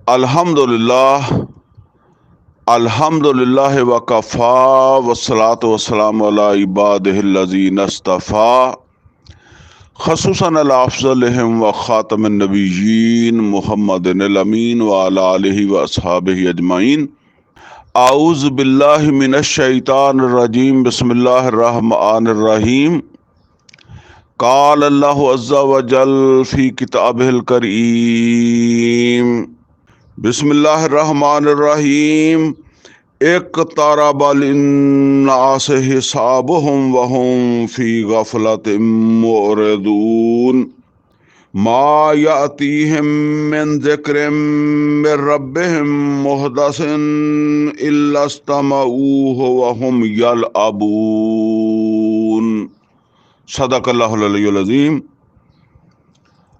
अल्हम्दुलिल्लाह अल्हम्दुलिल्लाह वकफ़ा वस्सलातु वस्सलामु अला इबादिहिल्लज़ीना इस्तफ़ा ख़ुसूसन अला अफ़ज़लिहिम व ख़ातमिन नबिय्यीन मुहम्मदिनिल अमीन व अला आलिहि व अस्हाबिहि अजमईन। आऊज़ु बिल्लाहि मिनश शैतानिर रजीम बिस्मिल्लाहिर रहमानिर रहीम। क़ाल अल्लाहु अज़्ज़ा व जल फ़ी किताबिहिल करीम बिस्मिल्लाहिर रहमानिर रहीम। इक़्तरबा लिन्नासि हिसाबुहुम व हुम फ़ी गफ़लतिम मुअरिदून। मा यातीहिम मिन ज़िक्रिम मिर रब्बिहिम मुहदसिन इल्ला इस्तमऊहु व हुम यलअबून। सदक़ल्लाहुल अलियुल अज़ीम।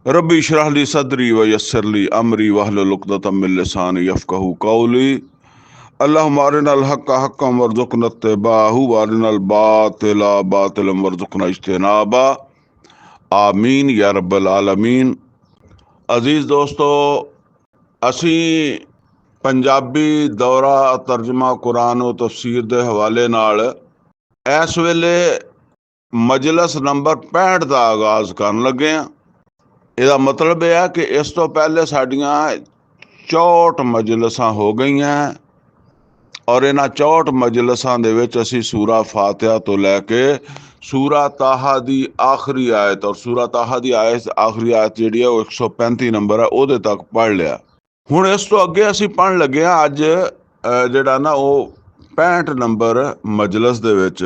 रब्बी इश्रह ली सदरी व यस्सिर ली अमरी वहलुल उक़दतम मिन लिसानी यफ़क़हू क़ौली। अल्लाहुम्मा अरिनल हक़्क़ हक़्क़न वरज़ुक़ना इत्तिबाअहू व अरिनल बातिला बातिलन वरज़ुक़ना इज्तिनाबा। आमीन या रब्बल आलमीन। अजीज़ दोस्तों, असी पंजाबी दौरा तर्जमा कुरान व तफसीर दे हवाले नाल इस वेले मजलस नंबर 65 का आगाज़ करन लगे हैं। ਇਹਦਾ मतलब यह है कि इस तो पहले साड़ियाँ 64 मजलसां हो गई हैं और इन्हां 64 मजलसां दे विच असी सूरा फातिहा तो लैके सूरा ताहा दी आखिरी आयत और सूरा ताहा दी आखिरी आयत जिहड़ी है वो 135 नंबर है ਉਹਦੇ तक पढ़ लिया। हुण इस तो अगे असी पढ़न लगे हैं अज जिहड़ा ना वो 65 नंबर मजलस दे विच।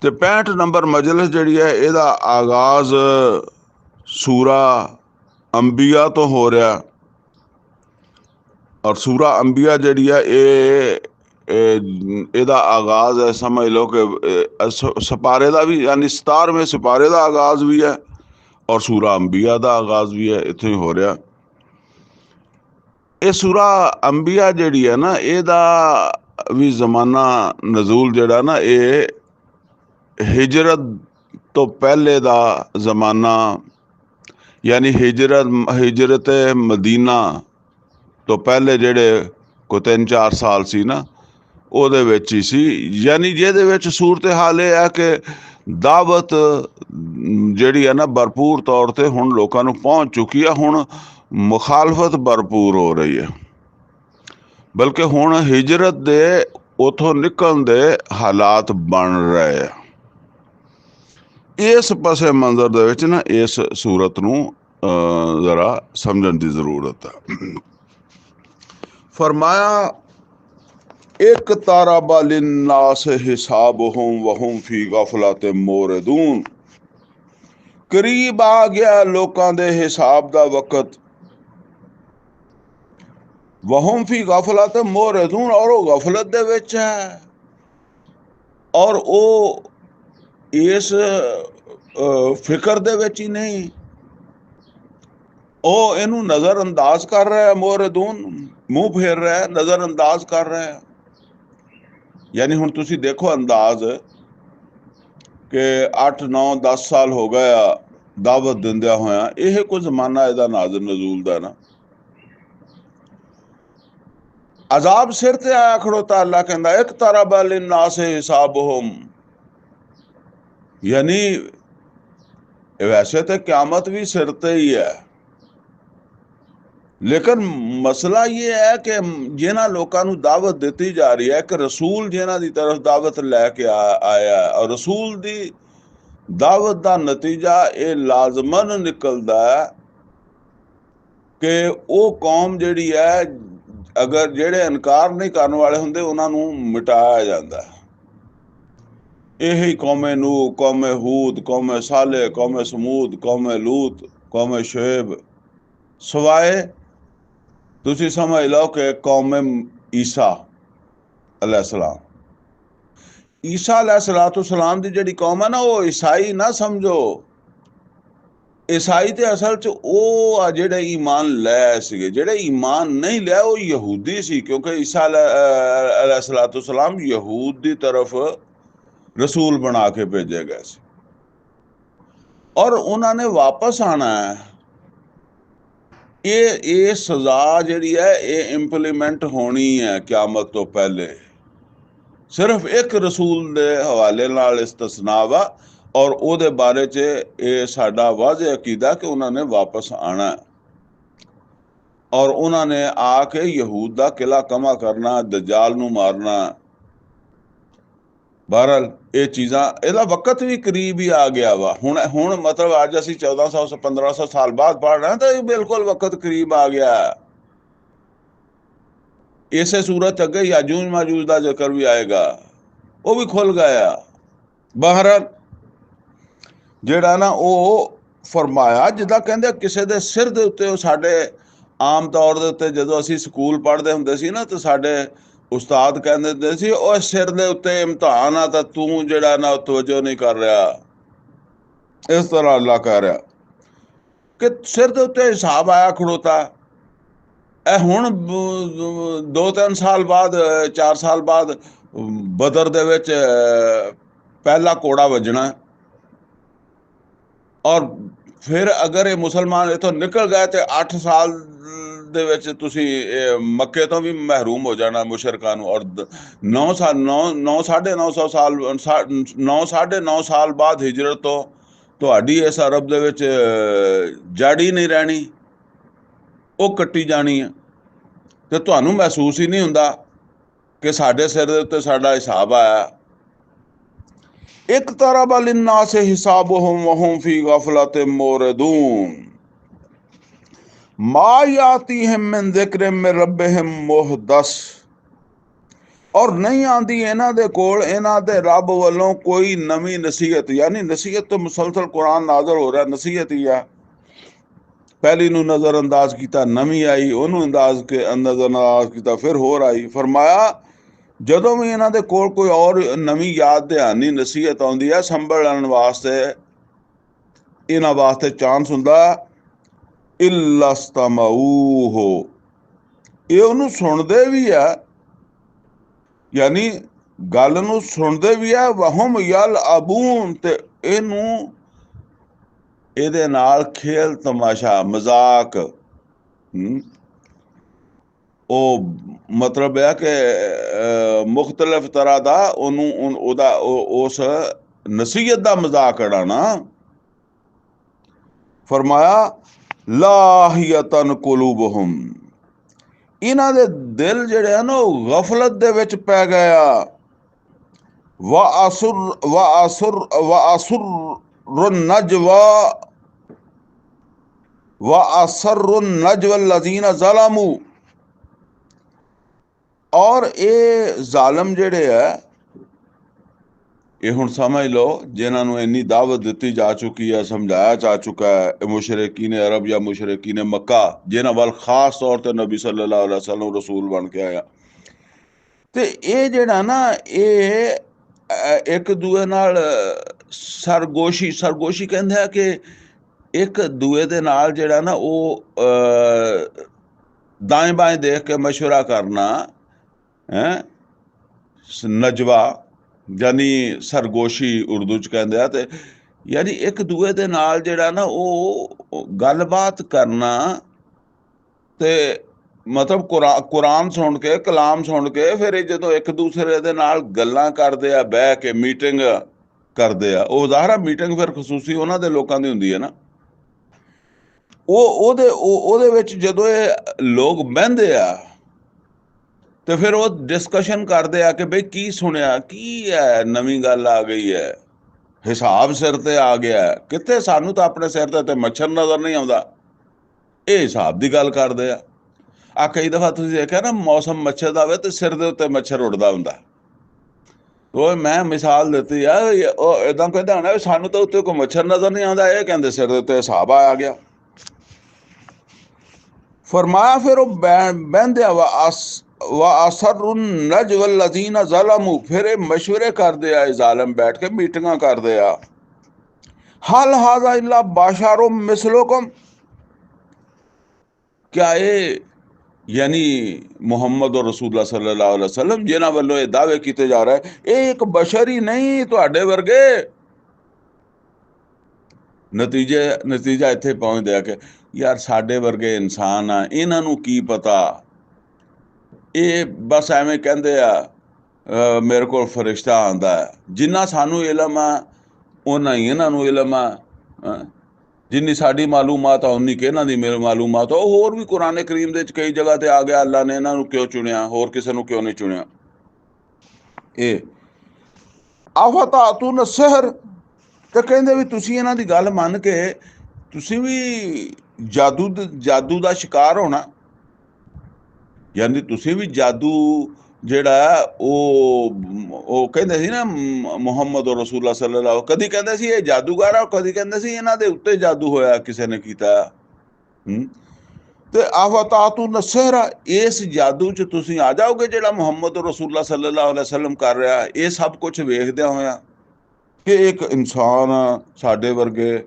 ते 65 नंबर मजलस जिहड़ी है ਇਹਦਾ आगाज़ सूरा अंबिया तो हो रहा और सूरा अंबिया जिहड़ी है ਇਹਦਾ आगाज़ है, समझ लो कि सिपारे का भी यानी 17वें सिपारे का आगाज़ भी है और सूरा अंबिया का आगाज़ भी है, इत्थों ही हो रहा। ये सूरा अंबिया जिहड़ी है ना ਇਹਦਾ भी ज़माना नज़ूल जिहड़ा ना ये हिजरत तो पहले का ज़माना यानी हिजरत मदीना तो पहले जेड़े को 3-4 साल सी ना ਉਹਦੇ ਵਿੱਚ ही सी। यानी ਜਿਹਦੇ ਵਿੱਚ सूरत हाल ਇਹ है कि दावत ਜਿਹੜੀ है ना भरपूर तौर पर ਹੁਣ लोगों ਨੂੰ पहुँच चुकी है। ਹੁਣ मुखालफत भरपूर हो रही है, बल्कि ਹੁਣ हिजरत ਦੇ उथों निकलण ਦੇ हालात बन रहे हैं। इस पसे मंजर दे विच ना इस सूरत नूं जरा समझण दी जरूरत है। फरमाया इक़्तरबा लिन्नासि हिसाबुहुम व हुम फी गफ़लतिम मुअरिदून। करीब आ गया लोकां दे हिसाब दा वक्त। व हुम फी गफ़लतिम मुअरिदून और वो गफलत दे विच है और वो इस फिक्र दे विच ही नहीं, वो इनू नज़रअंदाज कर रहा है। मुअरिदून मुंह फेर रहा है, नज़रअंदाज कर रहा है। यानी हुण तुसी देखो अंदाज कि 8-9-10 साल हो गया दावत दिंदिया होया, यह कोई जमाना इहदा नाज़िल नज़ूल दा ना। अजाब सिर ते आया खड़ोता। अल्लाह कहंदा इक़्तरबा लिन्नासि हिसाबुहुम, यानी वैसे तो क्यामत भी सिर ते ही है, लेकिन मसला ये है कि जिन्हां लोगों को दावत दी जा रही है कि रसूल जिन्हां की तरफ दावत लैके आया है और रसूल की दावत का नतीजा ये लाजमन निकलता है कि वो कौम जिहड़ी है अगर जेड़े इनकार नहीं करने वाले होंदे उन्हां नूं मिटाया जाता है। यही कौमे नूह, कौमे हूद, कौमे साले, कौमे समूद, कौमे लूत, कौमे शुएब, सवाए तुसी समझ लो कि कौमे ईसा अलैहिस्सलाम। ईसा अलैहिस्सलाम की जिहड़ी कौम है ना वो ईसाई ना समझो। ईसाई तो असल च वो आ जेड़े ईमान लै सीगे, जेड़े ईमान नहीं लिया वो यहूदी सी, क्योंकि ईसा अलैहिस्सलाम यहूद की तरफ रसूल बना के भेजे गए सी और उन्होंने वापस आना है। ਇਹ ਸਜ਼ਾ ਜਿਹੜੀ ਹੈ ਇਹ ਇੰਪਲੀਮੈਂਟ ਹੋਣੀ ਹੈ ਕਿਆਮਤ ਤੋਂ ਪਹਿਲੇ। ਸਿਰਫ ਇੱਕ ਰਸੂਲ ਦੇ ਹਵਾਲੇ ਨਾਲ ਇਸਤਸਨਾ ਵਾ, ਔਰ ਉਹਦੇ ਬਾਰੇ 'ਚ ਇਹ ਸਾਡਾ ਵਾਜ਼ਿਹ ਅਕੀਦਾ ਕਿ ਉਹਨਾਂ ਨੇ ਵਾਪਸ ਆਉਣਾ, ਔਰ ਉਹਨਾਂ ਨੇ ਆ ਕੇ ਯਹੂਦ ਦਾ ਕਿਲਾ ਕਮਾ ਕਰਨਾ, ਦਜਾਲ ਨੂੰ ਮਾਰਨਾ। ਬਹਰਹਾਲ ਇਹ ਚੀਜ਼ਾਂ, ਇਹਦਾ ਵਕਤ ਵੀ ਕਰੀਬ ਹੀ ਆ ਗਿਆ ਵਾ। ਹੁਣ ਮਤਲਬ ਅੱਜ ਅਸੀਂ 1400 1500 ਸਾਲ ਬਾਅਦ ਪੜ੍ਹ ਰਹੇ ਹਾਂ, ਤਾਂ ਇਹ ਬਿਲਕੁਲ ਵਕਤ ਕਰੀਬ ਆ ਗਿਆ। ਇਸੇ ਸੂਰਤ ਅੱਗੇ ਯਾਜੂਜ ਮਾਜੂਜ ਦਾ ਜ਼ਿਕਰ ਵੀ ਆਏਗਾ, ਉਹ ਵੀ ਖੁੱਲ ਗਿਆ। ਬਹਰਹਾਲ ਜਿਹੜਾ ਨਾ ਉਹ ਫਰਮਾਇਆ, ਜਿੱਦਾਂ ਕਹਿੰਦੇ ਕਿਸੇ ਦੇ ਸਿਰ ਦੇ ਉੱਤੇ, ਉਹ ਸਾਡੇ ਆਮ ਤੌਰ ਦੇ ਉੱਤੇ ਜਦੋਂ ਅਸੀਂ ਸਕੂਲ ਪੜ੍ਹਦੇ ਹੁੰਦੇ ਸੀ ਨਾ, ਤਾਂ ਸਾਡੇ ਉਸਤਾਦ ਕਹਿੰਦੇ ਹੁੰਦੇ ਸੀ, ਉਹ ਸਿਰ ਦੇ ਉੱਤੇ ਇਮਤਿਹਾਨ ਆ, ਤਾਂ ਤੂੰ ਜਿਹੜਾ ਨਾ ਤਵੱਜੋ ਨਹੀਂ ਕਰ ਰਿਹਾ। ਇਸ ਤਰ੍ਹਾਂ ਅੱਲਾ ਕਹਿ ਰਿਹਾ ਕਿ ਸਿਰ ਦੇ ਉੱਤੇ ਹਿਸਾਬ ਆਇਆ ਖੜੋਤਾ। ਇਹ ਹੁਣ 2-3 ਸਾਲ ਬਾਅਦ, 4 ਸਾਲ ਬਾਅਦ ਬਦਰ ਦੇ ਵਿੱਚ ਪਹਿਲਾ ਕੋੜਾ ਵੱਜਣਾ, ਔਰ ਫਿਰ ਅਗਰ ਇਹ ਮੁਸਲਮਾਨ ਇੱਥੋਂ ਨਿਕਲ ਗਏ ਤੇ 8 ਸਾਲ ਦੇ ਵਿੱਚ ਤੁਸੀਂ ਮੱਕੇ ਤੋਂ ਵੀ ਮਹਿਰੂਮ ਹੋ ਜਾਣਾ ਮੁਸ਼ਰਕਾਂ ਨੂੰ। ਔਰ 9-9.5 ਸਾਲ 9.5 ਸਾਲ ਬਾਅਦ ਹਿਜਰਤ ਤੋਂ ਤੁਹਾਡੀ ਇਸ ਅਰਬ ਦੇ ਵਿੱਚ ਜੜੀ ਨਹੀਂ ਰਹਿਣੀ, ਉਹ ਕੱਟੀ ਜਾਣੀ ਹੈ, ਤੇ ਤੁਹਾਨੂੰ ਮਹਿਸੂਸ ਹੀ ਨਹੀਂ ਹੁੰਦਾ ਕਿ ਸਾਡੇ ਸਿਰ ਦੇ ਉੱਤੇ ਸਾਡਾ ਹਿਸਾਬ ਆਇਆ। ਇਕਤਰਬ ਲਿन्नास हिसाबुहुम वहुम फी गफलतिन मोरदून मा यातीहिम मिन ज़िक्रिन मिन रब्बिहिम मुहदस। और नहीं आती इन्हां दे कोल इन्हां दे रब वालों कोई नवी नसीहत, यानी नसीहत तो मुसलसल कुरान नाज़र हो रहा, नसीहत ही है। पहली नूं नज़र अंदाज किया, नवी आई, उन्होंने नज़र अंदाज किया, फिर होर आई। फरमाया ਜਦੋਂ ਵੀ ਇਹਨਾਂ ਦੇ ਕੋਲ ਕੋਈ ਔਰ ਨਵੀਂ ਯਾਦ ਧਿਆਨੀ ਨਸੀਹਤ ਆਉਂਦੀ ਹੈ, ਸੰਭਲਣ ਵਾਸਤੇ ਇਹਨਾਂ ਵਾਸਤੇ ਚਾਂਸ ਹੁੰਦਾ, ਇਲਸਤਮਾਊਹ, ਇਹ ਉਹਨੂੰ ਸੁਣਦੇ ਵੀ ਆ, ਯਾਨੀ ਗੱਲ ਨੂੰ ਸੁਣਦੇ ਵੀ ਆ। ਵਹੁਮ ਯਲਅਬੂਨ, ਤੇ ਇਹਨੂੰ ਇਹਦੇ ਨਾਲ ਖੇਲ ਤਮਾਸ਼ਾ ਮਜ਼ਾਕ, ਉਹ ਮਤਲਬ ਹੈ ਕਿ ਮੁਖਤਲਿਫ ਤਰ੍ਹਾਂ ਦਾ ਉਹਦਾ ਉਸ ਨਸੀਹਤ ਦਾ ਮਜ਼ਾਕ ਉਡਾਉਣਾ। ਫਰਮਾਇਆ ਲਾਹੀਅਤਨ ਕੁਲੂਬਹੁਮ, ਇਹਨਾਂ ਦੇ ਦਿਲ ਜਿਹੜੇ ਆ ਨਾ ਉਹ ਗਫਲਤ ਦੇ ਵਿੱਚ ਪੈ ਗਿਆ। ਵਅਸਰੁ ਨਜਵਾ ਲਜ਼ੀਨਾ ज़लमू, ਔਰ ਇਹ ਜ਼ਾਲਮ ਜਿਹੜੇ ਆ, ਇਹ ਹੁਣ ਸਮਝ ਲਓ ਜਿਨ੍ਹਾਂ ਨੂੰ ਇੰਨੀ ਦਾਵਤ ਦਿੱਤੀ ਜਾ ਚੁੱਕੀ ਹੈ, ਸਮਝਾਇਆ ਜਾ ਚੁੱਕਾ ਹੈ, ਮੁਸ਼ਰਿਕੀਨ ਅਰਬ ਜਾਂ ਮੁਸ਼ਰਿਕੀਨ ਮੱਕਾ, ਜਿਨ੍ਹਾਂ ਵੱਲ ਖਾਸ ਤੌਰ 'ਤੇ ਨਬੀ ਸੱਲੱਲਾਹੁ ਅਲੈਹਿ ਵਸੱਲਮ ਰਸੂਲ ਬਣ ਕੇ ਆਇਆ, ਤੇ ਇਹ ਜਿਹੜਾ ਨਾ ਇਹ ਇੱਕ ਦੂਏ ਨਾਲ ਸਰਗੋਸ਼ੀ ਕਹਿੰਦੇ ਆ ਕਿ ਇੱਕ ਦੂਏ ਦੇ ਨਾਲ ਜਿਹੜਾ ਨਾ ਉਹ ਦਾएं बाएं ਦੇਖ ਕੇ ਮਸ਼ਵਰਾ ਕਰਨਾ ਹੈ, ਨਜਵਾ ਯਾਨੀ ਸਰਗੋਸ਼ੀ ਉਰਦੂ 'ਚ ਕਹਿੰਦੇ ਆ। ਤੇ ਯਾਨੀ ਇੱਕ ਦੂਏ ਦੇ ਨਾਲ ਜਿਹੜਾ ਨਾ ਉਹ ਗੱਲਬਾਤ ਕਰਨਾ, ਤੇ ਮਤਲਬ ਕੁਰਾਨ ਸੁਣ ਕੇ, ਕਲਾਮ ਸੁਣ ਕੇ, ਫਿਰ ਇਹ ਜਦੋਂ ਇੱਕ ਦੂਸਰੇ ਦੇ ਨਾਲ ਗੱਲਾਂ ਕਰਦੇ ਆ, ਬਹਿ ਕੇ ਮੀਟਿੰਗ ਕਰਦੇ ਆ, ਉਹ ਜ਼ਾਹਰਾ ਮੀਟਿੰਗ ਫਿਰ ਖਸੂਸੀ ਉਹਨਾਂ ਦੇ ਲੋਕਾਂ ਦੀ ਹੁੰਦੀ ਹੈ ਨਾ, ਉਹਦੇ ਵਿੱਚ ਜਦੋਂ ਇਹ ਲੋਕ ਬਹਿੰਦੇ ਆ, ਤੇ ਫਿਰ ਉਹ ਡਿਸਕਸ਼ਨ ਕਰਦੇ ਆ ਕਿ ਬਈ ਕੀ ਸੁਣਿਆ, ਕੀ ਹੈ, ਨਵੀਂ ਗੱਲ ਆ ਗਈ ਹੈ, ਹਿਸਾਬ ਸਿਰ ਤੇ ਆ ਗਿਆ। ਕਿੱਥੇ, ਸਾਨੂੰ ਤਾਂ ਆਪਣੇ ਸਿਰ ਤੇ ਮੱਛਰ ਨਜ਼ਰ ਨਹੀਂ ਆਉਂਦਾ, ਇਹ ਹਿਸਾਬ ਦੀ ਗੱਲ ਕਰਦੇ ਆ। ਕਈ ਦਫਾ ਤੁਸੀਂ ਦੇਖਿਆ ਨਾ, ਮੌਸਮ ਮੱਛਰ ਦਾ ਹੋਵੇ ਤੇ ਸਿਰ ਦੇ ਉੱਤੇ ਮੱਛਰ ਉੱਡਦਾ ਹੁੰਦਾ। ਉਹ ਮੈਂ ਮਿਸਾਲ ਦਿੱਤੀ ਆ, ਉਹ ਏਦਾਂ ਕਹਿੰਦਾ ਹੋਣਾ ਸਾਨੂੰ ਤਾਂ ਉੱਤੇ ਕੋਈ ਮੱਛਰ ਨਜ਼ਰ ਨਹੀਂ ਆਉਂਦਾ, ਇਹ ਕਹਿੰਦੇ ਸਿਰ ਦੇ ਉੱਤੇ ਹਿਸਾਬ ਆ ਗਿਆ। ਫਰਮਾਇਆ ਫਿਰ ਉਹ ਬਹਿੰਦੇ ਆ, ਵਅਸਰੁ ਨਜਵਾ ਲਜ਼ੀਨਾ ज़लमू, ਫਿਰ ਇਹ ਮਸ਼ਵਰੇ ਕਰਦੇ ਆ, ਜ਼ਾਲਮ ਬੈਠ ਕੇ ਮੀਟਿੰਗਾਂ ਕਰਦੇ ਆ। ਹਲ ਹਾਜ਼ਾ ਇल्ला बशरुम मिसलुकुम, क्या ਇਹ ਯਾਨੀ ਮੁਹੰਮਦ ਔਰ ਰਸੂਲullah सल्लल्लाहु अलैहि वसल्लम ਜਿਨ੍ਹਾਂ ਵੱਲੋਂ ਇਹ ਦਾਅਵੇ ਕੀਤੇ ਜਾ ਰਹੇ, ਇਹ ਇੱਕ ਬਸ਼ਰ ਹੀ ਨਹੀਂ ਤੁਹਾਡੇ ਵਰਗੇ। ਨਤੀਜਾ ਇੱਥੇ ਪਹੁੰਚਦੇ ਆ ਕਿ ਯਾਰ ਸਾਡੇ ਵਰਗੇ ਇਨਸਾਨ ਆ, ਇਹਨਾਂ ਨੂੰ ਕੀ ਪਤਾ, ਇਹ ਬਸ ਐਵੇਂ ਕਹਿੰਦੇ ਆ ਮੇਰੇ ਕੋਲ ਫਰਿਸ਼ਤਾ ਆਉਂਦਾ ਹੈ। ਜਿੰਨਾ ਸਾਨੂੰ ਇਲਮ ਆ ਓਨਾ ਹੀ ਇਹਨਾਂ ਨੂੰ ਇਲਮ ਆ, ਜਿੰਨੀ ਸਾਡੀ ਮਾਲੂਮਾਤ ਆ ਉਨੀ ਕਿ ਇਹਨਾਂ ਦੀ ਮਾਲੂਮਾਤ ਆ। ਉਹ ਹੋਰ ਵੀ ਕੁਰਾਨ ਕਰੀਮ ਦੇ ਵਿੱਚ ਕਈ ਜਗ੍ਹਾ ਤੇ ਆ ਗਿਆ, ਅੱਲਾ ਨੇ ਇਹਨਾਂ ਨੂੰ ਕਿਉਂ ਚੁਣਿਆ, ਹੋਰ ਕਿਸੇ ਨੂੰ ਕਿਉਂ ਨਹੀਂ ਚੁਣਿਆ। ਇਹ ਆਫਤਾਤੂਨ ਸਿਹਰ, ਤੇ ਕਹਿੰਦੇ ਵੀ ਤੁਸੀਂ ਇਹਨਾਂ ਦੀ ਗੱਲ ਮੰਨ ਕੇ ਤੁਸੀਂ ਵੀ ਜਾਦੂ ਦਾ ਸ਼ਿਕਾਰ ਹੋਣਾ, ਯਾਨੀ ਤੁਸੀਂ ਵੀ ਜਾਦੂ ਜਿਹੜਾ ਉਹ ਕਹਿੰਦੇ ਸੀ ਨਾ ਮੁਹੰਮਦ ਰਸੂਲullah ਸੱਲੱਲਾਹੁ, ਕਦੀ ਕਹਿੰਦੇ ਸੀ ਇਹ ਜਾਦੂਗਰ ਆ, ਕਦੀ ਕਹਿੰਦੇ ਸੀ ਇਹਨਾਂ ਦੇ ਉੱਤੇ ਜਾਦੂ ਹੋਇਆ, ਕਿਸੇ ਨੇ ਕੀਤਾ। ਤੇ ਆਫਤਾਤੂਨ ਸਿਹਰ, ਇਸ ਜਾਦੂ 'ਚ ਤੁਸੀਂ ਆ ਜਾਓਗੇ ਜਿਹੜਾ ਮੁਹੰਮਦ ਰਸੂਲullah ਸੱਲੱਲਾਹੁ ਅਲੈਹਿ ਵਸੱਲਮ ਕਰ ਰਿਹਾ। ਇਹ ਸਭ ਕੁਛ ਵੇਖਦਿਆਂ ਹੋਇਆ ਕਿ ਇੱਕ ਇਨਸਾਨ ਸਾਡੇ ਵਰਗੇ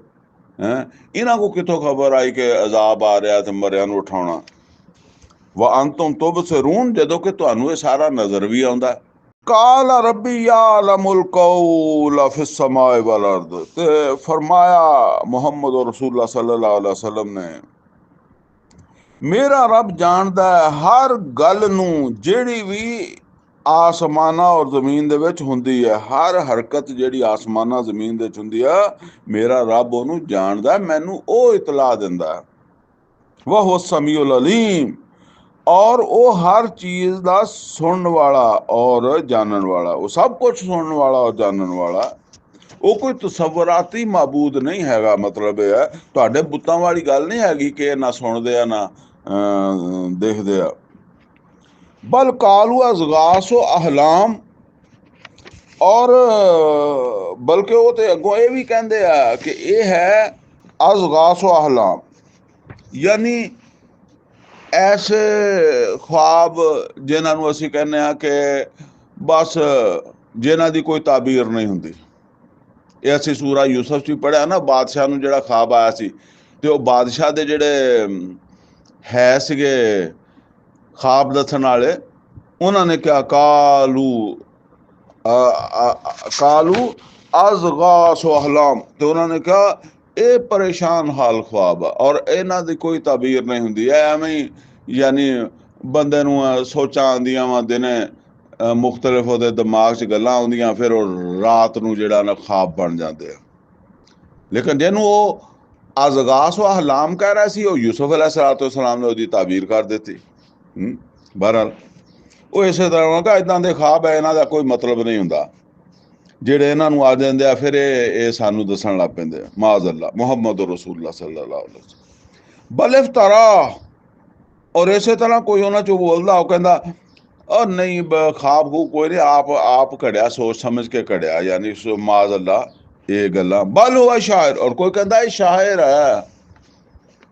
ਇਹਨਾਂ ਕੋ ਕਿੱਥੋਂ ਖਬਰ ਆਈ ਕਿ ਅਜ਼ਾਬ ਆ ਰਿਹਾ ਤੇ ਮਰਿਆਂ ਨੂੰ ਉਠਾਉਣਾ। ਵਾ ਅੰਤੁਮ ਤੁਬਸਿरून, ਜਦੋਂ ਕਿ ਤੁਹਾਨੂੰ ਇਹ ਸਾਰਾ ਨਜ਼ਰ ਵੀ ਆਉਂਦਾ। ਕਾਲ ਰੱਬੀ ਯਅਲਮੁਲ ਕੌਲ ਫਿਸ ਸਮਾਏ ਵਲ ਅਰਦ, ਤੇ ਫਰਮਾਇਆ ਮੁਹੰਮਦ ਰਸੂਲullah ਸੱਲੱਲਾਹੁ ਅਲੈਹਿ ਵਸੱਲਮ ਨੇ, ਮੇਰਾ ਰੱਬ ਜਾਣਦਾ ਹੈ ਹਰ ਗੱਲ ਨੂੰ ਜਿਹੜੀ ਵੀ ਆਸਮਾਨਾਂ ਔਰ ਜ਼ਮੀਨ ਦੇ ਵਿੱਚ ਹੁੰਦੀ ਹੈ। ਹਰ ਹਰਕਤ ਜਿਹੜੀ ਆਸਮਾਨਾਂ ਜ਼ਮੀਨ ਦੇ ਵਿੱਚ ਹੁੰਦੀ ਆ, ਮੇਰਾ ਰੱਬ ਉਹਨੂੰ ਜਾਣਦਾ, ਮੈਨੂੰ ਉਹ ਇਤਲਾ ਦਿੰਦਾ। ਵਹੁ ਸਮੀਉਲ ਅਲੀਮ, ਔਰ ਉਹ ਹਰ ਚੀਜ਼ ਦਾ ਸੁਣਨ ਵਾਲਾ ਔਰ ਜਾਣਨ ਵਾਲਾ, ਉਹ ਸਭ ਕੁਝ ਸੁਣਨ ਵਾਲਾ ਔਰ ਜਾਣਨ ਵਾਲਾ। ਉਹ ਕੋਈ ਤਸਵਰਾਤੀ ਮਾਬੂਦ ਨਹੀਂ ਹੈਗਾ। ਮਤਲਬ ਇਹ ਹੈ ਤੁਹਾਡੇ ਬੁੱਤਾਂ ਵਾਲੀ ਗੱਲ ਨਹੀਂ ਹੈਗੀ ਕਿ ਨਾ ਸੁਣਦੇ ਆ ਨਾ ਦੇਖਦੇ ਆ। ਬਲ ਕਾਲੂ ਅਜ਼ਗਾਸੋ ਅਹਲਾਮ, ਔਰ ਬਲਕਿ ਉਹ ਤੇ ਅੱਗੋਂ ਇਹ ਵੀ ਕਹਿੰਦੇ ਆ ਕਿ ਇਹ ਹੈ ਅਜ਼ਗਾਸੋ ਅਹਲਾਮ, ਯਾਨੀ ਐਸੇ ख्वाब ਜਿਨ੍ਹਾਂ ਨੂੰ ਅਸੀਂ ਕਹਿੰਦੇ ਆ ਕਿ ਬਸ ਜਿਨ੍ਹਾਂ ਦੀ ਕੋਈ ਤਾਬੀਰ ਨਹੀਂ ਹੁੰਦੀ। ਇਹ ਅਸੀਂ ਸੂਰਾ ਯੂਸਫ 'ਚ ਪੜ੍ਹਿਆ ਨਾ, ਬਾਦਸ਼ਾਹ ਨੂੰ ਜਿਹੜਾ ख्वाब ਆਇਆ ਸੀ, ਤੇ ਉਹ ਬਾਦਸ਼ਾਹ ਦੇ ਜਿਹੜੇ ਹੈ ਸੀਗੇ ख्वाब ਦੱਸਣ ਵਾਲੇ, ਉਹਨਾਂ ਨੇ ਕਿਹਾ ਕਾਲੂ ਅਜ਼ਗਾਸੋ ਅਹਲਾਮ, ਤੇ ਉਹਨਾਂ ਨੇ ਕਿਹਾ ਇਹ ਪਰੇਸ਼ਾਨ ਹਾਲ ख्वाब ਆ ਔਰ ਇਹਨਾਂ ਦੀ ਕੋਈ ਤਾਬੀਰ ਨਹੀਂ ਹੁੰਦੀ। ਐਵੇਂ ਹੀ ਯਾਨੀ ਬੰਦੇ ਨੂੰ ਸੋਚਾਂ ਆਉਂਦੀਆਂ ਵਾ, ਦਿਨੇ ਮੁਖਤਲਿਫ ਉਹਦੇ ਦਿਮਾਗ 'ਚ ਗੱਲਾਂ ਆਉਂਦੀਆਂ, ਫਿਰ ਉਹ ਰਾਤ ਨੂੰ ਜਿਹੜਾ ਨਾ ख्वाब ਬਣ ਜਾਂਦੇ ਆ। ਲੇਕਿਨ ਜਿਹਨੂੰ ਉਹ ਅਜ਼ਗਾਸੋ ਅਹਲਾਮ ਕਹਿ ਰਿਹਾ ਸੀ, ਉਹ ਯੂਸਫ अलैहिस्सलाम ਨੇ ਉਹਦੀ ਤਾਬੀਰ ਕਰ ਦਿੱਤੀ। ਬਹਰਹਾਲ ਉਹ ਇਸੇ ਤਰ੍ਹਾਂ ਕਿ ਇੱਦਾਂ ਦੇ ख्वाब ਹੈ, ਇਹਨਾਂ ਦਾ ਕੋਈ ਮਤਲਬ ਨਹੀਂ ਹੁੰਦਾ, ਜਿਹੜੇ ਇਹਨਾਂ ਨੂੰ ਆ ਜਾਂਦੇ ਆ, ਫਿਰ ਇਹ ਸਾਨੂੰ ਦੱਸਣ ਲੱਗ ਪੈਂਦੇ ਆ। ਮਾਜ਼ ਅੱਲਾ ਮੁਹੰਮਦ ਰਸੂਲullah ਸੱਲੱਲਾਹੁ ਅਲੈਹਿ ਵਸੱਲਮ ਬਲ ਇਫਤਰਾ, ਔਰ ਇਸੇ ਤਰ੍ਹਾਂ ਕੋਈ ਉਹਨਾਂ 'ਚੋਂ ਬੋਲਦਾ, ਉਹ ਕਹਿੰਦਾ ਉਹ ਨਹੀਂ ख्वाब ਕੋਈ ਨਹੀਂ, ਆਪ ਘੜਿਆ, ਸੋਚ ਸਮਝ ਕੇ ਘੜਿਆ, ਯਾਨੀ ਮਾਜ਼ ਅੱਲਾ ਇਹ ਗੱਲਾਂ। ਬਲ ਹੁਆ ਸ਼ਾਇਰ, ਔਰ ਕੋਈ ਕਹਿੰਦਾ ਇਹ ਸ਼ਾਇਰ ਹੈ।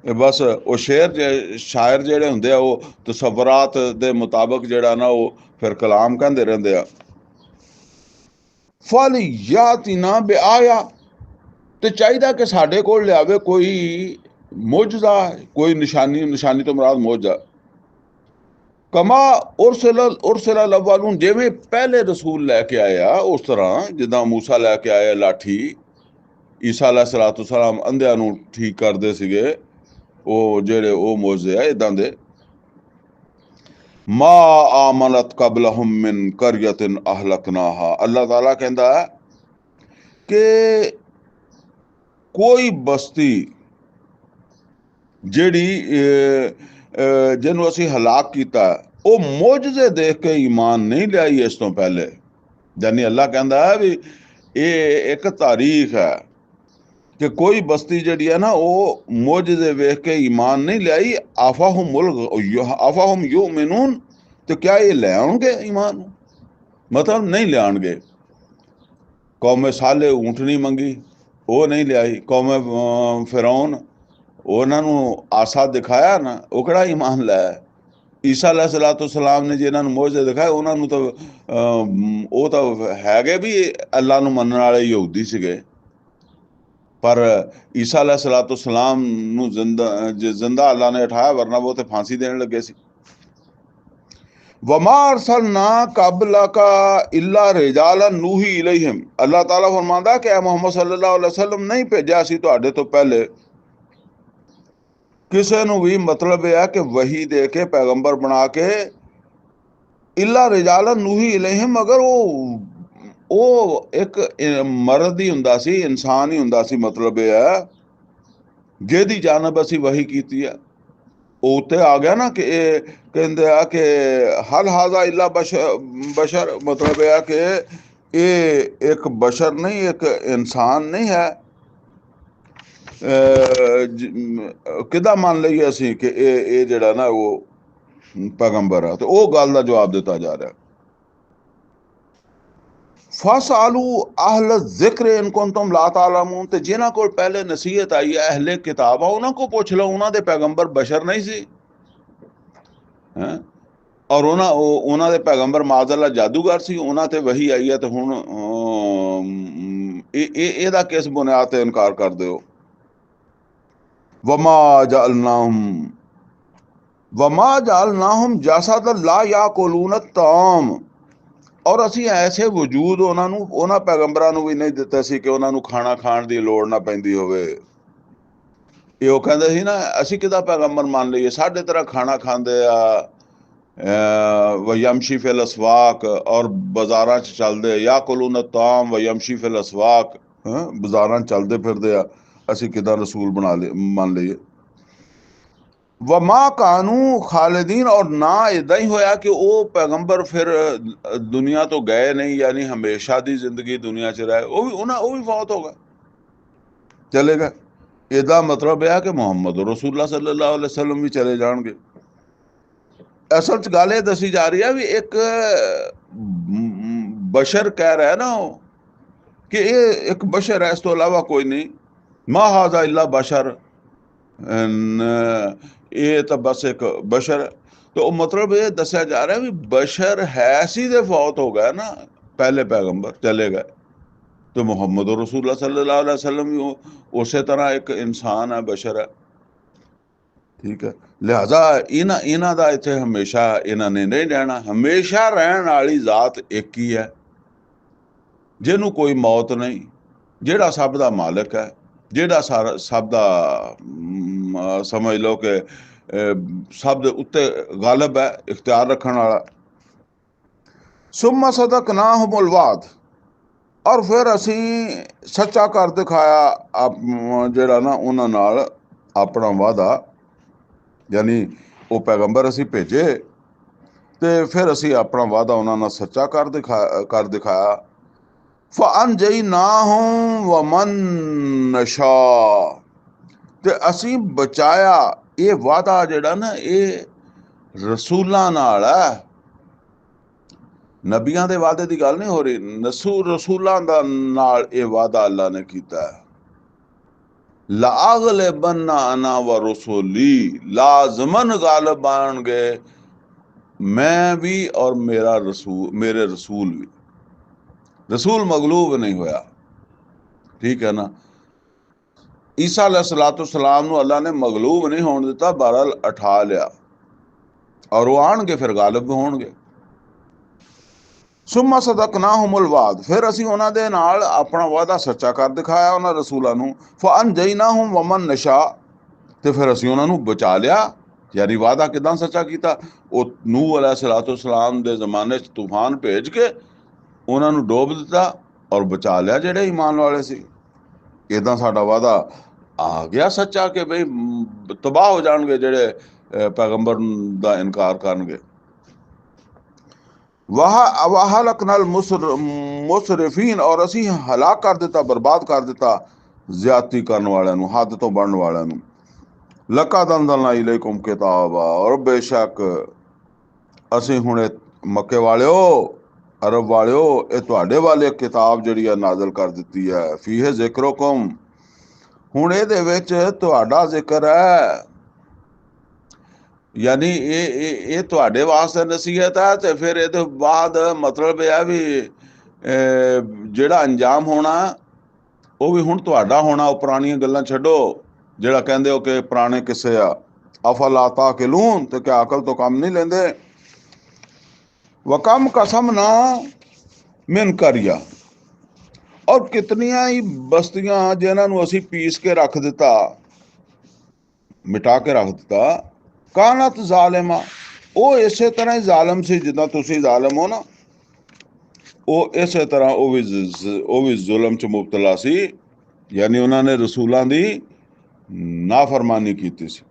ਬਸ ਉਹ ਸ਼ਾਇਰ ਜਿਹੜੇ ਹੁੰਦੇ ਆ ਉਹ ਤਸਵਰਾਤ ਦੇ ਮੁਤਾਬਕ ਜਿਹੜਾ ਨਾ ਉਹ ਫਿਰ ਕਲਾਮ ਕਹਿੰਦੇ ਰਹਿੰਦੇ ਆ। ਫਲ ਯਾਤਿਨਾ ਬਿਆਇਆ, ਤੇ ਚਾਹੀਦਾ ਕਿ ਸਾਡੇ ਕੋਲ ਲਿਆਵੇ ਕੋਈ ਮੌਜਜ਼ਾ, ਕੋਈ ਨਿਸ਼ਾਨੀ ਤੋਂ ਮੁਰਾਦ ਮੌਜਜ਼ਾ। ਕਮਾ ਉਰਸਲ ਅਲਅਵਲੂਨ, ਜਿਵੇਂ ਪਹਿਲੇ ਰਸੂਲ ਲੈ ਕੇ ਆਇਆ ਉਸ ਤਰ੍ਹਾਂ, ਜਿੱਦਾਂ ਮੂਸਾ ਲੈ ਕੇ ਆਇਆ ਲਾਠੀ, ਈਸਾ अलैहिस्सलाम ਅੰਧਿਆਂ ਨੂੰ ਠੀਕ ਕਰਦੇ ਸੀਗੇ, ਉਹ ਜਿਹੜੇ ਉਹ ਮੌਜਜ਼ੇ ਆ ਇੱਦਾਂ ਦੇ। ਮਾ ਆਮਨਤ ਕਬਲਹੁਮ ਮਿਨ ਕਰਯਤਿਨ ਅਹਲਕਨਾਹਾ, ਅੱਲਾਹ ਤਾਲਾ ਕਹਿੰਦਾ ਕਿ ਕੋਈ ਬਸਤੀ ਜਿਹੜੀ ਜਿਹਨੂੰ ਅਸੀਂ ਹਲਾਕ ਕੀਤਾ, ਉਹ ਮੌਜਜ਼ੇ ਦੇਖ ਕੇ ਈਮਾਨ ਨਹੀਂ ਲਿਆਈ ਇਸ ਤੋਂ ਪਹਿਲੇ। ਯਾਨੀ ਅੱਲਾਹ ਕਹਿੰਦਾ ਹੈ ਵੀ ਇਹ ਇੱਕ ਤਾਰੀਖ ਹੈ ਕਿ ਕੋਈ ਬਸਤੀ ਜਿਹੜੀ ਹੈ ਨਾ ਉਹ ਮੌਜਜ਼ੇ ਵੇਖ ਕੇ ਈਮਾਨ ਨਹੀਂ ਲਿਆਈ। ਆਫਾਹੁਮ ਯੂਮਿਨੂਨ, ਤੇ ਕਿਆ ਇਹ ਲੈ ਆਉਣਗੇ ਈਮਾਨ ਨੂੰ? ਮਤਲਬ ਨਹੀਂ ਲਿਆਉਣਗੇ। ਕੌਮ ਸਾਲੇ ਊਂਠਣੀ ਮੰਗੀ, ਉਹ ਨਹੀਂ ਲਿਆਈ। ਕੌਮ ਫਿਰੌਨ, ਉਹਨਾਂ ਨੂੰ ਆਸਾ ਦਿਖਾਇਆ ਨਾ, ਉਹ ਕਿਹੜਾ ਈਮਾਨ ਲਾਇਆ। ਈਸਾ अलैहिस्सलाम ਨੇ ਜਿਹਨਾਂ ਨੂੰ ਮੌਜਜ਼ੇ ਦਿਖਾਏ, ਉਹਨਾਂ ਨੂੰ ਤਾਂ ਉਹ ਤਾਂ ਹੈਗੇ ਵੀ ਅੱਲਾ ਨੂੰ ਮੰਨਣ ਵਾਲੇ ਯਹੂਦੀ ਸੀਗੇ, ਪਰ ਈਸਾ अलैहिस्सलाम ਨੂੰ ਜ਼ਿੰਦਾ ਅੱਲਾ ਨੇ ਉਠਾਇਆ, ਵਰਨਾ ਉਹ ਤੇ ਫਾਂਸੀ ਦੇਣ ਲੱਗੇ ਸੀ। ਵਮਾ ਅਰਸਲਨਾ ਕਬਲਕਾ ਇਲਾ ਰਿਜਾਲਨ ਨੂਹੀ ਇਲੈਹਿਮ, ਅੱਲਾਹ ਤਾਲਾ ਫਰਮਾਉਂਦਾ ਕਿ ਮੁਹੰਮਦ सल्लल्लाहु अलैहि वसल्लम ਨਹੀਂ ਭੇਜਿਆ ਸੀ ਤੁਹਾਡੇ ਤੋਂ ਪਹਿਲੇ ਕਿਸੇ ਨੂੰ ਵੀ ਮਤਲਬ ਇਹ ਹੈ ਕਿ ਵਹੀ ਦੇ ਕੇ ਪੈਗੰਬਰ ਬਣਾ ਕੇ ਇਲਾ ਰਿਜਾਲਨ ਨੂਹੀ ਇਲੈਹਿਮ, ਮਗਰ ਉਹ ਇੱਕ ਮਰਦ ਹੀ ਹੁੰਦਾ ਸੀ, ਇਨਸਾਨ ਹੀ ਹੁੰਦਾ ਸੀ। ਮਤਲਬ ਇਹ ਹੈ ਜਿਹਦੀ ਜਾਨਬ ਅਸੀਂ ਵਹੀ ਕੀਤੀ ਹੈ। ਉਹ ਉੱਤੇ ਆ ਗਿਆ ਨਾ ਕਿ ਇਹ ਕਹਿੰਦੇ ਆ ਕਿ ਹਲ ਹਾਜ਼ਾ ਇਲਾ ਬਸ਼ਰ, ਮਤਲਬ ਇਹ ਆ ਕਿ ਇਹ ਇੱਕ ਬਸ਼ਰ ਨਹੀਂ, ਇੱਕ ਇਨਸਾਨ ਨਹੀਂ ਹੈ। ਕਿੱਦਾਂ ਮੰਨ ਲਈਏ ਅਸੀਂ ਕਿ ਇਹ ਜਿਹੜਾ ਨਾ ਉਹ ਪੈਗੰਬਰ ਆ? ਤੇ ਉਹ ਗੱਲ ਦਾ ਜਵਾਬ ਦਿੱਤਾ ਜਾ ਰਿਹਾ। ਫਸਆਲੂ ਅਹਲ ਜ਼ਿਕਰ ਇਨ ਕੁੰਤੁਮ ਲਾ ਤਾਲਮੂਨ, ਤੇ ਜਿਨ੍ਹਾਂ ਕੋਲ ਪਹਿਲੇ ਨਸੀਹਤ ਆਈ ਹੈ ਅਹਲੇ ਕਿਤਾਬ ਆ, ਉਹਨਾਂ ਕੋ ਪੁੱਛ ਲਓ, ਉਹਨਾਂ ਦੇ ਪੈਗੰਬਰ ਬਸ਼ਰ ਨਹੀਂ ਸੀ ਹੈ? ਔਰ ਉਹਨਾਂ ਦੇ ਪੈਗੰਬਰ ਮਾਜ਼ਅੱਲਾ ਜਾਦੂਗਰ ਸੀ, ਉਹਨਾਂ ਤੇ ਵਹੀ ਆਈ ਹੈ, ਤੇ ਹੁਣ ਇਹਦਾ ਕਿਸ ਬੁਨਿਆਦ ਤੇ ਇਨਕਾਰ ਕਰਦੇ ਹੋ? ਵਮਾ ਜਅਲਨਾਹੁਮ ਜਸਦਨ ਲਾ ਯਾਕੁਲੂਨ ਤਾਮ, ਔਰ ਅਸੀਂ ਐਸੇ ਵਜੂਦ ਉਹਨਾਂ ਨੂੰ, ਉਹਨਾਂ ਪੈਗੰਬਰਾਂ ਨੂੰ ਵੀ ਨਹੀਂ ਦਿੱਤਾ ਸੀ ਕਿ ਉਹਨਾਂ ਨੂੰ ਖਾਣਾ ਖਾਣ ਦੀ ਲੋੜ ਨਾ ਪੈਂਦੀ ਹੋਵੇ। ਇਹ ਉਹ ਕਹਿੰਦੇ ਸੀ ਨਾ, ਅਸੀਂ ਕਿਹਦਾ ਪੈਗੰਬਰ ਮੰਨ ਲਈਏ, ਸਾਡੇ ਤਰ੍ਹਾਂ ਖਾਣਾ ਖਾਂਦੇ ਆ, ਵਯਮਸ਼ੀ ਫਿਲ ਅਸਵਾਕ, ਔਰ ਬਾਜ਼ਾਰਾਂ 'ਚ ਚੱਲਦੇ, ਯਾਕੁਲੂਨ ਤਾਮ ਵਯਮਸ਼ੀ ਫਿਲ ਅਸਵਾਕ, ਬਾਜ਼ਾਰਾਂ 'ਚ ਚੱਲਦੇ ਫਿਰਦੇ ਆ, ਅਸੀਂ ਕਿੱਦਾਂ ਰਸੂਲ ਮੰਨ ਲਈਏ? ਵਮਾ ਕਾਨੂ ਖਾਲਿਦੀਨ, ਔਰ ਨਾ ਇਦਾਂ ਹੀ ਹੋਇਆ ਕਿ ਉਹ ਪੈਗੰਬਰ ਫਿਰ ਦੁਨੀਆ ਤੋਂ ਗਏ ਨਹੀਂ, ਯਾਨੀ ਹਮੇਸ਼ਾ ਦੀ ਜ਼ਿੰਦਗੀ ਦੁਨੀਆ 'ਚ ਰਹੇ। ਉਹ ਵੀ ਫੌਤ ਹੋ ਗਏ, ਚਲੇ ਗਏ। ਇਹਦਾ ਮਤਲਬ ਇਹ ਹੈ ਕਿ ਮੁਹੰਮਦ ਰਸੂਲੁल्लाह सल्लल्लाहु अलैहि वसल्लम ਵੀ ਚਲੇ ਜਾਣਗੇ। ਅਸਲ 'ਚ ਗੱਲ ਇਹ ਦੱਸੀ ਜਾ ਰਹੀ ਹੈ ਵੀ ਇੱਕ ਬਸ਼ਰ ਕਹਿ ਰਿਹਾ ਨਾ ਉਹ, ਕਿ ਇਹ ਇੱਕ ਬਸ਼ਰ ਹੈ, ਇਸ ਤੋਂ ਇਲਾਵਾ ਕੋਈ ਨਹੀਂ। ਮਾ ਹਾਜ਼ਾ ਇਲਾ ਬਸ਼ਰ, ਇਹ ਤਾਂ ਬਸ ਇੱਕ ਬਸ਼ਰ। ਤੇ ਉਹ ਮਤਲਬ ਇਹ ਦੱਸਿਆ ਜਾ ਰਿਹਾ ਵੀ ਬਸ਼ਰ ਹੈ ਸੀ ਤੇ ਫੌਤ ਹੋ ਗਿਆ ਨਾ, ਪਹਿਲੇ ਪੈਗੰਬਰ ਚਲੇ ਗਏ, ਤੇ ਮੁਹੰਮਦ ਰਸੂਲੁल्लाह सल्लल्लाहु अलैहि वसल्लम ਵੀ ਉਸੇ ਤਰ੍ਹਾਂ ਇੱਕ ਇਨਸਾਨ ਹੈ, ਬਸ਼ਰ ਹੈ। ਠੀਕ ਹੈ, ਲਿਹਾਜ਼ਾ ਇਹਨਾਂ ਦਾ ਇੱਥੇ ਹਮੇਸ਼ਾ ਇਹਨਾਂ ਨੇ ਨਹੀਂ ਰਹਿਣਾ। ਹਮੇਸ਼ਾ ਰਹਿਣ ਵਾਲੀ ਜ਼ਾਤ ਇੱਕ ਹੀ ਹੈ, ਜਿਹਨੂੰ ਕੋਈ ਮੌਤ ਨਹੀਂ, ਜਿਹੜਾ ਸਭ ਦਾ ਮਾਲਕ ਹੈ, ਜਿਹੜਾ ਸਭ ਦਾ ਸਮਝ ਲਓ ਕਿ ਸਭ ਦੇ ਉੱਤੇ ਗਾਲਿਬ ਹੈ, ਇਖਤਿਆਰ ਰੱਖਣ ਵਾਲਾ। ਸੁੰਮਾ ਸਦਕਨਾਹੁਮੁਲ ਵਾਅਦ, ਔਰ ਫਿਰ ਅਸੀਂ ਸੱਚਾ ਕਰ ਦਿਖਾਇਆ ਜਿਹੜਾ ਨਾ ਉਹਨਾਂ ਨਾਲ ਆਪਣਾ ਵਾਅਦਾ, ਯਾਨੀ ਉਹ ਪੈਗੰਬਰ ਅਸੀਂ ਭੇਜੇ ਤੇ ਫਿਰ ਅਸੀਂ ਆਪਣਾ ਵਾਅਦਾ ਉਹਨਾਂ ਨਾਲ ਸੱਚਾ ਕਰ ਦਿਖਾਇਆ। ਫਅਨਜੈਨਾਹੁਮ ਵਮਨ ਨਸ਼ਾ, ਤੇ ਅਸੀਂ ਬਚਾਇਆ। ਇਹ ਵਾਅਦਾ ਜਿਹੜਾ ਨਾ ਇਹ ਰਸੂਲਾਂ ਨਾਲ ਹੈ, ਨਬੀਆਂ ਦੇ ਵਾਅਦੇ ਦੀ ਗੱਲ ਨਹੀਂ ਹੋ ਰਹੀ, ਰਸੂਲਾਂ ਦਾ ਨਾਲ ਇਹ ਵਾਅਦਾ ਅੱਲਾ ਨੇ ਕੀਤਾ। ਲਾਗਲਿਬੰਨਾ ਅਨਾ व रसूली, ਲਾਜ਼ਮਨ ਗਾਲਿਬ ਬਣਨਗੇ ਮੈਂ ਵੀ ਔਰ ਮੇਰੇ ਰਸੂਲ ਵੀ। ਰਸੂਲ ਮਗਲੂਬ ਨਹੀਂ ਹੋਇਆ, ਠੀਕ ਹੈ ਨਾ। ਈਸਾ अलैहिस्सलाम ਨੂੰ ਅੱਲਾ ਨੇ ਮਗਲੂਬ ਨਹੀਂ ਹੋਣ ਦਿੱਤਾ, ਬਹਰਹਾਲ ਉਠਾ ਲਿਆ, ਔਰ ਉਹ ਆਣਗੇ ਫਿਰ ਗਾਲਿਬ ਹੋਣਗੇ। ਸੁੰਮਾ ਸਦਕਨਾਹੁਮੁਲ ਵਾਅਦ, ਫਿਰ ਅਸੀਂ ਉਹਨਾਂ ਦੇ ਨਾਲ ਆਪਣਾ ਵਾਅਦਾ ਸੱਚਾ ਕਰ ਦਿਖਾਇਆ, ਉਹਨਾਂ ਰਸੂਲਾਂ ਨੂੰ। ਫਅਨਜੈਨਾਹੁਮ ਵਮਨ ਨਸ਼ਾ, ਤੇ ਫਿਰ ਅਸੀਂ ਉਹਨਾਂ ਨੂੰ ਬਚਾ ਲਿਆ। ਯਾਨੀ ਵਾਅਦਾ ਕਿੱਦਾਂ ਸੱਚਾ ਕੀਤਾ? ਉਹ ਨੂਹ अलैहिस्सलाम ਦੇ ਜ਼ਮਾਨੇ 'ਚ ਤੂਫਾਨ ਭੇਜ ਕੇ ਉਹਨਾਂ ਨੂੰ ਡੋਬ ਦਿੱਤਾ ਔਰ ਬਚਾ ਲਿਆ ਜਿਹੜੇ ਈਮਾਨ ਵਾਲੇ ਸੀ। ਇੱਦਾਂ ਸਾਡਾ ਵਾਅਦਾ ਆ ਗਿਆ ਸੱਚਾ ਕਿ ਬਈ ਤਬਾਹ ਹੋ ਜਾਣਗੇ ਜਿਹੜੇ ਪੈਗੰਬਰ ਦਾ ਇਨਕਾਰ ਕਰਨਗੇ। ਵਹਲਕਨਲ ਮੁਸਰਿਫੀਨ, ਔਰ ਅਸੀਂ ਹਲਾਕ ਕਰ ਦਿੱਤਾ, ਬਰਬਾਦ ਕਰ ਦਿੱਤਾ ਜ਼ਿਆਦਤੀ ਕਰਨ ਵਾਲਿਆਂ ਨੂੰ, ਹੱਦ ਤੋਂ बढ़ਨ ਵਾਲਿਆਂ ਨੂੰ। ਲਕਦ ਅੰਜ਼ਲਨਾ ਇਲੈਕੁਮ ਕਿਤਾਬਾ, ਔਰ ਬੇਸ਼ੱਕ ਅਸੀਂ ਹੁਣ ਮੱਕੇ ਵਾਲਿਓ, ਅਰਬ ਵਾਲਿਓ, ਇਹ ਤੁਹਾਡੇ ਵਾਲੇ ਕਿਤਾਬ ਜਿਹੜੀ ਆ ਨਾਜ਼ਲ ਕਰ ਦਿੱਤੀ ਹੈ। ਫੀਹ ਜ਼ਿਕਰੁਕੁਮ, ਹੁਣ ਇਹਦੇ ਵਿੱਚ ਤੁਹਾਡਾ ਜ਼ਿਕਰ ਹੈ, ਯਾਨੀ ਇਹ ਤੁਹਾਡੇ ਵਾਸਤੇ ਨਸੀਹਤ ਹੈ। ਤੇ ਫਿਰ ਇਹਦੇ ਬਾਅਦ ਮਤਲਬ ਇਹ ਹੈ ਵੀ ਜਿਹੜਾ ਅੰਜਾਮ ਹੋਣਾ ਉਹ ਵੀ ਹੁਣ ਤੁਹਾਡਾ ਹੋਣਾ। ਉਹ ਪੁਰਾਣੀਆਂ ਗੱਲਾਂ ਛੱਡੋ, ਜਿਹੜਾ ਕਹਿੰਦੇ ਹੋ ਕਿ ਪੁਰਾਣੇ ਕਿੱਸੇ ਆ। ਅਫਲਾ ਤਾਕਿਲੂਨ, ਤੇ ਕਿਆ ਅਕਲ ਤੋਂ ਕੰਮ ਨਹੀਂ ਲੈਂਦੇ। ਵਕਮ ਕਸਮ ਨਾ ਮਿਨ ਕਰਿਆ, ਔਰ ਕਿਤਨੀਆਂ ਹੀ ਬਸਤੀਆਂ ਜਿਨ੍ਹਾਂ ਨੂੰ ਅਸੀਂ ਪੀਸ ਕੇ ਰੱਖ ਦਿੱਤਾ। ਮਿਟਾ ਕੇ ਰੱਖ ਦਿੱਤਾ। ਕਾਨਤ ਜ਼ਾਲਿਮਾ, ਉਹ ਇਸੇ ਤਰ੍ਹਾਂ ਹੀ ਜ਼ਾਲਮ ਸੀ ਜਿੱਦਾਂ ਤੁਸੀਂ ਜ਼ਾਲਮ ਹੋ ਨਾ, ਉਹ ਇਸੇ ਤਰ੍ਹਾਂ ਉਹ ਵੀ ਜ਼ੁਲਮ 'ਚ ਮੁਬਤਲਾ ਸੀ, ਯਾਨੀ ਉਹਨਾਂ ਨੇ ਰਸੂਲਾਂ ਦੀ ਨਾਫਰਮਾਨੀ ਕੀਤੀ ਸੀ।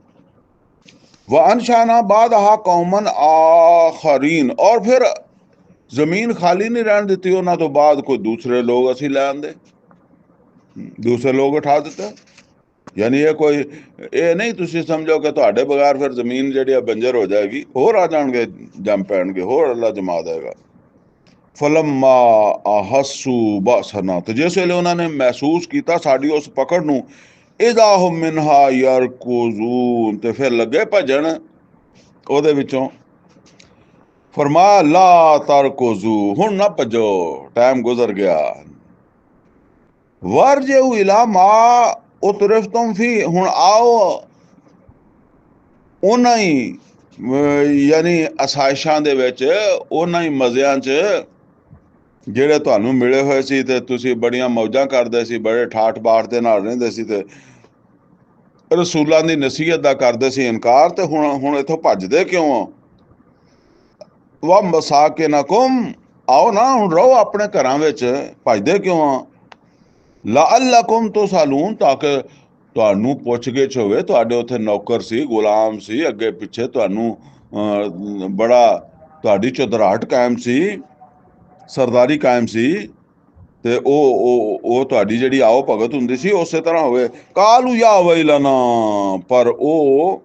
व अनशाना बादहा कौमन आखरीन, और फिर ਜ਼ਮੀਨ ਖਾਲੀ ਨਹੀਂ ਰਹਿਣ ਦਿੱਤੀ ਉਹਨਾਂ ਤੋਂ ਬਾਅਦ ਕੋਈ ਦੂਸਰੇ ਲੋਕ ਅਸੀਂ ਲੈ ਆਂਦੇ, ਦੂਸਰੇ ਲੋਕ ਉਠਾ ਦਿੱਤਾ। ਯਾਨੀ ਇਹ ਨਹੀਂ ਤੁਸੀਂ ਸਮਝੋ ਕਿ ਤੁਹਾਡੇ ਬਗੈਰ ਫਿਰ ਜ਼ਮੀਨ ਜਿਹੜੀ ਆ ਬੰਜਰ ਹੋ ਜਾਏਗੀ, ਹੋਰ ਆ ਜਾਣਗੇ, ਜੰਮ ਪੈਣਗੇ, ਹੋਰ ਅੱਲਾ ਜਮਾ ਦੇਗਾ। ਫਲਮਾ ਆਹਸੂ ਬਸਨਾ, ਤੇ ਜਿਸ ਵੇਲੇ ਉਹਨਾਂ ਨੇ ਮਹਿਸੂਸ ਕੀਤਾ ਸਾਡੀ ਉਸ ਪਕੜ ਨੂੰ, ਇਜ਼ਾ ਹੁਮ ਮਿਨਹਾ ਯਰਕੁਜ਼ੂਨ, ਤੇ ਫਿਰ ਲੱਗੇ ਭੱਜਣ ਉਹਦੇ ਵਿੱਚੋਂ। ਫਰਮਾਇਆ ਲਾ ਤਰਕੁਜ਼ੂ, ਹੁਣ ਨਾ ਭੱਜੋ, ਟਾਈਮ ਗੁਜ਼ਰ ਗਿਆ। ਵਰਜਿਊ ਇਲਾ ਮਾ ਉਤਰਿਫਤੁਮ ਫੀ, ਹੁਣ ਆਓ ਉਹਨਾਂ ਹੀ ਯਾਨੀ ਆਸਾਇਸ਼ਾਂ ਦੇ ਵਿੱਚ, ਉਹਨਾਂ ਹੀ ਮਜ਼ਿਆਂ 'ਚ ਜਿਹੜੇ ਤੁਹਾਨੂੰ ਮਿਲੇ ਹੋਏ ਸੀ, ਤੇ ਤੁਸੀਂ ਬੜੀਆਂ ਮੌਜਾਂ ਕਰਦੇ ਸੀ, ਬੜੇ ਠਾਠ ਬਾਠ ਦੇ ਨਾਲ ਰਹਿੰਦੇ ਸੀ, ਤੇ ਰਸੂਲਾਂ ਦੀ ਨਸੀਹਤ ਦਾ ਕਰਦੇ ਸੀ ਇਨਕਾਰ, ਤੇ ਹੁਣ ਇੱਥੋਂ ਭੱਜਦੇ ਕਿਉਂ ਆ? ਵਾ ਮਸਾਕਿਨਕੁਮ, ਆਓ ਨਾ ਹੁਣ ਰਹੋ ਆਪਣੇ ਘਰਾਂ ਵਿੱਚ, ਭੱਜਦੇ ਕਿਉਂ ਆ? ਲਅੱਲਕੁਮ ਤੁਸਅਲੂਨ, ਤਾਂ ਕਿ ਤੁਹਾਨੂੰ ਪੁੱਛ ਗਿੱਛ ਹੋਵੇ। ਤੁਹਾਡੇ ਉੱਥੇ ਨੌਕਰ ਸੀ, ਗੁਲਾਮ ਸੀ, ਅੱਗੇ ਪਿੱਛੇ ਤੁਹਾਨੂੰ ਬੜਾ ਤੁਹਾਡੀ ਚੁਧਰਾਹਟ ਕਾਇਮ ਸੀ, ਸਰਦਾਰੀ ਕਾਇਮ ਸੀ, ਤੇ ਉਹ ਤੁਹਾਡੀ ਜਿਹੜੀ ਆਓ ਭਗਤ ਹੁੰਦੀ ਸੀ ਉਸੇ ਤਰ੍ਹਾਂ ਹੋਵੇ। ਕਾਲੂ ਯਾ ਵੈਲਨਾ, ਪਰ ਉਹ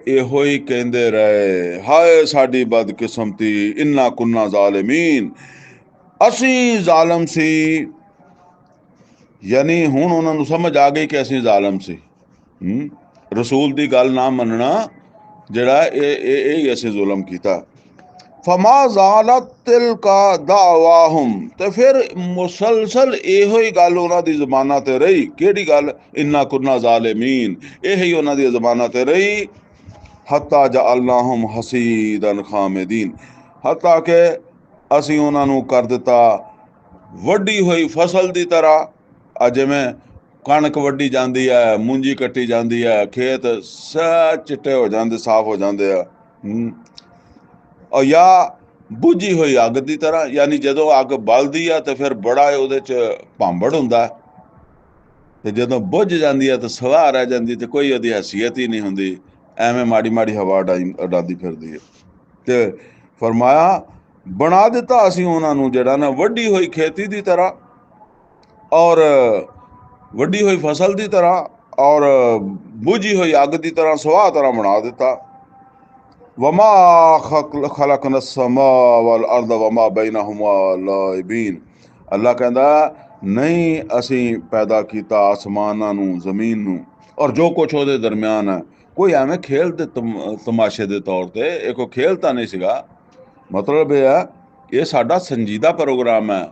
ਇਹੋ ਹੀ ਕਹਿੰਦੇ ਰਹੇ, ਹਾਏ ਸਾਡੀ ਬਦਕਿਸਮਤੀ, ਇੰਨਾ ਕੁੰਨਾ ਜ਼ਾਲਿਮੀਨ, ਅਸੀਂ ਜ਼ਾਲਮ ਸੀ। ਯਾਨੀ ਹੁਣ ਉਹਨਾਂ ਨੂੰ ਸਮਝ ਆ ਗਈ ਕਿ ਅਸੀਂ ਜ਼ਾਲਮ ਸੀ। ਰਸੂਲ ਦੀ ਗੱਲ ਨਾ ਮੰਨਣਾ ਜਿਹੜਾ ਇਹ ਹੀ ਅਸੀਂ ਜ਼ੁਲਮ ਕੀਤਾ। ਫਮਾ ਜ਼ਾਲਤ ਤਿਲਕਾ ਦਾਵਾਹੁਮ, ਤੇ ਫਿਰ ਮੁਸਲਸਲ ਇਹੋ ਹੀ ਗੱਲ ਉਹਨਾਂ ਦੀ ਜ਼ਬਾਨਾਂ ਤੇ ਰਹੀ। ਕਿਹੜੀ ਗੱਲ? ਇੰਨਾ ਕੁੰਨਾ ਜ਼ਾਲਿਮੀਨ, ਇਹੀ ਉਹਨਾਂ ਦੀ ਜ਼ਬਾਨਾਂ ਤੇ ਰਹੀ। ਹੱਤਾ ਜਅਲਨਾਹੁਮ ਹਸੀਦਨ ਖਾਮਿਦੀਨ, ਹੱਤਾ ਕਿ ਅਸੀਂ ਉਹਨਾਂ ਨੂੰ ਕਰ ਦਿੱਤਾ ਵੱਡੀ ਹੋਈ ਫਸਲ ਦੀ ਤਰ੍ਹਾਂ। ਆ ਜਿਵੇਂ ਕਣਕ ਵੱਢੀ ਜਾਂਦੀ ਹੈ, ਮੂੰਜੀ ਕੱਟੀ ਜਾਂਦੀ ਹੈ, ਖੇਤ ਸਭ ਚਿੱਟੇ ਹੋ ਜਾਂਦੇ, ਸਾਫ਼ ਹੋ ਜਾਂਦੇ ਆ। ਔਰ ਜਾਂ ਬੁੱਝੀ ਹੋਈ ਅੱਗ ਦੀ ਤਰ੍ਹਾਂ, ਯਾਨੀ ਜਦੋਂ ਅੱਗ ਬਲਦੀ ਆ ਤੇ ਫਿਰ ਬੜਾ ਉਹਦੇ 'ਚ ਭਾਂਬੜ ਹੁੰਦਾ, ਤੇ ਜਦੋਂ ਬੁੱਝ ਜਾਂਦੀ ਹੈ ਤਾਂ ਸਵਾਹ ਰਹਿ ਜਾਂਦੀ, ਤੇ ਕੋਈ ਉਹਦੀ ਹੈਸੀਅਤ ਹੀ ਨਹੀਂ ਹੁੰਦੀ, ਐਵੇਂ ਮਾੜੀ ਮਾੜੀ ਹਵਾ ਉਡਾਦੀ ਫਿਰਦੀ ਹੈ। ਤੇ ਫਰਮਾਇਆ ਬਣਾ ਦਿੱਤਾ ਅਸੀਂ ਉਹਨਾਂ ਨੂੰ ਜਿਹੜਾ ਨਾ ਵੱਡੀ ਹੋਈ ਖੇਤੀ ਦੀ ਤਰ੍ਹਾਂ, ਔਰ ਵੱਡੀ ਹੋਈ ਫਸਲ ਦੀ ਤਰ੍ਹਾਂ, ਔਰ ਬੁਝੀ ਹੋਈ ਅੱਗ ਦੀ ਤਰ੍ਹਾਂ, ਸਵਾਹ ਤਰ੍ਹਾਂ ਬਣਾ ਦਿੱਤਾ। ਵਮਾ ਖਲਕਨਾ ਸਮਾ ਵਲ ਅਰਦ ਵਮਾ ਬੈਨਹੁਮਾ ਲਾਇਬੀਨ, ਅੱਲਾ ਕਹਿੰਦਾ ਨਹੀਂ ਅਸੀਂ ਪੈਦਾ ਕੀਤਾ ਆਸਮਾਨਾਂ ਨੂੰ, ਜ਼ਮੀਨ ਨੂੰ, ਔਰ ਜੋ ਕੁਛ ਉਹਦੇ ਦਰਮਿਆਨ ਹੈ। ਕੋਈ ਐਵੇਂ ਖੇਲ ਦੇ ਤਮਾਸ਼ੇ ਦੇ ਤੌਰ ਤੇ, ਇਹ ਕੋਈ ਖੇਲ ਤਾਂ ਨਹੀਂ ਸੀਗਾ। ਮਤਲਬ ਇਹ ਹੈ ਇਹ ਸਾਡਾ ਸੰਜੀਦਾ ਪ੍ਰੋਗਰਾਮ ਹੈ।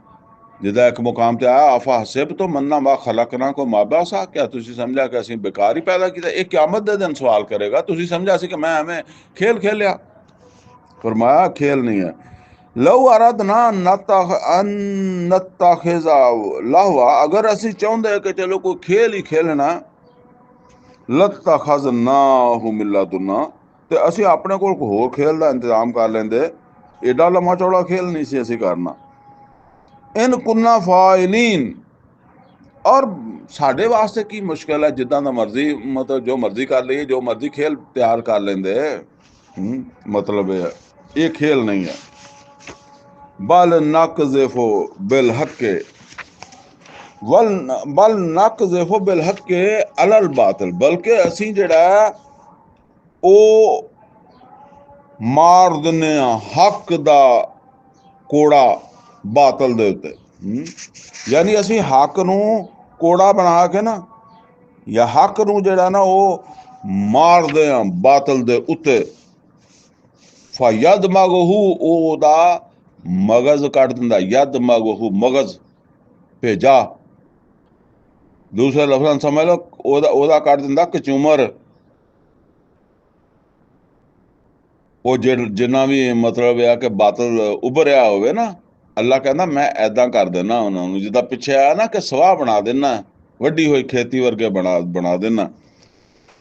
ਜਿੱਦਾਂ ਇੱਕ ਮੁਕਾਮ ਤੇ ਆਇਆ, ਆਫਾ ਹਸਿਬ ਤੋਂ ਮੰਨਾ ਮਾ ਖਲਕਨਾ ਕੋ ਮਾਬਾਸਾ, ਕਿਆ ਤੁਸੀਂ ਸਮਝਿਆ ਕਿ ਅਸੀਂ ਬੇਕਾਰ ਹੀ ਪੈਦਾ ਕੀਤਾ? ਇਹ ਕਿਆਮਤ ਦੇ ਦਿਨ ਸਵਾਲ ਕਰੇਗਾ, ਤੁਸੀਂ ਸਮਝਿਆ ਸੀ ਕਿ ਮੈਂ ਐਵੇਂ ਖੇਲ ਖੇਲਿਆ? ਫਰਮਾਇਆ ਖੇਲ ਨਹੀਂ ਹੈ। ਲਓ ਅਰਦਨਾ ਨਤਖਿਜ਼ਾ ਲਹਵਾ, ਅਗਰ ਅਸੀਂ ਚਾਹੁੰਦੇ ਕਿ ਚਲੋ ਕੋਈ ਖੇਲ ਹੀ ਖੇਲਣਾ, ਲਤਖਜ਼ਨਾਹੂ ਮਿਨ ਲਦੁਨਾ, ਤੇ ਅਸੀਂ ਆਪਣੇ ਕੋਲ ਕੋਈ ਹੋਰ ਖੇਲ ਦਾ ਇੰਤਜ਼ਾਮ ਕਰ ਲੈਂਦੇ। ਏਡਾ ਲੰਮਾ ਚੌੜਾ ਖੇਲ ਨਹੀਂ ਸੀ ਅਸੀਂ ਕਰਨਾ। ਇਨ ਕੁੰਨਾ ਫਾਇਲੀਨ, ਔਰ ਸਾਡੇ ਵਾਸਤੇ ਕੀ ਮੁਸ਼ਕਿਲ ਹੈ, ਜਿੱਦਾਂ ਦਾ ਮਰਜ਼ੀ ਮਤਲਬ ਜੋ ਮਰਜ਼ੀ ਕਰ ਲਈਏ, ਜੋ ਮਰਜ਼ੀ ਖੇਲ ਤਿਆਰ ਕਰ ਲੈਂਦੇ। ਮਤਲਬ ਇਹ ਖੇਲ ਨਹੀਂ ਹੈ। ਬਲ ਨਕਜ਼ਿਫੁ ਬਿਲ ਹੱਕੇ ਬਲ ਨਕਜ਼ਿਫੁ ਬਿਲ ਹੱਕੇ ਅਲਲ ਬਾਤਲ, ਬਲਕਿ ਅਸੀਂ ਜਿਹੜਾ ਉਹ ਮਾਰ ਦਿੰਦੇ ਹਾਂ ਹੱਕ ਦਾ ਕੋੜਾ ਬਾਤਲ ਦੇ ਉੱਤੇ। ਯਾਨੀ ਅਸੀਂ ਹੱਕ ਨੂੰ ਕੋੜਾ ਬਣਾ ਕੇ ਨਾ, ਜਾਂ ਹੱਕ ਨੂੰ ਜਿਹੜਾ ਨਾ ਉਹ ਮਾਰਦੇ ਆ ਬਾਤਲ ਦੇ ਉੱਤੇ। ਯਦ ਮਗਹੂ, ਉਹਦਾ ਮਗਜ਼ ਕੱਢ ਦਿੰਦਾ। ਯਦ ਮਗਹੂ, ਮਗਜ਼ ਭੇਜਾ, ਦੂਸਰੇ ਲਫ਼ਜ਼ਾਂ ਸਮਝ ਲਓ, ਉਹਦਾ ਕੱਢ ਦਿੰਦਾ ਕਚੂਮਰ। ਉਹ ਜਿੰਨਾ ਵੀ ਮਤਲਬ ਆ ਕਿ ਬਾਤਲ ਉਭਰਿਆ ਹੋਵੇ ਨਾ, ਅੱਲਾ ਕਹਿੰਦਾ ਮੈਂ ਐਦਾਂ ਕਰ ਦਿੰਦਾ ਉਹਨਾਂ ਨੂੰ, ਜਿੱਦਾਂ ਪਿੱਛੇ ਆਇਆ ਨਾ ਕਿ ਸਵਾਹ ਬਣਾ ਦੇਣਾ, ਵੱਡੀ ਹੋਈ ਖੇਤੀ ਵਰਗੇ ਬਣਾ ਦੇਣਾ।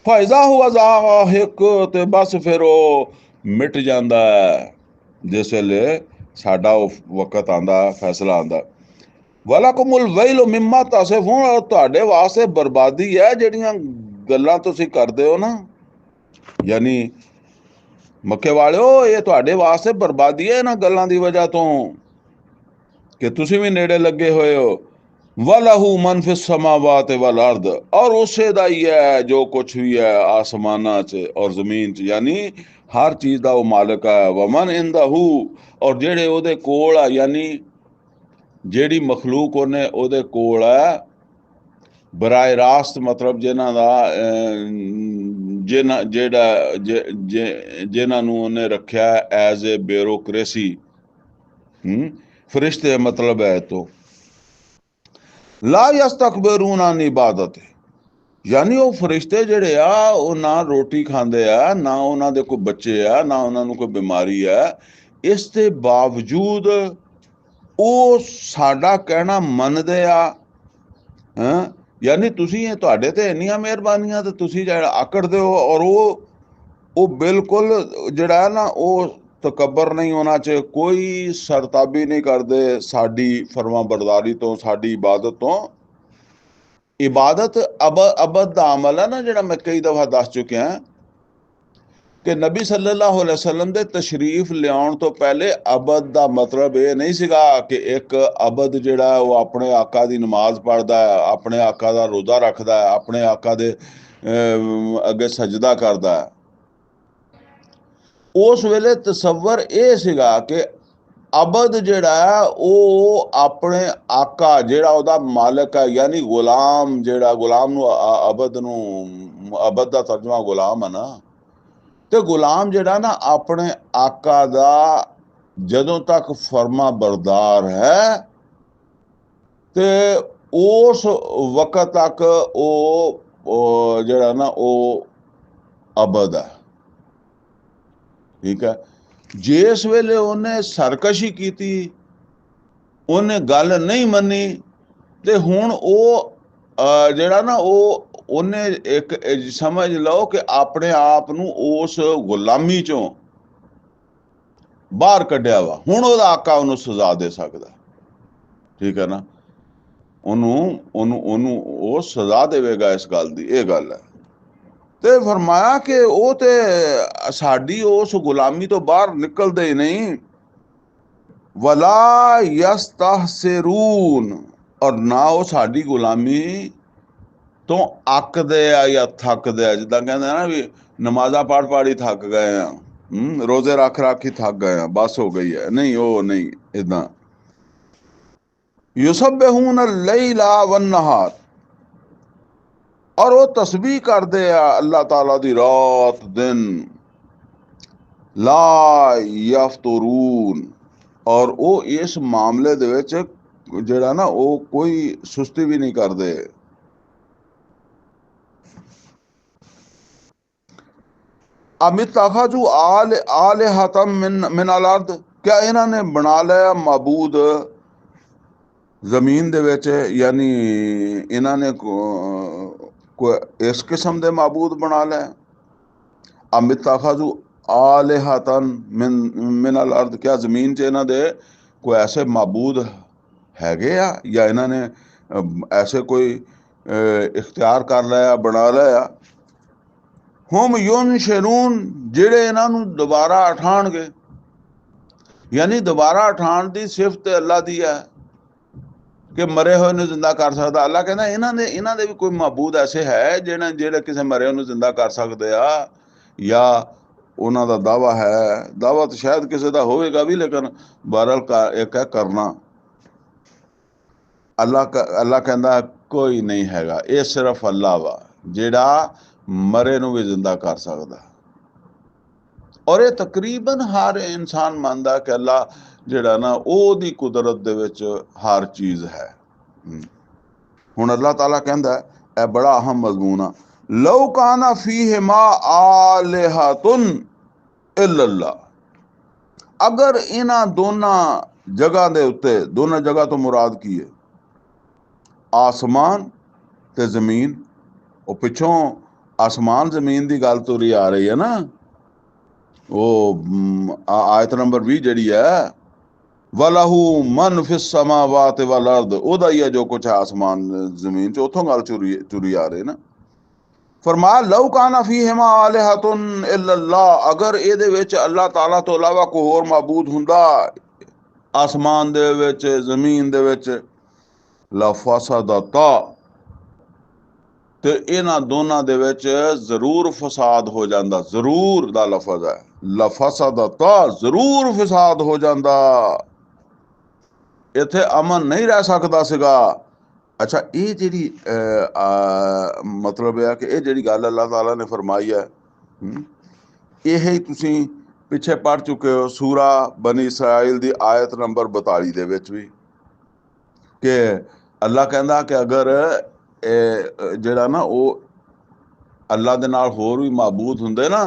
ਫਾਇਦਾ ਹੁਆ ਜ਼ਾਹਿਕ, ਤੇ ਬਸ ਫਿਰ ਉਹ ਮਿਟ ਜਾਂਦਾ ਹੈ ਜਿਸ ਵੇਲੇ ਸਾਡਾ ਉਹ ਵਕਤ ਆਂਦਾ, ਫੈਸਲਾ ਆਂਦਾ। ਵਲਕੁਮੁਲ ਵੈਲੁ ਮਿੰਮਾ ਤਸਿਫੂਨ, ਤੁਹਾਡੇ ਵਾਸਤੇ ਬਰਬਾਦੀ ਹੈ ਜਿਹੜੀਆਂ ਗੱਲਾਂ ਤੁਸੀਂ ਕਰਦੇ ਹੋ ਨਾ, ਯਾਨੀ ਮੱਕੇ ਵਾਲਿਓ, ਇਹ ਤੁਹਾਡੇ ਵਾਸਤੇ ਬਰਬਾਦੀ ਹੈ ਇਹਨਾਂ ਗੱਲਾਂ ਦੀ ਵਜ੍ਹਾ ਤੋਂ ਕਿ ਤੁਸੀਂ ਵੀ ਨੇੜੇ ਲੱਗੇ ਹੋਏ ਹੋ। ਵਲਹੂ ਮਨ ਫਿ ਸਮਾਵਾਤ ਵਲ ਅਰਦ, ਔਰ ਉਸੇ ਦਾ ਹੀ ਹੈ ਜੋ ਕੁਛ ਵੀ ਹੈ ਆਸਮਾਨਾਂ 'ਚ ਔਰ ਜ਼ਮੀਨ 'ਚ, ਯਾਨੀ ਹਰ ਚੀਜ਼ ਦਾ ਉਹ ਮਾਲਕ ਹੈ। ਵਮਨ ਇੰਦਹੂ, ਔਰ ਜਿਹੜੇ ਉਹਦੇ ਕੋਲ ਆ, ਯਾਨੀ ਜਿਹੜੀ ਮਖਲੂਕ ਉਹਦੇ ਕੋਲ ਹੈ ਬਰਾਏ ਰਾਸਤ, ਮਤਲਬ ਜਿਨ੍ਹਾਂ ਦਾ ਜਿਨ੍ਹਾਂ ਨੂੰ ਉਹਨੇ ਰੱਖਿਆ ਐਜ਼ ਏ ਬਿਊਰੋਕ੍ਰੇਸੀ, ਫਰਿਸ਼ਤੇ ਮਤਲਬ ਹੈ ਤੋਂ ਲਾ ਯਸਤਕਬरून ਅਨ ਇਬਾਦਤ, ਯਾਨੀ ਉਹ ਫਰਿਸ਼ਤੇ ਜਿਹੜੇ ਆ ਉਹ ਨਾ ਰੋਟੀ ਖਾਂਦੇ ਆ, ਨਾ ਉਹਨਾਂ ਦੇ ਕੋਈ ਬੱਚੇ ਆ, ਨਾ ਉਹਨਾਂ ਨੂੰ ਕੋਈ ਬਿਮਾਰੀ ਹੈ, ਇਸ ਦੇ ਬਾਵਜੂਦ ਉਹ ਸਾਡਾ ਕਹਿਣਾ ਮੰਨਦੇ ਆ। ਯਾਨੀ ਤੁਸੀਂ ਤੁਹਾਡੇ ਤੇ ਇੰਨੀਆਂ ਮਿਹਰਬਾਨੀਆਂ ਤੇ ਤੁਸੀਂ ਜਿਹੜਾ ਆਕੜਦੇ ਹੋ, ਔਰ ਉਹ ਬਿਲਕੁਲ ਜਿਹੜਾ ਹੈ ਨਾ ਉਹ ਤਕੱਬਰ ਨਹੀਂ, ਉਹਨਾਂ 'ਚ ਕੋਈ ਸਰਤਾਬੀ ਨਹੀਂ ਕਰਦੇ ਸਾਡੀ ਫਰਮਾ ਬਰਦਾਰੀ ਤੋਂ, ਸਾਡੀ ਇਬਾਦਤ ਤੋਂ। ਇਬਾਦਤ ਅਬਦ ਦਾ ਅਮਲ ਹੈ ਨਾ, ਜਿਹੜਾ ਮੈਂ ਕਈ ਦਫਾ ਦੱਸ ਚੁੱਕਿਆ ਕਿ ਨਬੀ ਸੱਲੱਲਾਹੁ ਅਲੈहि ਵਸੱਲਮ ਦੇ ਤਸ਼ਰੀਫ ਲਿਆਉਣ ਤੋਂ ਪਹਿਲੇ ਅਬਦ ਦਾ ਮਤਲਬ ਇਹ ਨਹੀਂ ਸੀਗਾ ਕਿ ਇੱਕ ਅਬਦ ਜਿਹੜਾ ਉਹ ਆਪਣੇ ਆਕਾ ਦੀ ਨਮਾਜ਼ ਪੜ੍ਹਦਾ ਹੈ, ਆਪਣੇ ਆਕਾ ਦਾ ਰੋਜ਼ਾ ਰੱਖਦਾ ਹੈ, ਆਪਣੇ ਆਕਾ ਦੇ ਅੱਗੇ ਸਜਦਾ ਕਰਦਾ ਹੈ। ਉਸ ਵੇਲੇ ਤਸੱਵਰ ਇਹ ਸੀਗਾ ਕਿ ਅਬਦ ਜਿਹੜਾ ਹੈ ਉਹ ਆਪਣੇ ਆਕਾ ਜਿਹੜਾ ਉਹਦਾ ਮਾਲਕ ਹੈ, ਯਾਨੀ ਗੁਲਾਮ, ਜਿਹੜਾ ਗੁਲਾਮ ਨੂੰ ਅਬਦ ਦਾ ਤਰਜਮਾ ਗੁਲਾਮ ਹੈ ਨਾ, ਤੇ ਗੁਲਾਮ ਜਿਹੜਾ ਨਾ ਆਪਣੇ ਆਕਾ ਦਾ ਜਦੋਂ ਤੱਕ ਫਰਮਾ ਬਰਦਾਰ ਹੈ ਤੇ ਉਸ ਵਕਤ ਤੱਕ ਉਹ ਜਿਹੜਾ ਨਾ ਉਹ ਅਬਦ ਹੈ। ਠੀਕ ਹੈ, ਜਿਸ ਵੇਲੇ ਉਹਨੇ ਸਰਕਸ਼ੀ ਕੀਤੀ, ਉਹਨੇ ਗੱਲ ਨਹੀਂ ਮੰਨੀ, ਤੇ ਹੁਣ ਉਹ ਜਿਹੜਾ ਨਾ ਉਹਨੇ ਇੱਕ ਸਮਝ ਲਓ ਕਿ ਆਪਣੇ ਆਪ ਨੂੰ ਉਸ ਗੁਲਾਮੀ ਚੋਂ ਬਾਹਰ ਕੱਢਿਆ ਵਾ। ਹੁਣ ਉਹਦਾ ਆਕਾ ਉਹਨੂੰ ਸਜ਼ਾ ਦੇ ਸਕਦਾ, ਠੀਕ ਹੈ ਨਾ, ਉਹਨੂੰ ਉਹ ਸਜ਼ਾ ਦੇਵੇਗਾ ਇਸ ਗੱਲ ਦੀ, ਇਹ ਗੱਲ ਹੈ। ਤੇ ਫਰਮਾਇਆ ਕਿ ਉਹ ਤੇ ਸਾਡੀ ਉਸ ਗੁਲਾਮੀ ਤੋਂ ਬਾਹਰ ਨਿਕਲਦੇ ਹੀ ਨਹੀਂ। ਵਲਾ ਯਸਤਹਸਿरून, ਔਰ ਨਾ ਉਹ ਸਾਡੀ ਗੁਲਾਮੀ ਤੋਂ ਅੱਕਦੇ ਆ ਜਾਂ ਥੱਕਦੇ ਆ। ਜਿੱਦਾਂ ਕਹਿੰਦੇ ਨਾ ਵੀ ਨਮਾਜ਼ਾਂ ਪੜ੍ਹ ਪੜ੍ਹ ਹੀ ਥੱਕ ਗਏ ਆ, ਰੋਜ਼ੇ ਰੱਖ ਰੱਖ ਹੀ ਥੱਕ ਗਏ ਆ, ਬਸ ਹੋ ਗਈ ਹੈ, ਨਹੀਂ ਉਹ ਨਹੀਂ ਏਦਾਂ। ਯੁਸੱਬਿਹੂਨ ਅੱਲੈਲਾ ਵੰਨਹਾਰ, ਔਰ ਉਹ ਤਸਬੀਹ ਕਰਦੇ ਆ ਅੱਲਾਹ ਤਾਲਾ ਦੀ ਰਾਤ ਦਿਨ। ਲਾ ਯਫਤरून, ਔਰ ਉਹ ਇਸ ਮਾਮਲੇ ਦੇ ਵਿੱਚ ਜਿਹੜਾ ਨਾ ਉਹ ਕੋਈ ਸੁਸਤੀ ਵੀ ਨਹੀਂ ਕਰਦੇ। ਅਮਿਤਖਜ਼ੂ ਆਲਿਹਤਮ ਮਿਨ ਅਲ ਅਰਦ, ਕਿਆ ਇਹਨਾਂ ਨੇ ਬਣਾ ਲਿਆ ਮਾਬੂਦ ਜ਼ਮੀਨ ਦੇ ਵਿੱਚ, ਯਾਨੀ ਇਹਨਾਂ ਨੇ ਇਸ ਕਿਸਮ ਦੇ ਮਾਬੂਦ ਬਣਾ ਲਏ। ਅਮਿਤਖਜ਼ੂ ਆਲਿਹਤਨ ਮਿਨ ਅਲ ਅਰਦ, ਕਿਆ ਜ਼ਮੀਨ 'ਚ ਇਹਨਾਂ ਦੇ ਕੋਈ ਐਸੇ ਮਾਬੂਦ ਹੈਗੇ ਆ, ਜਾਂ ਇਹਨਾਂ ਨੇ ਐਸੇ ਕੋਈ ਇਖਤਿਆਰ ਕਰ ਲਿਆ, ਬਣਾ ਲਿਆ। ਹੁਮ ਯੁਨਸ਼रून, ਜਿਹੜੇ ਇਹਨਾਂ ਨੂੰ ਦੁਬਾਰਾ ਉਠਾਉਣਗੇ, ਯਾਨੀ ਦੁਬਾਰਾ ਉਠਾਉਣ ਦੀ ਸਿਫਤ ਅੱਲਾ ਦੀ ਹੈ ਕਿ ਮਰੇ ਹੋਏ ਨੂੰ ਜ਼ਿੰਦਾ ਕਰ ਸਕਦਾ। ਅੱਲਾ ਕਹਿੰਦਾ ਇਹਨਾਂ ਦੇ ਵੀ ਕੋਈ ਮਾਬੂਦ ਐਸੇ ਹੈ ਜਿਹੜੇ ਕਿਸੇ ਮਰੇ ਨੂੰ ਜ਼ਿੰਦਾ ਕਰ ਸਕਦੇ ਆ, ਜਾਂ ਉਹਨਾਂ ਦਾ ਦਾਵਾ ਹੈ। ਦਾਵਾ ਤਾਂ ਸ਼ਾਇਦ ਕਿਸੇ ਦਾ ਹੋਵੇਗਾ ਵੀ, ਲੇਕਿਨ ਬਹਰਹਾਲ ਇੱਕ ਹੈ ਕਰਨਾ। ਅੱਲਾ ਕਹਿੰਦਾ ਕੋਈ ਨਹੀਂ ਹੈਗਾ, ਇਹ ਸਿਰਫ ਅੱਲਾ ਵਾ ਜਿਹੜਾ ਮਰੇ ਨੂੰ ਵੀ ਜ਼ਿੰਦਾ ਕਰ ਸਕਦਾ। ਔਰ ਇਹ ਤਕਰੀਬਨ ਹਰ ਇਨਸਾਨ ਮੰਨਦਾ ਕਿ ਅੱਲਾ ਜਿਹੜਾ ਨਾ ਉਹਦੀ ਕੁਦਰਤ ਦੇ ਵਿੱਚ ਹਰ ਚੀਜ਼ ਹੈ। ਹੁਣ ਅੱਲਾਹ ਤਾਲਾ ਕਹਿੰਦਾ, ਇਹ ਬੜਾ ਅਹਿਮ ਮਜ਼ਮੂਨ ਆ, ਲਓ ਕਾਨਾ ਫੀਹਿਮਾ ਆਲਿਹਤੁਨ ਇल्लल्लाह, ਅਗਰ ਇਹਨਾਂ ਦੋਨਾਂ ਜਗ੍ਹਾ ਦੇ ਉੱਤੇ, ਦੋਨਾਂ ਜਗ੍ਹਾ ਤੋਂ ਮੁਰਾਦ ਕੀ ਹੈ? ਆਸਮਾਨ ਤੇ ਜ਼ਮੀਨ, ਉਹ ਪਿੱਛੋਂ आसमान जमीन की गल तुरी आ रही है ना, वो आयत नंबर 20 जी है, वलहू मन फिस समावात वल अर्द, ओदा ही है जो कुछ है आसमान जमीन च, उथों गल तुरी आ रही ना। फरमाया लौ काना फीहिमा आलिहतुन इल्लल्लाह, अगर ਇਹਦੇ ਵਿੱਚ अल्लाह ताला ਤੋਂ ਇਲਾਵਾ ਕੋਈ ਹੋਰ ਮਾਬੂਦ ਹੁੰਦਾ आसमान ਦੇ ਵਿੱਚ ਜ਼ਮੀਨ ਦੇ ਵਿੱਚ, लफसदता, ਤੇ ਇਹਨਾਂ ਦੋਨਾਂ ਦੇ ਵਿੱਚ ਜ਼ਰੂਰ ਫਸਾਦ ਹੋ ਜਾਂਦਾ। ਜ਼ਰੂਰ ਦਾ ਲਫ਼ਜ਼ ਹੈ, लफसदता, ਜ਼ਰੂਰ ਫਸਾਦ ਹੋ ਜਾਂਦਾ, ਇੱਥੇ ਅਮਨ ਨਹੀਂ ਰਹਿ ਸਕਦਾ ਸੀਗਾ। ਅੱਛਾ, ਇਹ ਜਿਹੜੀ ਮਤਲਬ ਹੈ ਕਿ ਇਹ ਜਿਹੜੀ ਗੱਲ ਅੱਲਾਹ ਤਾਲਾ ਨੇ ਫਰਮਾਈ ਹੈ, ਇਹ ਹੀ ਤੁਸੀਂ ਪਿੱਛੇ ਪੜ੍ਹ ਚੁੱਕੇ ਹੋ ਸੂਰਾ ਬਨੀ ਇਸਰਾਇਲ ਦੀ ਆਇਤ ਨੰਬਰ 42 ਦੇ ਵਿੱਚ ਵੀ, ਕਿ ਅੱਲਾਹ ਕਹਿੰਦਾ ਕਿ ਅਗਰ ਜਿਹੜਾ ਨਾ ਉਹ ਅੱਲਾਹ ਦੇ ਨਾਲ ਹੋਰ ਵੀ ਮਾਬੂਦ ਹੁੰਦੇ ਨਾ,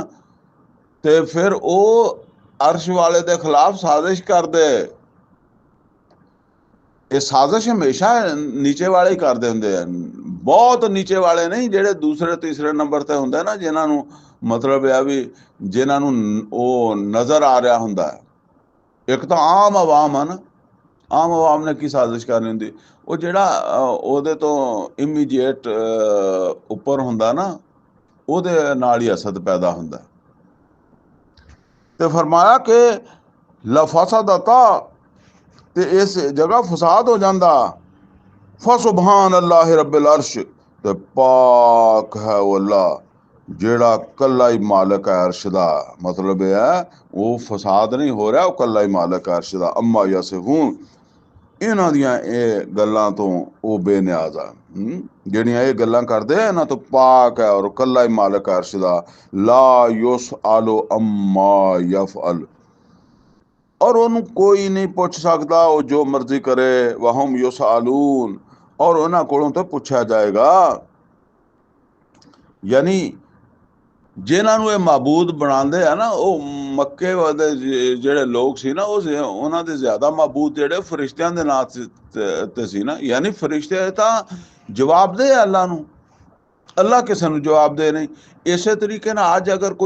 ਤੇ ਫਿਰ ਉਹ ਅਰਸ਼ ਵਾਲੇ ਦੇ ਖਿਲਾਫ ਸਾਜ਼ਿਸ਼ ਕਰਦੇ। ਇਹ ਸਾਜ਼ਿਸ਼ ਹਮੇਸ਼ਾ ਨੀਚੇ ਵਾਲੇ ਹੀ ਕਰਦੇ ਹੁੰਦੇ ਆ, ਬਹੁਤ ਨੀਚੇ ਵਾਲੇ ਨਹੀਂ, ਜਿਹੜੇ ਦੂਸਰੇ ਤੀਸਰੇ ਨੰਬਰ ਤੇ ਹੁੰਦੇ ਨਾ, ਜਿਨ੍ਹਾਂ ਨੂੰ ਮਤਲਬ ਇਹ ਵੀ ਜਿਨ੍ਹਾਂ ਨੂੰ ਉਹ ਨਜ਼ਰ ਆ ਰਿਹਾ ਹੁੰਦਾ। ਇੱਕ ਤਾਂ ਆਮ ਆਵਾਮ ਆ ਨਾ, ਆਮ ਆਵਾਮ ਨੇ ਕੀ ਸਾਜ਼ਿਸ਼ ਕਰਨੀ ਹੁੰਦੀ, ਉਹ ਜਿਹੜਾ ਉਹਦੇ ਤੋਂ ਇਮੀਡੀਏਟ ਉੱਪਰ ਹੁੰਦਾ ਨਾ, ਉਹਦੇ ਨਾਲ ਹੀ ਅਸਦ ਪੈਦਾ ਹੁੰਦਾ। ਤੇ ਫਰਮਾਇਆ ਕਿ लफसदता, ਤੇ ਇਸ ਜਗ੍ਹਾ ਫਸਾਦ ਹੋ ਜਾਂਦਾ। फसुबहान अल्लाह रब्बिल अर्श, ਤੇ पाक है वो अल्लाह ਜਿਹੜਾ ਕੱਲਾ ਹੀ ਮਾਲਕ ਹੈ ਅਰਸ਼ ਦਾ। ਮਤਲਬ ਇਹ ਹੈ ਉਹ ਫਸਾਦ ਨਹੀਂ ਹੋ ਰਿਹਾ, ਉਹ ਕੱਲਾ ਹੀ ਮਾਲਕ ਹੈ ਅਰਸ਼ ਦਾ। ਅੰਮਾ ਯਸਿਫੂਨ, ਇਹਨਾਂ ਦੀਆਂ ਇਹ ਗੱਲਾਂ ਤੋਂ ਉਹ ਬੇਨਿਆਜ਼ ਆ, ਜਿਹੜੀਆਂ ਇਹ ਗੱਲਾਂ ਕਰਦੇ ਇਹਨਾਂ ਤੋਂ ਪਾਕ ਹੈ, ਔਰ ਕੱਲਾ ਹੀ ਮਾਲਕ ਹੈ ਅਰਸ਼ ਦਾ। ਲਾ ਯੁਸਅਲੁ ਅੰਮਾ ਯਫਅਲ, और उन्होंने कोई नहीं पूछ सकता, वो जो मर्जी करे। वहुम युसअलून, और उन्होंने कोलों तो पूछा जाएगा। यानी जिन्होंने ये माबूद बनाते हैं ना, वो मक्के वाले जेड़े लोग सी ना, उन्होंने ज्यादा माबूद जेड़े फरिश्तियां दे नां ते सी ना। यानी फरिश्ते तां जवाब दे अल्लाह नूं, अल्लाह किसी नूं जवाब दे नहीं। इसे तरीके नाल अज अगर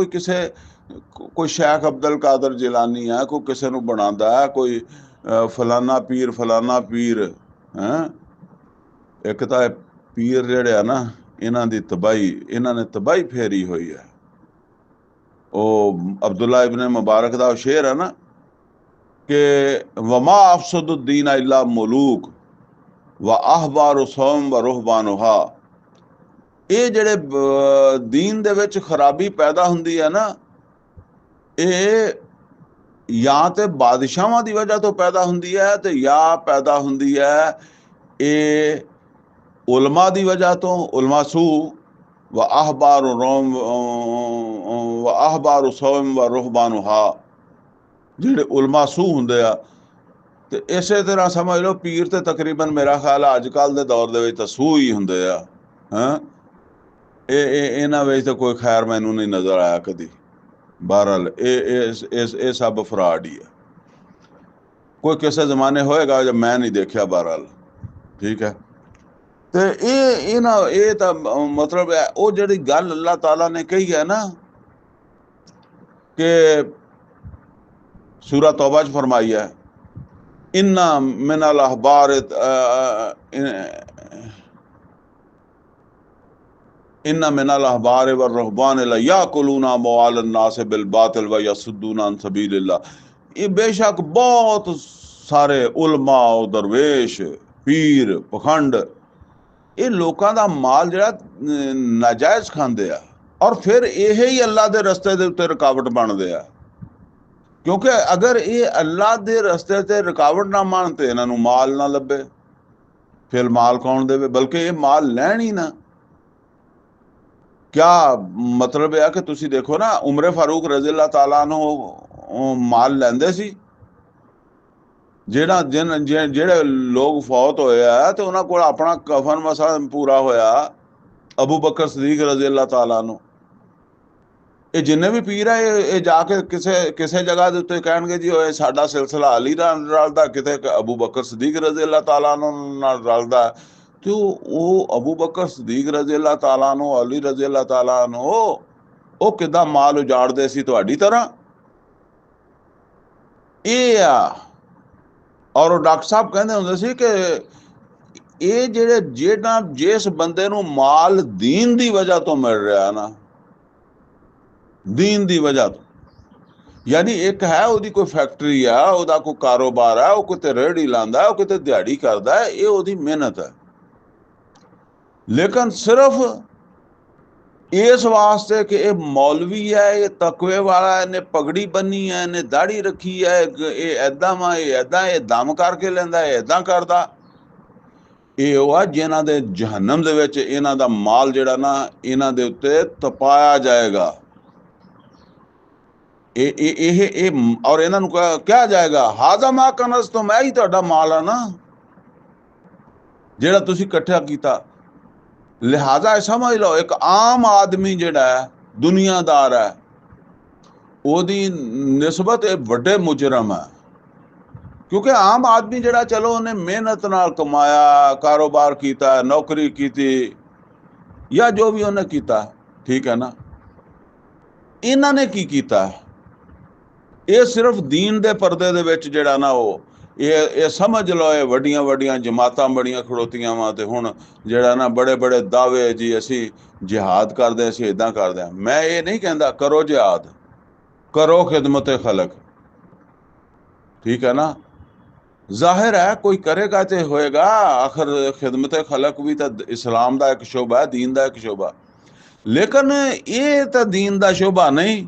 कोई शेख अब्दुल कादर जिलानी है, कोई किसी को बनाता है, कोई फलाना पीर है, एक तो पीर जेड़े है ना, इन्हां दी तबाही, इन्हां ने तबाही फेरी हुई है। वो अब्दुल्ला इब्ने मुबारक दा शेर है ना कि वमा अफसदुद्दीन इल्ला मुलूक व अहबार सौम व रुहबानुहा, ये जेड़े दीन दे विच खराबी पैदा हुंदी है ना, ਇਹ ਜਾਂ ਤੇ ਬਾਦਸ਼ਾਹਾਂ ਦੀ ਵਜ੍ਹਾ ਤੋਂ ਪੈਦਾ ਹੁੰਦੀ ਹੈ, ਤੇ ਜਾਂ ਪੈਦਾ ਹੁੰਦੀ ਹੈ ਇਹ ਉਲਮਾ ਦੀ ਵਜ੍ਹਾ ਤੋਂ। ਉਲਮਾ ਸੂ व अहबार सौम व रुहबानुहा, ਜਿਹੜੇ ਉਲਮਾ ਸੂ ਹੁੰਦੇ ਆ। ਤੇ ਇਸੇ ਤਰ੍ਹਾਂ ਸਮਝ ਲਓ ਪੀਰ ਤੇ ਤਕਰੀਬਨ ਮੇਰਾ ਖਿਆਲ ਆ ਅੱਜ ਕੱਲ੍ਹ ਦੇ ਦੌਰ ਦੇ ਵਿੱਚ ਤਾਂ ਸੂ ਹੀ ਹੁੰਦੇ ਆ। ਇਹਨਾਂ ਵਿੱਚ ਤਾਂ ਕੋਈ ਖੈਰ ਮੈਨੂੰ ਨਹੀਂ ਨਜ਼ਰ ਆਇਆ ਕਦੀ। बहरहाल ये सब फराड ही है, कोई किसी जमाने होएगा जब मैं नहीं देखा, बहरहाल ठीक है। तो ये तो मतलब है वो जी गल अल्लाह ताला ने कही है ना कि सूरह तौबा च फरमाई है, इन्ना मिनल अहबार इन्ना मिनल अहबार व रुहबान याकुलूना अमवालन नास बिल बातिल व यसुद्दूना अन सबीलिल्लाह। ये बेशक बहुत सारे उलमा, दरवेश, पीर, पखंड, ये लोगों का माल जिहड़ा नाजायज़ खांदे आ, और फिर यही अल्लाह के रस्ते के उत्ते रुकावट बनते आ। क्योंकि अगर ये अल्लाह के रस्ते से रुकावट ना बन तो इन्हां नूं माल ना लभे, फिर माल कौन देवे, बल्कि ये माल लैण ही ना। क्या मतलब है कि तुसी देखो ना, उमर फारूक रज़ी अल्लाह ताला अन्हु माल लैंदे सी, ਜਿਹੜੇ लोग फौत होए आ ते उन्हां कोल अपना कफन मसा पूरा होया। अबू बकर सदीक रज़ी अल्लाह ताला अन्हु, ये जिन्ने भी पीर है ये जाके किसे जगह दे उत्ते कहणगे जी ओए साडा सिलसिला अली नाल रलदा, किते अबू बकर सदीक रज़ी अल्लाह ताला अन्हु नाल रलदा, ਤੇ ਉਹ ਅਬੂ ਬਕਰ ਸਦੀਕ ਰਜ਼ੀ ਅੱਲਾਹ ਤਾਲਾ ਨੂੰ, ਅਲੀ ਰਜ਼ੀ ਅੱਲਾਹ ਤਾਲਾ ਨੂੰ, ਉਹ ਕਿੱਦਾਂ ਮਾਲ ਉਜਾੜਦੇ ਸੀ ਤੁਹਾਡੀ ਤਰ੍ਹਾਂ? ਇਹ ਆ। ਔਰ ਉਹ ਡਾਕਟਰ ਸਾਹਿਬ ਕਹਿੰਦੇ ਹੁੰਦੇ ਸੀ ਕਿ ਇਹ ਜਿਹੜਾ ਜਿਸ ਬੰਦੇ ਨੂੰ ਮਾਲ ਦੀਨ ਦੀ ਵਜ੍ਹਾ ਤੋਂ ਮਿਲ ਰਿਹਾ ਨਾ, ਦੀਨ ਦੀ ਵਜ੍ਹਾ ਤੋਂ, ਯਾਨੀ ਇੱਕ ਹੈ ਉਹਦੀ ਕੋਈ ਫੈਕਟਰੀ ਆ, ਉਹਦਾ ਕੋਈ ਕਾਰੋਬਾਰ ਹੈ, ਉਹ ਕਿਤੇ ਰੇਹੜੀ ਲਾਉਂਦਾ, ਉਹ ਕਿਤੇ ਦਿਹਾੜੀ ਕਰਦਾ, ਇਹ ਉਹਦੀ ਮਿਹਨਤ ਹੈ। ਲੇਕਿਨ ਸਿਰਫ ਇਸ ਵਾਸਤੇ ਕਿ ਇਹ ਮੌਲਵੀ ਹੈ, ਇਹ ਤਕਵੇ ਵਾਲਾ, ਇਹਨੇ ਪਗੜੀ ਬੰਨੀ ਹੈ, ਇਹਨੇ ਦਾੜੀ ਰੱਖੀ ਹੈ, ਇਹ ਐਦਾਂ ਵਾ, ਇਹ ਐਦਾਂ, ਇਹ ਦਮ ਕਰਕੇ ਲੈਂਦਾ, ਇਹ ਐਦਾਂ ਕਰਦਾ, ਇਹ ਉਹ ਆ ਜਿਨ੍ਹਾਂ ਦੇ ਜਹੰਨਮ ਦੇ ਵਿੱਚ ਇਹਨਾਂ ਦਾ ਮਾਲ ਜਿਹੜਾ ਨਾ ਇਹਨਾਂ ਦੇ ਉੱਤੇ ਤਪਾਇਆ ਜਾਏਗਾ। ਇਹ ਔਰ ਇਹਨਾਂ ਨੂੰ ਕਿਹਾ ਜਾਏਗਾ ਹਾਜ਼ਾ ਮਾ ਕਨਜ਼ ਤੋਂ, ਮੈਂ ਹੀ ਤੁਹਾਡਾ ਮਾਲ ਆ ਨਾ ਜਿਹੜਾ ਤੁਸੀਂ ਇਕੱਠਾ ਕੀਤਾ। ਲਿਹਾਜ਼ਾ ਸਮਝ ਲਓ ਇੱਕ ਆਮ ਆਦਮੀ ਜਿਹੜਾ ਹੈ, ਦੁਨੀਆਦਾਰ ਹੈ, ਉਹਦੀ ਨਿਸਬਤ ਇਹ ਵੱਡੇ ਮੁਜਰਮ ਹੈ। ਕਿਉਂਕਿ ਆਮ ਆਦਮੀ ਜਿਹੜਾ ਚਲੋ ਉਹਨੇ ਮਿਹਨਤ ਨਾਲ ਕਮਾਇਆ, ਕਾਰੋਬਾਰ ਕੀਤਾ, ਨੌਕਰੀ ਕੀਤੀ, ਜਾਂ ਜੋ ਵੀ ਉਹਨੇ ਕੀਤਾ, ਠੀਕ ਹੈ ਨਾ। ਇਹਨਾਂ ਨੇ ਕੀ ਕੀਤਾ? ਇਹ ਸਿਰਫ ਦੀਨ ਦੇ ਪਰਦੇ ਦੇ ਵਿੱਚ ਜਿਹੜਾ ਨਾ ਉਹ ਇਹ ਸਮਝ ਲਓ ਇਹ ਵੱਡੀਆਂ ਵੱਡੀਆਂ ਜਮਾਤਾਂ ਬੜੀਆਂ ਖੜੋਤੀਆਂ ਵਾ, ਤੇ ਹੁਣ ਜਿਹੜਾ ਨਾ ਬੜੇ ਬੜੇ ਦਾਅਵੇ ਜੀ ਅਸੀਂ ਜਿਹਾਦ ਕਰਦੇ, ਅਸੀਂ ਇੱਦਾਂ ਕਰਦੇ ਹਾਂ। ਮੈਂ ਇਹ ਨਹੀਂ ਕਹਿੰਦਾ ਕਰੋ ਜਿਹਾਦ, ਕਰੋ ਖਿਦਮਤ ਖਲਕ, ਠੀਕ ਹੈ ਨਾ। ਜ਼ਾਹਿਰ ਹੈ ਕੋਈ ਕਰੇਗਾ ਤੇ ਹੋਏਗਾ, ਆਖਰ ਖਿਦਮਤ ਖਲਕ ਵੀ ਤਾਂ ਇਸਲਾਮ ਦਾ ਇੱਕ ਸ਼ੋਭਾ ਹੈ, ਦੀਨ ਦਾ ਇੱਕ ਸ਼ੋਭਾ। ਲੇਕਿਨ ਇਹ ਤਾਂ ਦੀਨ ਦਾ ਸ਼ੋਭਾ ਨਹੀਂ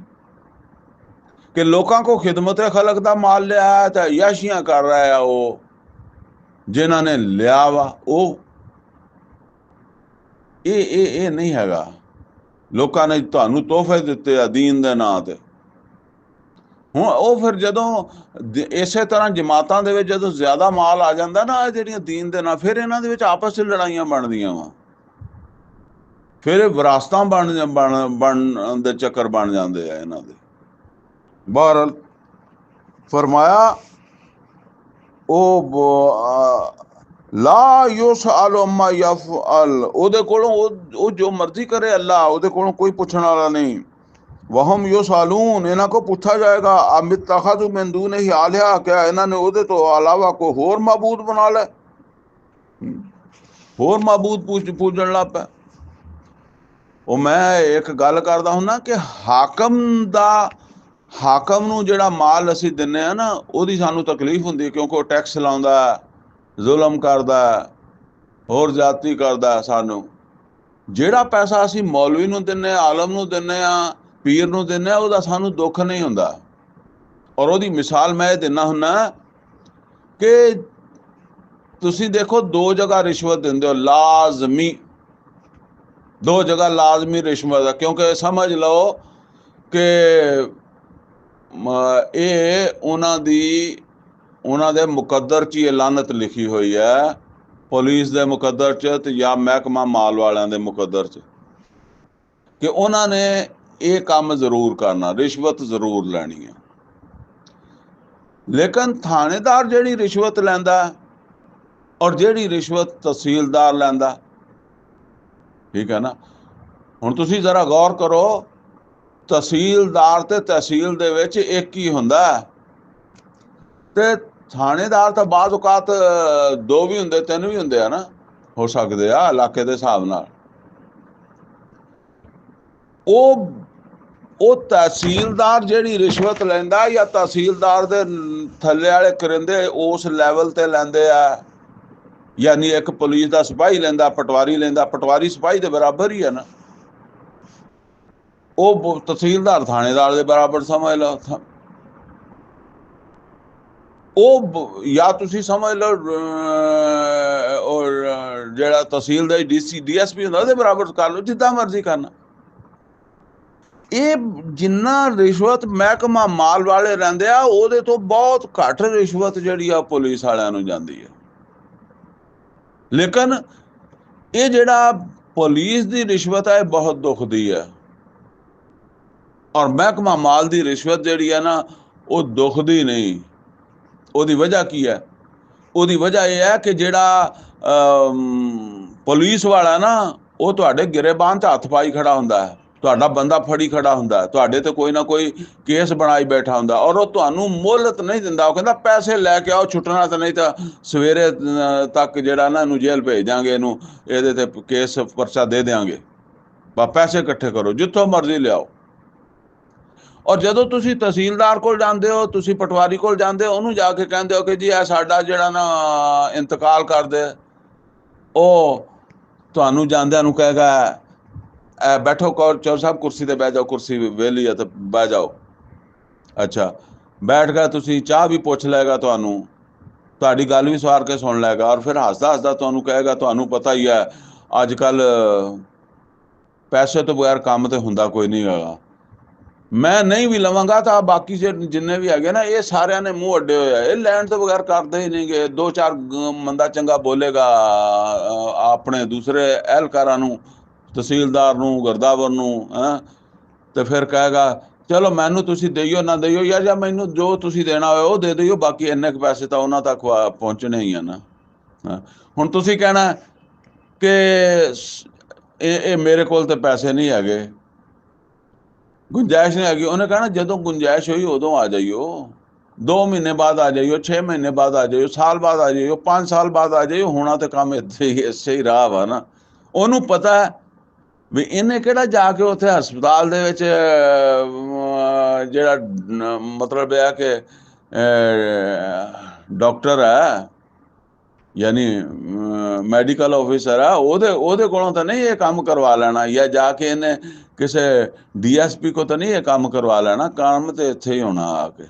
ਕਿ ਲੋਕਾਂ ਕੋ ਖਿਦਮਤ ਖਲਕ ਦਾ ਮਾਲ ਲਿਆ ਤਾਂ ਯਾਸ਼ੀਆਂ ਕਰ ਰਿਹਾ ਹੈ ਉਹ ਜਿਨ੍ਹਾਂ ਨੇ ਲਿਆ ਵਾ। ਉਹ ਇਹ ਨਹੀਂ ਹੈਗਾ। ਲੋਕਾਂ ਨੇ ਤੁਹਾਨੂੰ ਤੋਹਫੇ ਦਿੱਤੇ ਆ ਦੀਨ ਦੇ ਨਾਂ ਤੇ। ਹੁਣ ਉਹ ਫਿਰ ਜਦੋਂ ਇਸੇ ਤਰ੍ਹਾਂ ਜਮਾਤਾਂ ਦੇ ਵਿੱਚ ਜਦੋਂ ਜ਼ਿਆਦਾ ਮਾਲ ਆ ਜਾਂਦਾ ਨਾ ਜਿਹੜੀਆਂ ਦੀਨ ਦੇ ਨਾਂ, ਫਿਰ ਇਹਨਾਂ ਦੇ ਵਿੱਚ ਆਪਸ 'ਚ ਲੜਾਈਆਂ ਬਣਦੀਆਂ ਵਾ, ਫਿਰ ਇਹ ਵਿਰਾਸਤਾਂ ਬਣ ਦੇ ਚੱਕਰ ਬਣ ਜਾਂਦੇ ਆ ਇਹਨਾਂ ਦੇ। ਬਹਰਹਾਲ ਫਰਮਾਇਆ ਉਹ ਲਾ ਯੁਸਅਲ ਅਮਾ ਯਫਅਲ, ਉਹਦੇ ਕੋਲੋਂ ਉਹ ਜੋ ਮਰਜ਼ੀ ਕਰੇ ਅੱਲਾ, ਉਹਦੇ ਕੋਲੋਂ ਕੋਈ ਪੁੱਛਣ ਵਾਲਾ ਨਹੀਂ। ਵਹਮ ਯੁਸਅਲੂਨ, ਇਹਨਾਂ को पूछा जाएगा अमित्तखज़ू मिन दूनिही आलिहा, क्या ਇਹਨਾਂ ਨੇ ਉਹਦੇ ਤੋਂ ਇਲਾਵਾ ਕੋਈ ਹੋਰ ਮਾਬੂਦ ਬਣਾ ਲਿਆ, ਹੋਰ ਮਾਬੂਦ ਪੂਜਣ ਲੱਗ ਪਿਆ। ਉਹ ਮੈਂ ਇੱਕ ਗੱਲ ਕਰਦਾ ਹੁੰਦਾ ਕਿ ਹਾਕਮ ਨੂੰ ਜਿਹੜਾ ਮਾਲ ਅਸੀਂ ਦਿੰਦੇ ਆ ਨਾ, ਉਹਦੀ ਸਾਨੂੰ ਤਕਲੀਫ ਹੁੰਦੀ, ਕਿਉਂਕਿ ਉਹ ਟੈਕਸ ਲਾਉਂਦਾ, ਜ਼ੁਲਮ ਕਰਦਾ, ਹੋਰ ਜ਼ਿਆਦਤੀ ਕਰਦਾ। ਸਾਨੂੰ ਜਿਹੜਾ ਪੈਸਾ ਅਸੀਂ ਮੌਲਵੀ ਨੂੰ ਦਿੰਦੇ, ਆਲਮ ਨੂੰ ਦਿੰਦੇ ਆ, ਪੀਰ ਨੂੰ ਦਿੰਦੇ ਆ, ਉਹਦਾ ਸਾਨੂੰ ਦੁੱਖ ਨਹੀਂ ਹੁੰਦਾ। ਔਰ ਉਹਦੀ ਮਿਸਾਲ ਮੈਂ ਇਹ ਦਿੰਦਾ ਹੁੰਦਾ ਕਿ ਤੁਸੀਂ ਦੇਖੋ ਦੋ ਜਗ੍ਹਾ ਰਿਸ਼ਵਤ ਦਿੰਦੇ ਹੋ, ਲਾਜ਼ਮੀ ਦੋ ਜਗ੍ਹਾ ਲਾਜ਼ਮੀ ਰਿਸ਼ਵਤ ਹੈ। ਕਿਉਂਕਿ ਸਮਝ ਲਓ ਕਿ ਇਹ ਉਹਨਾਂ ਦੇ ਮੁਕੱਦਰ 'ਚ ਹੀ ਲਾਨਤ ਲਿਖੀ ਹੋਈ ਹੈ, ਪੁਲਿਸ ਦੇ ਮੁਕੱਦਰ 'ਚ ਤੇ ਜਾਂ ਮਹਿਕਮਾ ਮਾਲ ਵਾਲਿਆਂ ਦੇ ਮੁਕੱਦਰ 'ਚ, ਕਿ ਉਹਨਾਂ ਨੇ ਇਹ ਕੰਮ ਜ਼ਰੂਰ ਕਰਨਾ, ਰਿਸ਼ਵਤ ਜ਼ਰੂਰ ਲੈਣੀ ਹੈ। ਲੇਕਿਨ ਥਾਣੇਦਾਰ ਜਿਹੜੀ ਰਿਸ਼ਵਤ ਲੈਂਦਾ ਔਰ ਜਿਹੜੀ ਰਿਸ਼ਵਤ ਤਹਿਸੀਲਦਾਰ ਲੈਂਦਾ, ਠੀਕ ਹੈ ਨਾ। ਹੁਣ ਤੁਸੀਂ ਜ਼ਰਾ ਗੌਰ ਕਰੋ, ਤਹਿਸੀਲਦਾਰ ਤੇ ਤਹਿਸੀਲ ਦੇ ਵਿੱਚ ਇੱਕ ਹੀ ਹੁੰਦਾ, ਤੇ ਥਾਣੇਦਾਰ ਤਾਂ ਬਾਜ਼ ਔਕਾਤ ਦੋ ਵੀ ਹੁੰਦੇ, ਤਿੰਨ ਵੀ ਹੁੰਦੇ ਆ ਨਾ, ਹੋ ਸਕਦੇ ਆ ਇਲਾਕੇ ਦੇ ਹਿਸਾਬ ਨਾਲ। ਉਹ ਤਹਿਸੀਲਦਾਰ ਜਿਹੜੀ ਰਿਸ਼ਵਤ ਲੈਂਦਾ ਜਾਂ ਤਹਿਸੀਲਦਾਰ ਦੇ ਥੱਲੇ ਵਾਲੇ ਕਰਿੰਦੇ ਉਸ ਲੈਵਲ ਤੇ ਲੈਂਦੇ ਆ, ਯਾਨੀ ਇੱਕ ਪੁਲਿਸ ਦਾ ਸਿਪਾਹੀ ਲੈਂਦਾ, ਪਟਵਾਰੀ ਲੈਂਦਾ, ਪਟਵਾਰੀ ਸਿਪਾਹੀ ਦੇ ਬਰਾਬਰ ਹੀ ਹੈ ਨਾ। ਉਹ ਤਹਿਸੀਲਦਾਰ ਥਾਣੇਦਾਰ ਦੇ ਬਰਾਬਰ ਸਮਝ ਲਓ। ਉਹ ਜਾਂ ਤੁਸੀਂ ਸਮਝ ਲਓ ਔਰ ਜਿਹੜਾ ਤਹਿਸੀਲ ਦਾ DSP ਹੁੰਦਾ ਉਹਦੇ ਬਰਾਬਰ ਕਰ ਲਓ, ਜਿੱਦਾਂ ਮਰਜ਼ੀ ਕਰਨਾ। ਇਹ ਜਿੰਨਾ ਰਿਸ਼ਵਤ ਮਹਿਕਮਾ ਮਾਲ ਵਾਲੇ ਰਹਿੰਦੇ ਆ, ਉਹਦੇ ਤੋਂ ਬਹੁਤ ਘੱਟ ਰਿਸ਼ਵਤ ਜਿਹੜੀ ਆ ਪੁਲਿਸ ਵਾਲਿਆਂ ਨੂੰ ਜਾਂਦੀ ਹੈ। ਲੇਕਿਨ ਇਹ ਜਿਹੜਾ ਪੁਲਿਸ ਦੀ ਰਿਸ਼ਵਤ ਹੈ, ਇਹ ਬਹੁਤ ਦੁਖਦੀ ਹੈ, ਔਰ ਮਹਿਕਮਾ ਮਾਲ ਦੀ ਰਿਸ਼ਵਤ ਜਿਹੜੀ ਹੈ ਨਾ, ਉਹ ਦੁਖਦੀ ਨਹੀਂ। ਉਹਦੀ ਵਜ੍ਹਾ ਕੀ ਹੈ? ਉਹਦੀ ਵਜ੍ਹਾ ਇਹ ਹੈ ਕਿ ਜਿਹੜਾ ਪੁਲਿਸ ਵਾਲਾ ਨਾ ਉਹ ਤੁਹਾਡੇ ਗਿਰੇਬਾਨ 'ਚ ਹੱਥ ਪਾਈ ਖੜਾ ਹੁੰਦਾ ਹੈ, ਤੁਹਾਡਾ ਬੰਦਾ ਫੜੀ ਖੜਾ ਹੁੰਦਾ, ਤੁਹਾਡੇ ਤੇ ਕੋਈ ਨਾ ਕੋਈ ਕੇਸ ਬਣਾਈ ਬੈਠਾ ਹੁੰਦਾ, ਔਰ ਉਹ ਤੁਹਾਨੂੰ ਮੁਹਲਤ ਨਹੀਂ ਦਿੰਦਾ। ਉਹ ਕਹਿੰਦਾ ਪੈਸੇ ਲੈ ਕੇ ਆਓ, ਛੁੱਟਣਾ ਤਾਂ ਨਹੀਂ ਤਾਂ ਸਵੇਰੇ ਤੱਕ ਜਿਹੜਾ ਨਾ ਇਹਨੂੰ ਜੇਲ੍ਹ ਭੇਜ ਦਿਆਂਗੇ, ਇਹਨੂੰ ਇਹਦੇ ਤੇ ਕੇਸ ਪਰਚਾ ਦੇ ਦਿਆਂਗੇ, ਬਸ ਪੈਸੇ ਇਕੱਠੇ ਕਰੋ, ਜਿੱਥੋਂ ਮਰਜ਼ੀ ਲਿਆਓ। ਔਰ ਜਦੋਂ ਤੁਸੀਂ ਤਹਿਸੀਲਦਾਰ ਕੋਲ ਜਾਂਦੇ ਹੋ, ਤੁਸੀਂ ਪਟਵਾਰੀ ਕੋਲ ਜਾਂਦੇ ਹੋ, ਉਹਨੂੰ ਜਾ ਕੇ ਕਹਿੰਦੇ ਹੋ ਕਿ ਜੀ ਇਹ ਸਾਡਾ ਜਿਹੜਾ ਨਾ ਇੰਤਕਾਲ ਕਰ ਦੇ, ਉਹ ਤੁਹਾਨੂੰ ਜਾਂਦਿਆਂ ਨੂੰ ਕਹੇਗਾ ਬੈਠੋ ਚੌਰ ਸਾਹਿਬ ਕੁਰਸੀ ਤੇ ਬਹਿ ਜਾਓ, ਕੁਰਸੀ ਵਿਹਲੀ ਹੈ ਤੇ ਬਹਿ ਜਾਓ। ਅੱਛਾ, ਬੈਠ ਗਿਆ, ਤੁਸੀਂ ਚਾਹ ਵੀ ਪੁੱਛ ਲਏਗਾ, ਤੁਹਾਨੂੰ ਤੁਹਾਡੀ ਗੱਲ ਵੀ ਸਵਾਰ ਕੇ ਸੁਣ ਲਏਗਾ, ਔਰ ਫਿਰ ਹੱਸਦਾ ਹੱਸਦਾ ਤੁਹਾਨੂੰ ਕਹੇਗਾ ਤੁਹਾਨੂੰ ਪਤਾ ਹੀ ਹੈ ਅੱਜ ਕੱਲ੍ਹ ਪੈਸੇ ਤੋਂ ਬਗੈਰ ਕੰਮ ਤੇ ਹੁੰਦਾ ਕੋਈ ਨਹੀਂ ਹੈਗਾ, ਮੈਂ ਨਹੀਂ ਵੀ ਲਵਾਂਗਾ ਤਾਂ ਬਾਕੀ ਜਿੰਨੇ ਵੀ ਹੈਗੇ ਨਾ ਇਹ ਸਾਰਿਆਂ ਨੇ ਮੂੰਹ ਅੱਡੇ ਹੋਏ ਆ, ਇਹ ਲੈਣ ਤੋਂ ਬਗੈਰ ਕਰਦੇ ਹੀ ਨਹੀਂ ਗੇ। ਦੋ ਚਾਰ ਮੰਦਾ ਚੰਗਾ ਬੋਲੇਗਾ ਆਪਣੇ ਦੂਸਰੇ ਅਹਿਲਕਾਰਾਂ ਨੂੰ, ਤਹਿਸੀਲਦਾਰ ਨੂੰ, ਗਰਦਾਵਰ ਨੂੰ, ਤੇ ਫਿਰ ਕਹੇਗਾ ਚਲੋ ਮੈਨੂੰ ਤੁਸੀਂ ਦੇਈਓ ਨਾ ਦੇਈਓ, ਜਾਂ ਮੈਨੂੰ ਜੋ ਤੁਸੀਂ ਦੇਣਾ ਹੋਵੇ ਉਹ ਦੇ ਦਿਓ, ਬਾਕੀ ਇੰਨੇ ਕੁ ਪੈਸੇ ਤਾਂ ਉਹਨਾਂ ਤੱਕ ਪਹੁੰਚਣੇ ਹੀ ਆ ਨਾ। ਹੁਣ ਤੁਸੀਂ ਕਹਿਣਾ ਕਿ ਇਹ ਮੇਰੇ ਕੋਲ ਤੇ ਪੈਸੇ ਨਹੀਂ ਹੈਗੇ, ਗੁੰਜਾਇਸ਼ ਨਹੀਂ ਹੈਗੀ। ਉਹਨੇ ਕਹਿਣਾ ਜਦੋਂ ਗੁੰਜਾਇਸ਼ ਹੋਈ ਉਦੋਂ ਆ ਜਾਈਓ, 2 ਮਹੀਨੇ ਬਾਅਦ ਆ ਜਾਈਓ, 6 ਮਹੀਨੇ ਬਾਅਦ ਆ ਜਾਈਓ, ਸਾਲ ਬਾਅਦ ਆ ਜਾਈਓ, 5 ਸਾਲ ਬਾਅਦ ਆ ਜਾਈਓ, ਹੋਣਾ ਤੇ ਕੰਮ ਇਸੇ ਹੀ ਰਾਹ ਵਾ ਨਾ। ਉਹਨੂੰ ਪਤਾ ਹੈ ਵੀ ਇਹਨੇ ਕਿਹੜਾ ਜਾ ਕੇ ਉੱਥੇ ਹਸਪਤਾਲ ਦੇ ਵਿੱਚ ਜਿਹੜਾ ਮਤਲਬ ਇਹ ਕਿ ਡਾਕਟਰ ਹੈ ਯਾਨੀ ਮੈਡੀਕਲ ਆਫਿਸਰ ਆ, ਉਹਦੇ ਕੋਲੋਂ ਤਾਂ ਨਹੀਂ ਇਹ ਕੰਮ ਕਰਵਾ ਲੈਣਾ, ਜਾਂ ਜਾ ਕੇ ਇਹਨੇ ਕਿਸੇ DSP ਕੋ ਤਾਂ ਨਹੀਂ ਇਹ ਕੰਮ ਕਰਵਾ ਲੈਣਾ, ਕੰਮ ਤੇ ਇੱਥੇ ਹੀ ਹੋਣਾ ਆ ਕੇ।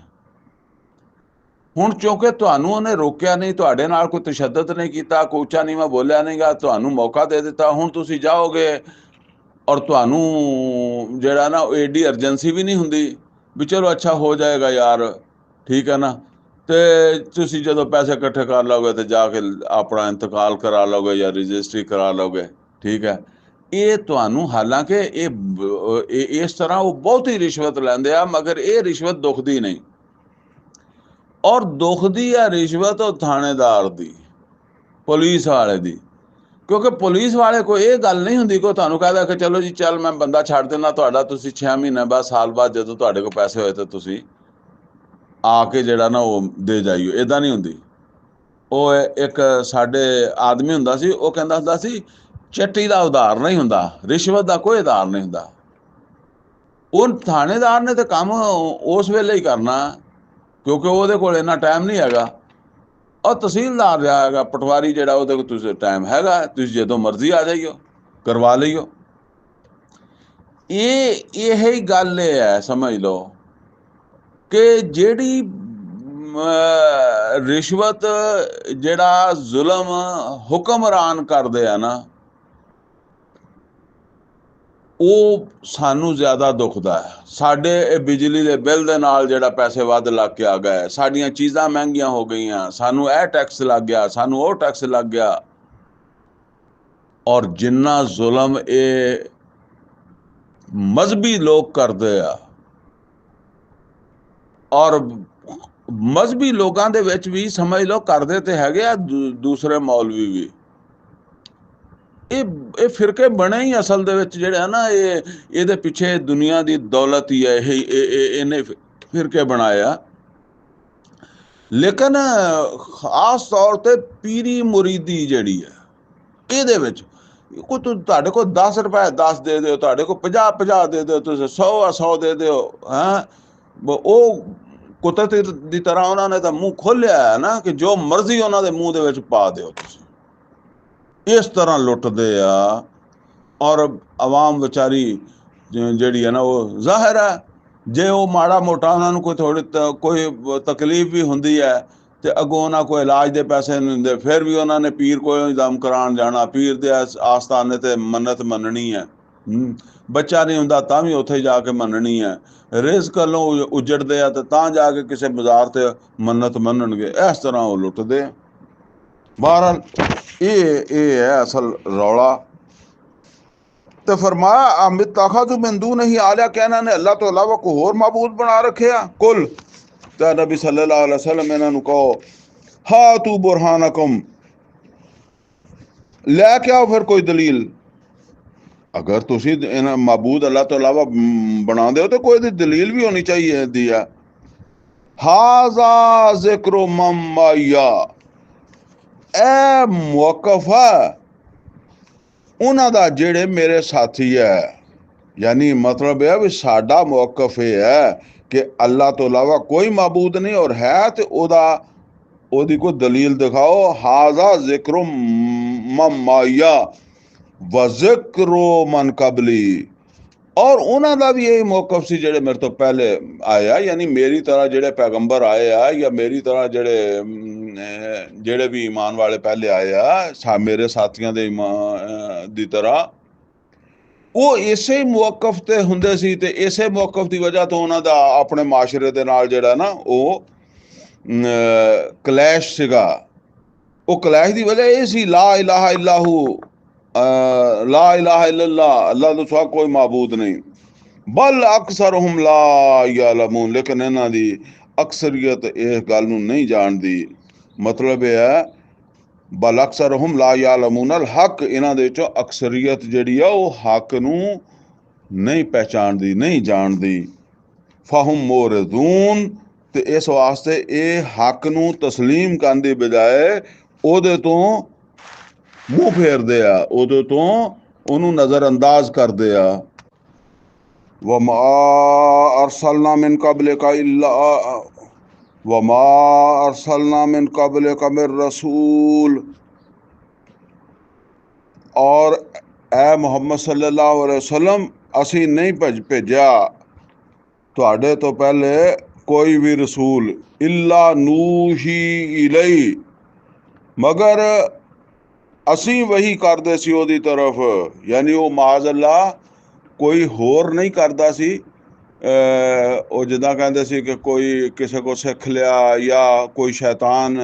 ਹੁਣ ਕਿਉਂਕਿ ਤੁਹਾਨੂੰ ਉਹਨੇ ਰੋਕਿਆ ਨਹੀਂ, ਤੁਹਾਡੇ ਨਾਲ ਕੋਈ ਤਸ਼ੱਦਦ ਨਹੀਂ ਕੀਤਾ, ਕੋਈ ਉੱਚਾ ਨੀਵਾਂ ਬੋਲਿਆ ਨਹੀਂਗਾ, ਤੁਹਾਨੂੰ ਮੌਕਾ ਦੇ ਦਿੱਤਾ, ਹੁਣ ਤੁਸੀਂ ਜਾਓਗੇ ਔਰ ਤੁਹਾਨੂੰ ਜਿਹੜਾ ਨਾ ਐਡੀ ਅਰਜੈਂਸੀ ਵੀ ਨਹੀਂ ਹੁੰਦੀ ਵੀ ਚਲੋ ਅੱਛਾ ਹੋ ਜਾਏਗਾ ਯਾਰ, ਠੀਕ ਹੈ ਨਾ, ਤੇ ਤੁਸੀਂ ਜਦੋਂ ਪੈਸੇ ਇਕੱਠੇ ਕਰ ਲਓਗੇ ਤੇ ਜਾ ਕੇ ਆਪਣਾ ਇੰਤਕਾਲ ਕਰਾ ਲਓਗੇ ਜਾਂ ਰਜਿਸਟਰੀ ਕਰਾ ਲਓਗੇ, ਠੀਕ ਹੈ। ਇਹ ਤੁਹਾਨੂੰ ਹਾਲਾਂਕਿ ਇਹ ਇਸ ਤਰ੍ਹਾਂ ਉਹ ਬਹੁਤੀ ਰਿਸ਼ਵਤ ਲੈਂਦੇ ਆ, ਮਗਰ ਇਹ ਰਿਸ਼ਵਤ ਦੁਖਦੀ ਨਹੀਂ, ਔਰ ਦੁਖਦੀ ਆ ਰਿਸ਼ਵਤ ਉਹ ਥਾਣੇਦਾਰ ਦੀ, ਪੁਲਿਸ ਵਾਲੇ ਦੀ। ਕਿਉਂਕਿ ਪੁਲਿਸ ਵਾਲੇ ਕੋਈ ਇਹ ਗੱਲ ਨਹੀਂ ਹੁੰਦੀ ਕੋਈ ਤੁਹਾਨੂੰ ਕਹਦਾ ਕਿ ਚਲੋ ਜੀ ਚੱਲ ਮੈਂ ਬੰਦਾ ਛੱਡ ਦਿੰਦਾ ਤੁਹਾਡਾ, ਤੁਸੀਂ 6 ਮਹੀਨੇ ਬਾਅਦ ਸਾਲ ਬਾਅਦ ਜਦੋਂ ਤੁਹਾਡੇ ਕੋਲ ਪੈਸੇ ਹੋਏ ਤਾਂ ਤੁਸੀਂ ਆ ਕੇ ਜਿਹੜਾ ਨਾ ਉਹ ਦੇ ਜਾਈਓ, ਇੱਦਾਂ ਨਹੀਂ ਹੁੰਦੀ। ਉਹ ਇੱਕ ਸਾਡੇ ਆਦਮੀ ਹੁੰਦਾ ਸੀ, ਉਹ ਕਹਿੰਦਾ ਹੁੰਦਾ ਸੀ ਚੱਟੀ ਦਾ ਉਧਾਰ ਨਹੀਂ ਹੁੰਦਾ, ਰਿਸ਼ਵਤ ਦਾ ਕੋਈ ਉਧਾਰ ਨਹੀਂ ਹੁੰਦਾ। ਉਹ ਥਾਣੇਦਾਰ ਨੇ ਤਾਂ ਕੰਮ ਉਸ ਵੇਲੇ ਹੀ ਕਰਨਾ ਕਿਉਂਕਿ ਉਹਦੇ ਕੋਲ ਇੰਨਾ ਟਾਈਮ ਨਹੀਂ ਹੈਗਾ, ਔਰ ਤਹਿਸੀਲਦਾਰ ਜਾਏਗਾ, ਪਟਵਾਰੀ ਜਿਹੜਾ ਉਹਦੇ ਕੋਲ ਤੁਸੀਂ ਟਾਈਮ ਹੈਗਾ, ਤੁਸੀਂ ਜਦੋਂ ਮਰਜ਼ੀ ਆ ਜਾਈਓ, ਕਰਵਾ ਲਈਓ। ਇਹ ਗੱਲ ਇਹ ਹੈ, ਸਮਝ ਲਓ ਕਿ ਜਿਹੜੀ ਰਿਸ਼ਵਤ ਜਿਹੜਾ ਜ਼ੁਲਮ ਹੁਕਮਰਾਨ ਕਰਦੇ ਆ ਨਾ, ਉਹ ਸਾਨੂੰ ਜ਼ਿਆਦਾ ਦੁਖਦਾ ਹੈ। ਸਾਡੇ ਬਿਜਲੀ ਦੇ ਬਿੱਲ ਦੇ ਨਾਲ ਜਿਹੜਾ ਪੈਸੇ ਵੱਧ ਲੱਗ ਕੇ ਆ ਗਏ, ਸਾਡੀਆਂ ਚੀਜ਼ਾਂ ਮਹਿੰਗੀਆਂ ਹੋ ਗਈਆਂ, ਸਾਨੂੰ ਇਹ ਟੈਕਸ ਲੱਗ ਗਿਆ, ਸਾਨੂੰ ਉਹ ਟੈਕਸ ਲੱਗ ਗਿਆ, ਔਰ ਜਿੰਨਾ ਜ਼ੁਲਮ ਇਹ ਮਜ਼ਹਬੀ ਲੋਕ ਕਰਦੇ ਆ, ਔਰ ਮਜ਼ਹਬੀ ਲੋਕਾਂ ਦੇ ਵਿੱਚ ਵੀ ਸਮਝ ਲਓ ਕਰਦੇ ਤੇ ਹੈਗੇ ਆ ਦੂਸਰੇ ਮੌਲਵੀ ਵੀ, ਇਹ ਫਿਰਕੇ ਬਣੇ ਹੀ ਅਸਲ ਦੇ ਵਿੱਚ ਜਿਹੜੇ ਆ ਨਾ, ਇਹਦੇ ਪਿੱਛੇ ਦੁਨੀਆ ਦੀ ਦੌਲਤ ਹੀ ਹੈ, ਇਹਨੇ ਫਿਰਕੇ ਬਣਾਇਆ। ਲੇਕਿਨ ਖਾਸ ਤੌਰ ਤੇ ਪੀਰੀ ਮੁਰੀਦੀ ਜਿਹੜੀ ਹੈ, ਇਹਦੇ ਵਿੱਚ ਕੋਈ ਤੁਹਾਡੇ ਕੋਲ 10 ਰੁਪਏ 10 ਦੇ ਦਿਓ, ਤੁਹਾਡੇ ਕੋਲ 50 ਦੇ ਦਿਓ, ਤੁਸੀਂ 100 ਦੇ ਦਿਓ, ਉਹ ਕੁਦਰਤ ਦੀ ਤਰ੍ਹਾਂ ਉਹਨਾਂ ਨੇ ਤਾਂ ਮੂੰਹ ਖੋਲਿਆ ਹੈ ਨਾ ਕਿ ਜੋ ਮਰਜ਼ੀ ਉਹਨਾਂ ਦੇ ਮੂੰਹ ਦੇ ਵਿੱਚ ਪਾ ਦਿਓ ਤੁਸੀਂ, ਇਸ ਤਰ੍ਹਾਂ ਲੁੱਟਦੇ ਆ। ਔਰ ਆਵਾਮ ਵਿਚਾਰੀ ਜਿਹੜੀ ਹੈ ਨਾ, ਉਹ ਜ਼ਾਹਿਰ ਹੈ ਜੇ ਉਹ ਮਾੜਾ ਮੋਟਾ ਉਹਨਾਂ ਨੂੰ ਕੋਈ ਤਕਲੀਫ ਵੀ ਹੁੰਦੀ ਹੈ ਤੇ ਅੱਗੋਂ ਉਹਨਾਂ ਕੋਈ ਇਲਾਜ ਦੇ ਪੈਸੇ ਨਹੀਂ ਹੁੰਦੇ, ਫਿਰ ਵੀ ਉਹਨਾਂ ਨੇ ਪੀਰ ਕੋਲੋਂ ਦਮ ਕਰਾਉਣ ਜਾਣਾ, ਪੀਰ ਦੇ ਆਸਤਾਨੇ ਤੇ ਮੰਨਤ ਮੰਨਣੀ ਹੈ। ਬੱਚਾ ਨਹੀਂ ਹੁੰਦਾ ਤਾਂ ਵੀ ਉੱਥੇ ਜਾ ਕੇ ਮੰਨਣੀ ਹੈ, ਰਿਜ਼ਕ ਵੱਲੋਂ ਉਜੜਦੇ ਆ ਤਾਂ ਜਾ ਕੇ ਕਿਸੇ ਬਾਜ਼ਾਰ ਤੇ ਮੰਨਤ ਮੰਨਣਗੇ, ਇਸ ਤਰ੍ਹਾਂ ਉਹ ਲੁੱਟਦੇ ਆ। ਬਹਰਹਾਲ ਇਹ ਹੈ ਅਸਲ ਰੌਲਾ। ਤੇ ਫਰਮਾਇਆ ਅਮਿਤਾਖਾਜ਼ੂ ਮਿਨ ਦੂਨਿhi ਆਲਿਹਾ, ਕਿ ਇਹਨਾਂ ਨੇ ਅੱਲਾਹ ਤੋਂ ਇਲਾਵਾ ਕੋਈ ਹੋਰ ਮਾਬੂਦ ਬਣਾ ਰੱਖਿਆ। ਕੁਲ ਤੇ ਨਬੀ ਸੱਲੱਲਾਹੁ ਅਲੈहि ਵਸੱਲਮ ਇਹਨਾਂ ਨੂੰ ਕਹੋ, ਹਾਤੂ ਬੁਰਹਾਨਕੁਮ, ਲੈ ਕੇ ਆਓ ਫਿਰ ਕੋਈ ਦਲੀਲ। ਅਗਰ ਤੁਸੀਂ ਇਹਨਾਂ ਮਾਬੂਦ ਅੱਲਾਹ ਤੋਂ ਇਲਾਵਾ ਬਣਾਉਂਦੇ ਹੋ ਤਾਂ ਕੋਈ ਦੀ ਦਲੀਲ ਵੀ ਹੋਣੀ ਚਾਹੀਏ ਦੀ ਆ। ਹਾਜ਼ਾ ਜ਼ਿਕਰ ਮਮਾਇਆ, ਇਹ ਮੌਕਫ ਹੈ ਉਹਨਾਂ ਦਾ ਜਿਹੜੇ ਮੇਰੇ ਸਾਥੀ ਹੈ। यानी मतलब है भी साडा मौकफ ये है कि अल्लाह तो इलावा कोई माबूद नहीं और है तो ओदी कोई दलील दिखाओ। हाजा जिक्र ममाया व जिक्र मन कबली, और उन्हों का भी यही मौकफ सी जेड़े मेरे तो पहले आया, यानी मेरी तरह जेड़े पैगंबर आए आ या मेरी तरह जेड़े भी ईमान वाले पहले आए आ मेरे साथियों के ईमान दी तरह ਉਹ ਇਸੇ ਮੌਕਫ ਤੇ ਹੁੰਦੇ ਸੀ ਤੇ ਇਸੇ ਮੌਕਫ ਦੀ ਵਜ੍ਹਾ ਤੋਂ ਉਹਨਾਂ ਦਾ ਆਪਣੇ ਮਾਸ਼ਰੇ ਦੇ ਨਾਲ ਜਿਹੜਾ ਨਾ ਉਹ ਕਲੈਸ਼ ਸੀਗਾ। ਉਹ ਕਲੈਸ਼ ਦੀ ਵਜ੍ਹਾ ਇਹ ਸੀ ਲਾ ਇਲਾਹਾ ਇਲਾਹੂ, ਲਾ ਇਲਾਹਾ ਇल्लल्लाह, ਅੱਲਾਹ ਤੋਂ ਸਿਵਾ ਕੋਈ ਮਾਬੂਦ ਨਹੀਂ। ਬਲ ਅਕਸਰਹੁਮ ਲਾ ਯਅਲਮੂਨ, ਲੇਕਿਨ ਇਹਨਾਂ ਦੀ ਅਕਸਰੀਅਤ ਇਸ ਗੱਲ ਨੂੰ ਨਹੀਂ ਜਾਣਦੀ। ਮਤਲਬ ਇਹ ਹੈ ਬਲ ਅਕਸਰਹੁਮ ਲਾ ਯਅਲਮੂਨ ਅਲ ਹਕ, ਇਹਨਾਂ ਦੇ ਵਿੱਚੋਂ ਅਕਸਰੀਅਤ ਜਿਹੜੀ ਆ ਉਹ ਹੱਕ ਨੂੰ ਨਹੀਂ ਪਹਿਚਾਣਦੀ, ਨਹੀਂ ਜਾਣਦੀ। ਫਹੁਮ ਮੋਰਦੂਨ, ਤੇ ਇਸ ਵਾਸਤੇ ਇਹ ਹੱਕ ਨੂੰ ਤਸਲੀਮ ਕਰਨ ਦੀ ਬਜਾਏ ਉਹਦੇ ਤੋਂ ਮੂੰਹ ਫੇਰਦੇ ਆ, ਉਹਦੇ ਤੋਂ ਉਹਨੂੰ ਨਜ਼ਰ ਅੰਦਾਜ਼ ਕਰਦੇ ਆ। ਵਮਾ ਅਰਸਲਨਾ ਮਿਨ ਕਬਲਿਕ ਇਲਾ वमा अरसलना मिन क़ब्लिक मिर रसूल, और ए मुहम्मद सल्लल्लाहु अलैहि वसल्लम असी नहीं भेजा तुहाडे तो पहले कोई भी रसूल, इल्ला नूही इलई, मगर असी वही करदे सी ओदी तरफ। यानी वो माज़ अल्लाह कोई होर नहीं करदा सी। ਉਹ ਜਿੱਦਾਂ ਕਹਿੰਦੇ ਸੀ ਕਿ ਕੋਈ ਕਿਸੇ ਕੋ ਸਿੱਖ ਲਿਆ ਜਾਂ ਕੋਈ ਸ਼ੈਤਾਨ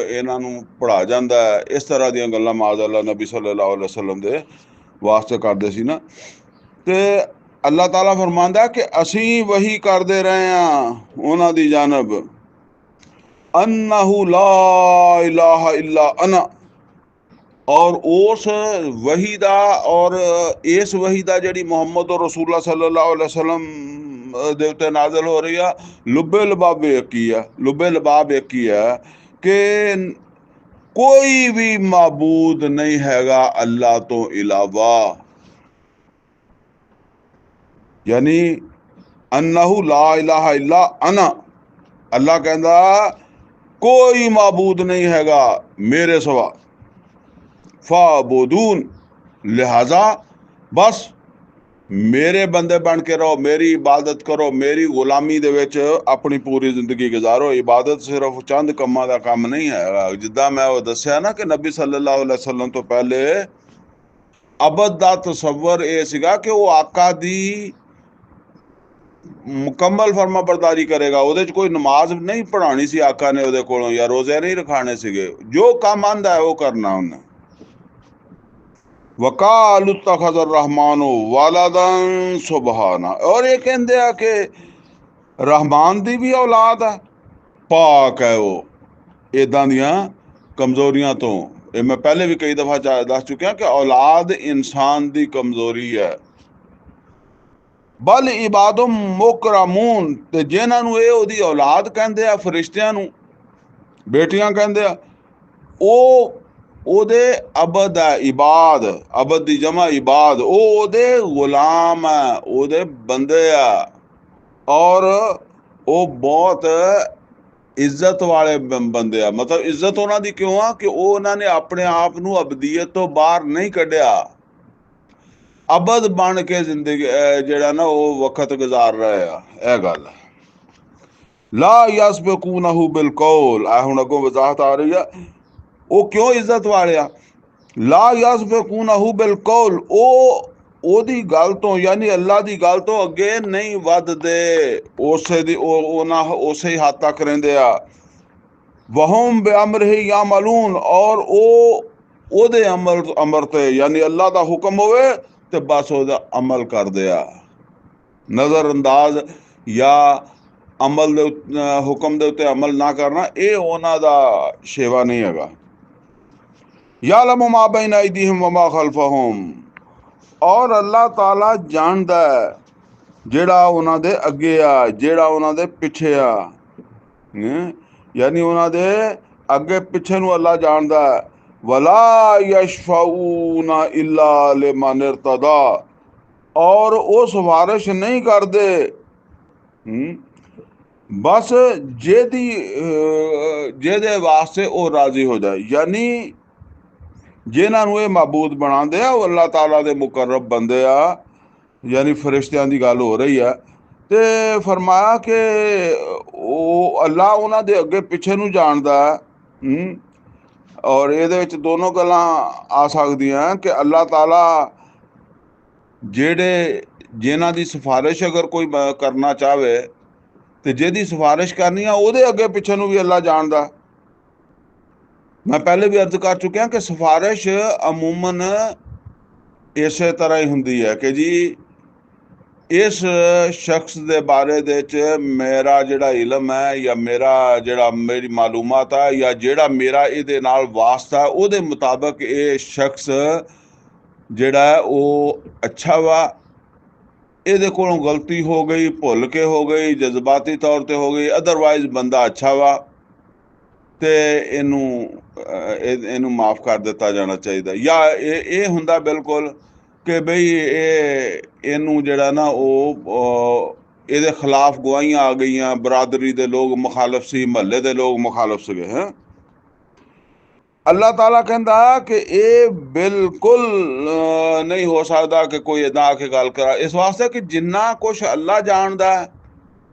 ਇਹਨਾਂ ਨੂੰ ਪੜ੍ਹਾ ਜਾਂਦਾ, ਇਸ ਤਰ੍ਹਾਂ ਦੀਆਂ ਗੱਲਾਂ ਮਾਜ਼ ਅੱਲਾ ਨਬੀ ਸੱਲੱਲਾਹੁ ਅਲੈਹਿ ਵਸੱਲਮ ਦੇ ਵਾਸਤੇ ਕਰਦੇ ਸੀ ਨਾ। ਤੇ ਅੱਲਾਹ ਤਾਲਾ ਫਰਮਾਉਂਦਾ ਕਿ ਅਸੀਂ ਵਹੀ ਕਰਦੇ ਰਹੇ ਹਾਂ ਉਹਨਾਂ ਦੀ ਜਾਨਬ, अन्नहु ला इलाहा इल्ला अना, और उस वही दा और इस वही दा जिहड़ी मुहम्मद रसूलुल्लाह सल्लल्लाहु अलैहि वसल्लम दे उत्ते नाज़िल हो रही है, लुब्बे लबाब एक ही है, लुब्बे लबाब एक ही है कि कोई भी माबूद नहीं हैगा अल्लाह तो इलावा। यानी अन्नहु ला इलाहा इल्ला अना, अल्लाह कहंदा कोई माबूद नहीं हैगा मेरे सिवा, फाबुदून, लिहाजा बस मेरे बंदे बन के रहो, मेरी इबादत करो, मेरी गुलामी दे विच अपनी पूरी जिंदगी गुजारो। इबादत सिर्फ चंद कम्मां दा काम नहीं है। जिद्दां मैं वो दस्सिया ना कि नबी सल्लल्लाहु अलैहि वसल्लम तो पहले अबद दा तसव्वुर ये सीगा कि वो आका दी मुकम्मल फरमा बरदारी करेगा। ਉਹਦੇ ਚ ਕੋਈ ਨਮਾਜ਼ ਨਹੀਂ ਪੜਾਣੀ ਸੀ ਆਕਾ ਨੇ ਉਹਦੇ ਕੋਲੋਂ, ਜਾਂ ਰੋਜ਼ੇ ਨਹੀਂ ਰਖਾਣੇ ਸੀਗੇ। ਜੋ ਕੰਮ ਆਂਦਾ ਹੈ ਉਹ ਕਰਨਾ ਉਹਨੇ। वकाल तखज़ रहमान वालदन सुबहाना, और ये कहते हैं कि रहमान दी भी औलाद है, पाक है वो इदां दियां कमजोरियां तो। ये मैं पहले भी कई दफा दस चुकिया कि औलाद इंसान दी कमजोरी है। बल इबादुम मुकरमून, ते जिन्हां नूं ये ओदी औलाद कहंदे आ, फरिश्तियां नूं बेटियां कहंदे आ, ਉਹ ਉਹਦੇ ਅਬਦ ਹੈ, ਇਬਾਦ, ਅਬਦ ਦੀ ਜਮਾ ਇਬਾਦ, ਉਹ ਉਹਦੇ ਗੁਲਾਮ ਹੈ, ਉਹਦੇ ਬੰਦੇ ਆ, ਔਰ ਉਹ ਬਹੁਤ ਇੱਜ਼ਤ ਵਾਲੇ ਬੰਦੇ ਆ। ਮਤਲਬ ਇੱਜ਼ਤ ਉਹਨਾਂ ਦੀ ਕਿਉਂ ਆ ਕਿ ਉਹ ਉਹਨਾਂ ਨੇ ਆਪਣੇ ਆਪ ਨੂੰ ਅਬਦੀਅਤ ਤੋਂ ਬਾਹਰ ਨਹੀਂ ਕੱਢਿਆ, ਅਬਦ ਬਣ ਕੇ ਜ਼ਿੰਦਗੀ ਜਿਹੜਾ ਨਾ ਉਹ ਵਕਤ ਗੁਜ਼ਾਰ ਰਹੇ ਆ। ਇਹ ਗੱਲ ਲਾ ਯਸਬਕੂਨਹੁ ਬਿਲਕੌਲ, ਆ ਹੁਣ ਅੱਗੋਂ ਵਜ਼ਾਹਤ ਆ ਰਹੀ ਆ ਉਹ ਕਿਉਂ ਇੱਜ਼ਤ ਵਾਲਿਆ। ਲਾ ਯਸਬਕੂਨਹੁ ਬਿਲਕੌਲ, ਉਹ ਉਹਦੀ ਗੱਲ ਤੋਂ ਯਾਨੀ ਅੱਲਾ ਦੀ ਗੱਲ ਤੋਂ ਅੱਗੇ ਨਹੀਂ ਵੱਧਦੇ, ਉਸੇ ਦੀ ਉਹਨਾਂ ਉਸੇ ਹੀ ਹੱਦ ਤੱਕ ਰਹਿੰਦੇ ਆ। ਵਹੁਮ ਬਿਅਮਰਿhi ਯਅਮਲੂਨ, ਔਰ ਉਹ ਉਹਦੇ ਅਮਰ ਤੇ ਯਾਨੀ ਅੱਲਾ ਦਾ ਹੁਕਮ ਹੋਵੇ ਤੇ ਬਸ ਉਹਦਾ ਅਮਲ ਕਰਦੇ ਆ। ਨਜ਼ਰ ਅੰਦਾਜ਼ ਜਾਂ ਅਮਲ ਦੇ ਹੁਕਮ ਦੇ ਉੱਤੇ ਅਮਲ ਨਾ ਕਰਨਾ ਇਹ ਉਹਨਾਂ ਦਾ ਸ਼ੇਵਾ ਨਹੀਂ ਹੈਗਾ। यालमु मा बैन अयदीहिम व मा खल्फहुम, और अल्लाह ताला जानदा है ਜਿਹੜਾ ਉਹਨਾਂ ਦੇ ਅੱਗੇ ਆ, ਜਿਹੜਾ ਉਹਨਾਂ ਦੇ ਪਿੱਛੇ ਆ। ਯਾਨੀ ਉਹਨਾਂ ਦੇ ਅੱਗੇ ਪਿੱਛੇ ਨੂੰ ਅੱਲਾ ਜਾਣਦਾ ਹੈ। ਵਲਾ ਯਸ਼ਫਾਊਨਾ ਇਲਾ ਲਿਮਨ ਇਰਤਦਾ, ਔਰ ਉਹ ਸਿਫਾਰਿਸ਼ ਨਹੀਂ ਕਰਦੇ ਬਸ ਜਿਹਦੇ ਵਾਸਤੇ ਉਹ ਰਾਜ਼ੀ ਹੋ ਜਾਏ। ਯਾਨੀ ਜਿਨ੍ਹਾਂ ਨੂੰ ਇਹ ਮਾਬੂਦ ਬਣਾਉਂਦੇ ਆ ਉਹ ਅੱਲਾਹ ਤਾਲਾ ਦੇ ਮੁਕਰਬ ਬੰਦੇ ਆ, ਯਾਨੀ ਫਰਿਸ਼ਤਿਆਂ ਦੀ ਗੱਲ ਹੋ ਰਹੀ ਹੈ। ਤੇ ਫਰਮਾਇਆ ਕਿ ਉਹ ਅੱਲਾ ਉਹਨਾਂ ਦੇ ਅੱਗੇ ਪਿੱਛੇ ਨੂੰ ਜਾਣਦਾ ਹੈ। ਔਰ ਇਹਦੇ ਵਿੱਚ ਦੋਨੋਂ ਗੱਲਾਂ ਆ ਸਕਦੀਆਂ ਕਿ ਅੱਲਾਹ ਤਾਲਾ ਜਿਨ੍ਹਾਂ ਦੀ ਸਿਫਾਰਿਸ਼ ਅਗਰ ਕੋਈ ਕਰਨਾ ਚਾਹਵੇ ਤੇ ਜਿਹਦੀ ਸਿਫਾਰਿਸ਼ ਕਰਨੀ ਆ ਉਹਦੇ ਅੱਗੇ ਪਿੱਛੇ ਨੂੰ ਵੀ ਅੱਲਾ ਜਾਣਦਾ। ਮੈਂ ਪਹਿਲੇ ਵੀ ਅਰਜ਼ ਕਰ ਚੁੱਕਿਆ ਕਿ ਸਿਫਾਰਿਸ਼ ਅਮੂਮਨ ਇਸੇ ਤਰ੍ਹਾਂ ਹੀ ਹੁੰਦੀ ਹੈ ਕਿ ਜੀ ਇਸ ਸ਼ਖਸ ਦੇ ਬਾਰੇ ਦੇ ਵਿੱਚ ਮੇਰਾ ਜਿਹੜਾ ਇਲਮ ਹੈ ਜਾਂ ਮੇਰੀ ਮਾਲੂਮਾਤ ਹੈ ਜਾਂ ਜਿਹੜਾ ਮੇਰਾ ਇਹਦੇ ਨਾਲ ਵਾਸਤਾ ਉਹਦੇ ਮੁਤਾਬਕ ਇਹ ਸ਼ਖਸ ਜਿਹੜਾ ਹੈ ਉਹ ਅੱਛਾ ਵਾ। ਇਹਦੇ ਕੋਲੋਂ ਗਲਤੀ ਹੋ ਗਈ, ਭੁੱਲ ਕੇ ਹੋ ਗਈ, ਜਜ਼ਬਾਤੀ ਤੌਰ 'ਤੇ ਹੋ ਗਈ, ਅਦਰਵਾਈਜ਼ ਬੰਦਾ ਅੱਛਾ ਵਾ ਤੇ ਇਹਨੂੰ ਮਾਫ ਕਰ ਦਿੱਤਾ ਜਾਣਾ ਚਾਹੀਦਾ। ਜਾਂ ਇਹ ਹੁੰਦਾ ਬਿਲਕੁਲ ਕਿ ਬਈ ਇਹਨੂੰ ਜਿਹੜਾ ਨਾ ਉਹ ਇਹਦੇ ਖਿਲਾਫ ਗਵਾਹੀਆਂ ਆ ਗਈਆਂ, ਬਰਾਦਰੀ ਦੇ ਲੋਕ ਮੁਖਾਲਫ ਸੀ, ਮਹੱਲੇ ਦੇ ਲੋਕ ਮੁਖਾਲਫ ਸੀਗੇ। ਹੈਂ, ਅੱਲਾਹ ਤਾਲਾ ਕਹਿੰਦਾ ਕਿ ਇਹ ਬਿਲਕੁਲ ਨਹੀਂ ਹੋ ਸਕਦਾ ਕਿ ਕੋਈ ਇੱਦਾਂ ਆ ਕੇ ਗੱਲ ਕਰਾ। ਇਸ ਵਾਸਤੇ ਕਿ ਜਿੰਨਾ ਕੁਛ ਅੱਲਾ ਜਾਣਦਾ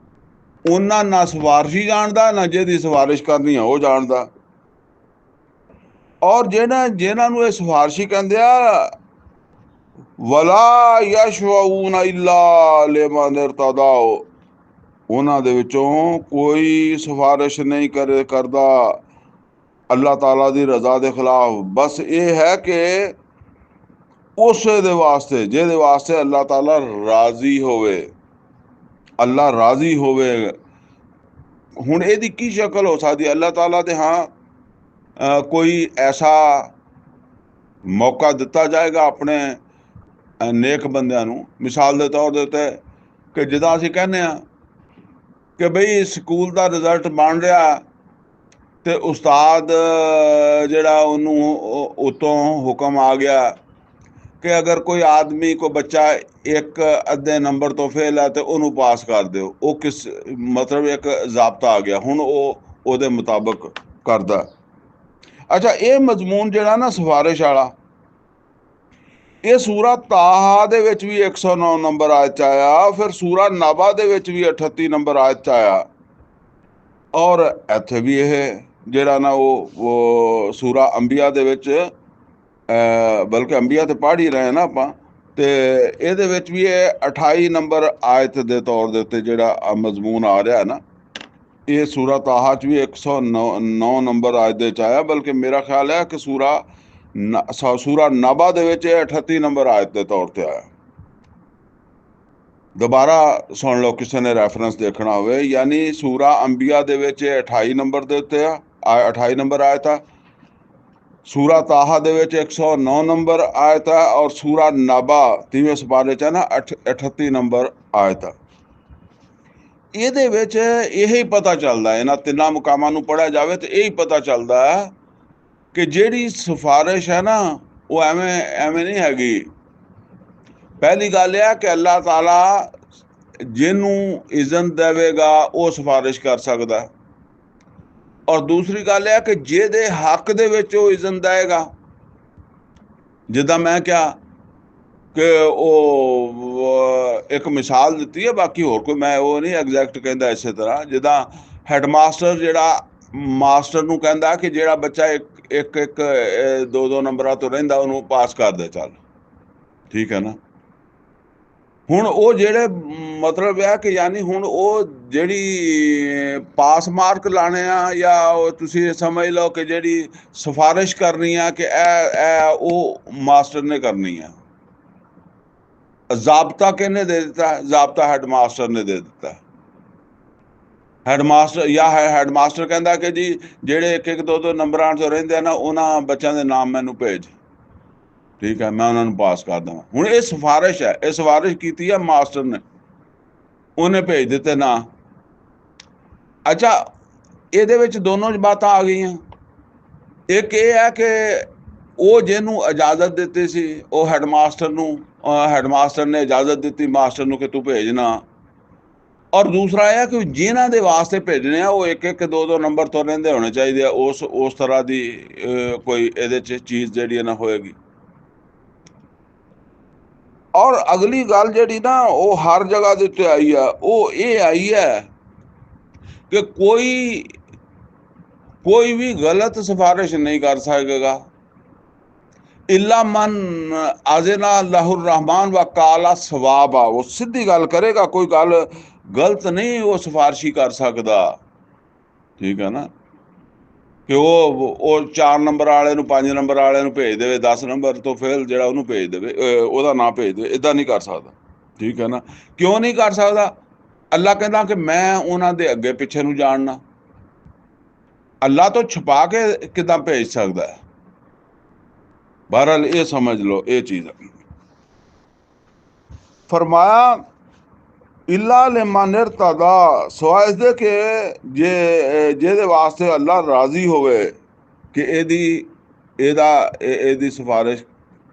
ਉਹਨਾਂ ਨਾ ਸਿਫਾਰਿਸ਼ੀ ਜਾਣਦਾ, ਨਾ ਜਿਹਦੀ ਸਿਫਾਰਿਸ਼ ਕਰਨੀ ਆ ਉਹ ਜਾਣਦਾ। ਔਰ ਜਿਹਨਾਂ ਨੂੰ ਇਹ ਸਿਫਾਰਿਸ਼ੀ ਕਹਿੰਦੇ ਆ, ਵਲਾ ਯਸ਼ਫਊਨਾ ਇਲਾ ਲਿਮਨ ਇਰਤਦਾ, ਉਹਨਾਂ ਦੇ ਵਿੱਚੋਂ ਕੋਈ ਸਿਫਾਰਿਸ਼ ਨਹੀਂ ਕਰਦਾ ਅੱਲਾਹ ਤਾਲਾ ਦੀ ਰਜ਼ਾ ਦੇ ਖਿਲਾਫ। ਬਸ ਇਹ ਹੈ ਕਿ ਉਸੇ ਦੇ ਵਾਸਤੇ ਜਿਹਦੇ ਵਾਸਤੇ ਅੱਲਾਹ ਤਾਲਾ ਰਾਜ਼ੀ ਹੋਵੇ, ਅੱਲਾ ਰਾਜ਼ੀ ਹੋਵੇ। ਹੁਣ ਇਹਦੀ ਕੀ ਸ਼ਕਲ ਹੋ ਸਕਦੀ? ਅੱਲਾਹ ਤਾਲਾ ਦੇ ਕੋਈ ਐਸਾ ਮੌਕਾ ਦਿੱਤਾ ਜਾਏਗਾ ਆਪਣੇ ਨੇਕ ਬੰਦਿਆਂ ਨੂੰ, ਮਿਸਾਲ ਦੇ ਤੌਰ ਦੇ ਉੱਤੇ ਕਿ ਜਿੱਦਾਂ ਅਸੀਂ ਕਹਿੰਦੇ ਹਾਂ ਕਿ ਬਈ ਸਕੂਲ ਦਾ ਰਿਜ਼ਲਟ ਬਣ ਰਿਹਾ ਤੇ ਉਸਤਾਦ ਜਿਹੜਾ ਉਹਨੂੰ ਉਤੋਂ ਹੁਕਮ ਆ ਗਿਆ ਕਿ ਅਗਰ ਕੋਈ ਆਦਮੀ, ਕੋਈ ਬੱਚਾ ਇੱਕ ਅੱਧੇ ਨੰਬਰ ਤੋਂ ਫੇਲ ਹੈ ਤੇ ਉਹਨੂੰ ਪਾਸ ਕਰ ਦਿਓ। ਉਹ ਕਿਸ ਮਤਲਬ ਇੱਕ ਜ਼ਾਬਤਾ ਆ ਗਿਆ, ਹੁਣ ਉਹ ਉਹਦੇ ਮੁਤਾਬਕ ਕਰਦਾ। ਅੱਛਾ, ਇਹ ਮਜ਼ਮੂਨ ਜਿਹੜਾ ਨਾ ਸਿਫਾਰਿਸ਼ ਵਾਲਾ, ਇਹ ਸੂਰਾ ਤਾਹਾ ਦੇ ਵਿੱਚ ਵੀ 109 ਨੰਬਰ ਆਇਤ 'ਚ ਆਇਆ, ਫਿਰ ਸੂਰਾ ਨਾਬਾ ਦੇ ਵਿੱਚ ਵੀ 38 ਨੰਬਰ ਆਇਤ 'ਚ ਆਇਆ, ਔਰ ਇੱਥੇ ਵੀ ਇਹ ਜਿਹੜਾ ਨਾ ਉਹ ਸੂਰਾ ਅੰਬੀਆ ਦੇ ਵਿੱਚ, ਬਲਕਿ ਅੰਬੀਆ ਤੇ ਪੜ੍ਹ ਹੀ ਰਹੇ ਨਾ ਆਪਾਂ, ਤੇ ਇਹਦੇ ਵਿੱਚ ਵੀ ਇਹ 28 ਨੰਬਰ ਆਇਤ ਦੇ ਤੌਰ ਦੇ ਉੱਤੇ ਜਿਹੜਾ ਮਜ਼ਮੂਨ ਆ ਰਿਹਾ ਨਾ, ਇਹ ਸੂਰਾ ਤਾਹਾ 'ਚ ਵੀ 109 ਨੰਬਰ ਆਇਤ ਦੇ 'ਚ ਆਇਆ। ਬਲਕਿ ਮੇਰਾ ਖਿਆਲ ਹੈ ਕਿ ਸੂਰਾ ਨਾਬਾ ਦੇ ਵਿੱਚ 38 ਨੰਬਰ ਆਇਤ ਦੇ ਤੌਰ ਤੇ ਆਇਆ। ਦੁਬਾਰਾ ਸੁਣ ਲਓ ਕਿਸੇ ਨੇ ਰੈਫਰੈਂਸ ਦੇਖਣਾ ਹੋਵੇ। ਯਾਨੀ ਸੂਰਾ ਅੰਬੀਆ ਦੇ ਵਿੱਚ 28 ਨੰਬਰ ਦੇ ਉੱਤੇ ਆ, 28 ਨੰਬਰ ਆਇਤ ਆ। ਸੂਰਾ ਤਾਹਾ ਦੇ ਵਿੱਚ 109 ਨੰਬਰ ਆਇਤ ਆ, ਔਰ ਸੂਰਾ ਨਾਬਾ 30ਵੇਂ ਸਪਾਰੇ 'ਚ ਹੈ ਨਾ 38 ਨੰਬਰ ਆਇਤ ਆ। ਇਹਦੇ ਵਿੱਚ ਇਹ ਹੀ ਪਤਾ ਚੱਲਦਾ, ਇਹਨਾਂ ਤਿੰਨਾਂ ਮੁਕਾਮਾਂ ਨੂੰ ਪੜ੍ਹਿਆ ਜਾਵੇ ਤੇ ਇਹ ਹੀ ਪਤਾ ਚੱਲਦਾ ਕਿ ਜਿਹੜੀ ਸਿਫਾਰਿਸ਼ ਹੈ ਨਾ ਉਹ ਐਵੇਂ ਨਹੀਂ ਹੈਗੀ। ਪਹਿਲੀ ਗੱਲ ਇਹ ਹੈ ਕਿ ਅੱਲਾਹ ਤਾਲਾ ਜਿਹਨੂੰ ਇਜ਼ਨ ਦੇਵੇਗਾ ਉਹ ਸਿਫਾਰਿਸ਼ ਕਰ ਸਕਦਾ, ਔਰ ਦੂਸਰੀ ਗੱਲ ਇਹ ਹੈ ਕਿ ਜਿਹਦੇ ਹੱਕ ਦੇ ਵਿੱਚ ਉਹ ਇਜ਼ਨ ਦੇਵੇਗਾ, ਜਿੱਦਾਂ ਮੈਂ ਕਿਹਾ ਕਿ ਉਹ ਇੱਕ ਮਿਸਾਲ ਦਿੱਤੀ ਹੈ, ਬਾਕੀ ਹੋਰ ਕੋਈ ਮੈਂ ਉਹ ਨਹੀਂ ਐਗਜ਼ੈਕਟ ਕਹਿੰਦਾ। ਇਸੇ ਤਰ੍ਹਾਂ ਜਿੱਦਾਂ ਹੈਡਮਾਸਟਰ ਜਿਹੜਾ ਮਾਸਟਰ ਨੂੰ ਕਹਿੰਦਾ ਕਿ ਜਿਹੜਾ ਬੱਚਾ ਇੱਕ 2 ਨੰਬਰਾਂ ਤੋਂ ਰਹਿੰਦਾ ਉਹਨੂੰ ਪਾਸ ਕਰ ਦੇ, ਚੱਲ ਠੀਕ ਹੈ ਨਾ। ਹੁਣ ਉਹ ਜਿਹੜੇ ਮਤਲਬ ਹੈ ਕਿ ਯਾਨੀ ਹੁਣ ਉਹ ਜਿਹੜੀ ਪਾਸ ਮਾਰਕ ਲਾਣੇ ਆ, ਜਾਂ ਉਹ ਤੁਸੀਂ ਸਮਝ ਲਓ ਕਿ ਜਿਹੜੀ ਸਿਫਾਰਿਸ਼ ਕਰਨੀ ਆ ਕਿ ਇਹ ਉਹ ਮਾਸਟਰ ਨੇ ਕਰਨੀ ਆ। ਜ਼ਾਬਤਾ ਕਿਹਨੇ ਦੇ ਦਿੱਤਾ? ਜ਼ਾਬਤਾ ਹੈਡਮਾਸਟਰ ਨੇ ਦੇ ਦਿੱਤਾ। ਹੈਡਮਾਸਟਰ ਜਾਂ ਹੈਡਮਾਸਟਰ ਕਹਿੰਦਾ ਕਿ ਜੀ ਜਿਹੜੇ ਇੱਕ ਇੱਕ ਦੋ ਦੋ ਨੰਬਰਾਂ 'ਚ ਰਹਿੰਦੇ ਆ ਨਾ ਉਹਨਾਂ ਬੱਚਿਆਂ ਦੇ ਨਾਮ ਮੈਨੂੰ ਭੇਜ, ਠੀਕ ਹੈ, ਮੈਂ ਉਹਨਾਂ ਨੂੰ ਪਾਸ ਕਰ ਦੇਵਾਂ। ਹੁਣ ਇਹ ਸਿਫਾਰਿਸ਼ ਹੈ, ਇਹ ਸਿਫਾਰਿਸ਼ ਕੀਤੀ ਹੈ ਮਾਸਟਰ ਨੇ, ਉਹਨੇ ਭੇਜ ਦਿੱਤੇ ਨਾ। ਅੱਛਾ, ਇਹਦੇ ਵਿੱਚ ਦੋਨੋਂ ਬਾਤਾਂ ਆ ਗਈਆਂ। ਇੱਕ ਇਹ ਹੈ ਕਿ ਉਹ ਜਿਹਨੂੰ ਇਜਾਜ਼ਤ ਦਿੱਤੀ ਸੀ ਉਹ ਹੈਡਮਾਸਟਰ ਨੂੰ, ਹੈਡਮਾਸਟਰ ਨੇ ਇਜਾਜ਼ਤ ਦਿੱਤੀ ਮਾਸਟਰ ਨੂੰ ਕਿ ਤੂੰ ਭੇਜਣਾ। ਔਰ ਦੂਸਰਾ ਇਹ ਹੈ ਕਿ ਜਿਨ੍ਹਾਂ ਦੇ ਵਾਸਤੇ ਭੇਜਣੇ ਆ ਉਹ ਇੱਕ ਇੱਕ ਦੋ ਦੋ ਨੰਬਰ ਤੋਂ ਰਹਿੰਦੇ ਹੋਣੇ ਚਾਹੀਦੇ ਆ, ਉਸ ਤਰ੍ਹਾਂ ਦੀ ਕੋਈ ਇਹਦੇ 'ਚ ਚੀਜ਼ ਜਿਹੜੀ ਨਾ ਹੋਏਗੀ। ਔਰ ਅਗਲੀ ਗੱਲ ਜਿਹੜੀ ਨਾ ਉਹ ਹਰ ਜਗ੍ਹਾ ਦੇ ਉੱਤੇ ਆਈ ਆ, ਉਹ ਇਹ ਆਈ ਹੈ ਕਿ ਕੋਈ ਵੀ ਗਲਤ ਸਿਫਾਰਿਸ਼ ਨਹੀਂ ਕਰ ਸਕੇਗਾ। ਇਲਾ ਮਨ ਆਜ਼ਨਾ ਲਾਹੁਰ ਰਹਿਮਾਨ व ਕਾਲਾ ਸਵਾਬ ਆ, ਉਹ ਸਿੱਧੀ ਗੱਲ ਕਰੇਗਾ, ਕੋਈ ਗੱਲ ਗਲਤ ਨਹੀਂ ਉਹ ਸਿਫਾਰਿਸ਼ੀ ਕਰ ਸਕਦਾ, ਠੀਕ ਹੈ ਨਾ। ਕਿ ਉਹ 4 ਨੰਬਰ ਵਾਲੇ ਨੂੰ 5 ਨੰਬਰ ਵਾਲੇ ਨੂੰ ਭੇਜ ਦੇਵੇ, 10 ਨੰਬਰ ਤੋਂ ਫੇਲ ਜਿਹੜਾ ਉਹਨੂੰ ਭੇਜ ਦੇਵੇ, ਉਹਦਾ ਨਾਂ ਭੇਜ ਦੇਵੇ, ਇੱਦਾਂ ਨਹੀਂ ਕਰ ਸਕਦਾ, ਠੀਕ ਹੈ ਨਾ। ਕਿਉਂ ਨਹੀਂ ਕਰ ਸਕਦਾ? ਅੱਲਾ ਕਹਿੰਦਾ ਕਿ ਮੈਂ ਉਹਨਾਂ ਦੇ ਅੱਗੇ ਪਿੱਛੇ ਨੂੰ ਜਾਣਨਾ। ਅੱਲਾ ਤੋਂ ਛੁਪਾ ਕੇ ਕਿੱਦਾਂ ਭੇਜ ਸਕਦਾ ਹੈ? ਬਹਰਹਾਲ ਇਹ ਸਮਝ ਲਓ ਇਹ ਚੀਜ਼। ਫਰਮਾਇਆ ਇਲਾ ਲਿਮਨ ਇਰਤਦਾ, ਸਿਵਾਏ ਇਸਦੇ ਕਿ ਜਿਹਦੇ ਵਾਸਤੇ ਅੱਲਾ ਰਾਜ਼ੀ ਹੋਵੇ ਕਿ ਇਹਦੀ ਸਿਫਾਰਿਸ਼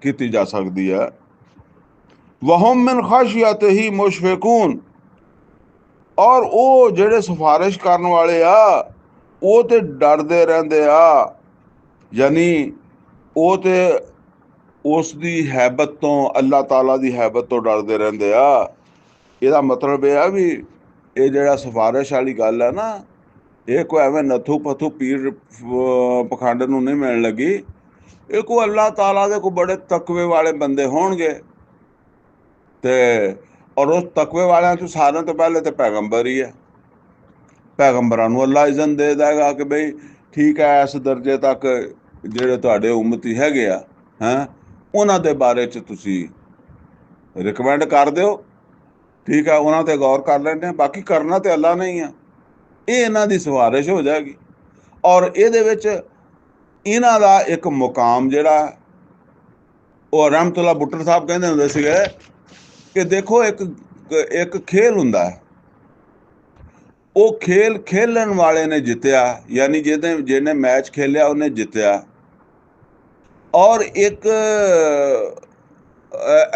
ਕੀਤੀ ਜਾ ਸਕਦੀ ਹੈ। ਵਹਮ ਮਿਨ ਖਸ਼ਯਤਿਹੀ ਮੁਸ਼ਫਿਕੂਨ, ਔਰ ਉਹ ਜਿਹੜੇ ਸਿਫਾਰਿਸ਼ ਕਰਨ ਵਾਲੇ ਆ ਉਹ ਤੇ ਡਰਦੇ ਰਹਿੰਦੇ ਆ, ਯਾਨੀ ਉਹ ਤੇ ਉਸ ਦੀ ਹੈਬਤ ਤੋਂ, ਅੱਲਾਹ ਤਾਲਾ ਦੀ ਹੈਬਤ ਤੋਂ ਡਰਦੇ ਰਹਿੰਦੇ ਆ। ਇਹਦਾ ਮਤਲਬ ਇਹ ਆ ਵੀ ਇਹ ਜਿਹੜਾ ਸਿਫਾਰਿਸ਼ ਵਾਲੀ ਗੱਲ ਹੈ ਨਾ, ਇਹ ਕੋਈ ਐਵੇਂ ਨੱਥੂ ਪੱਥੂ ਪੀਰ ਪਖੰਡ ਨੂੰ ਨਹੀਂ ਮਿਲਣ ਲੱਗੀ। ਇਹ ਕੋਈ ਅੱਲਾਹ ਤਾਲਾ ਦੇ ਕੋਈ ਬੜੇ ਤਕਵੇ ਵਾਲੇ ਬੰਦੇ ਹੋਣਗੇ, ਤੇ ਔਰ ਉਸ ਤਕਵੇ ਵਾਲਿਆਂ 'ਚ ਸਾਰਿਆਂ ਤੋਂ ਪਹਿਲੇ ਤਾਂ ਪੈਗੰਬਰ ਹੀ ਹੈ। ਪੈਗੰਬਰਾਂ ਨੂੰ ਅੱਲਾ ਇਜ਼ਨ ਦੇ ਦੇਗਾ ਕਿ ਬਈ ਠੀਕ ਹੈ, ਇਸ ਦਰਜੇ ਤੱਕ ਜਿਹੜੇ ਤੁਹਾਡੇ ਉਮਤੀ ਹੈਗੇ ਆ, ਹੈਂ, ਉਹਨਾਂ ਦੇ ਬਾਰੇ 'ਚ ਤੁਸੀਂ ਰਿਕਮੈਂਡ ਕਰ ਦਿਓ, ਠੀਕ ਹੈ, ਉਹਨਾਂ 'ਤੇ ਗੌਰ ਕਰ ਲੈਂਦੇ ਆ। ਬਾਕੀ ਕਰਨਾ ਤੇ ਅੱਲਾ ਨਹੀਂ ਆ। ਇਹ ਇਹਨਾਂ ਦੀ ਸਿਫਾਰਿਸ਼ ਹੋ ਜਾਏਗੀ। ਔਰ ਇਹਦੇ ਵਿੱਚ ਇਹਨਾਂ ਦਾ ਇੱਕ ਮੁਕਾਮ ਜਿਹੜਾ, ਉਹ ਰਹਿਮਤੁल्लाह ਬੁੱਟਰ ਸਾਹਿਬ ਕਹਿੰਦੇ ਹੁੰਦੇ ਸੀਗੇ ਕਿ ਦੇਖੋ ਇੱਕ ਖੇਲ ਹੁੰਦਾ ਹੈ, ਉਹ ਖੇਲ ਖੇਲਣ ਵਾਲੇ ਨੇ ਜਿੱਤਿਆ, ਯਾਨੀ ਜਿਹਨੇ ਮੈਚ ਖੇਲਿਆ ਉਹਨੇ ਜਿੱਤਿਆ। ਔਰ ਇੱਕ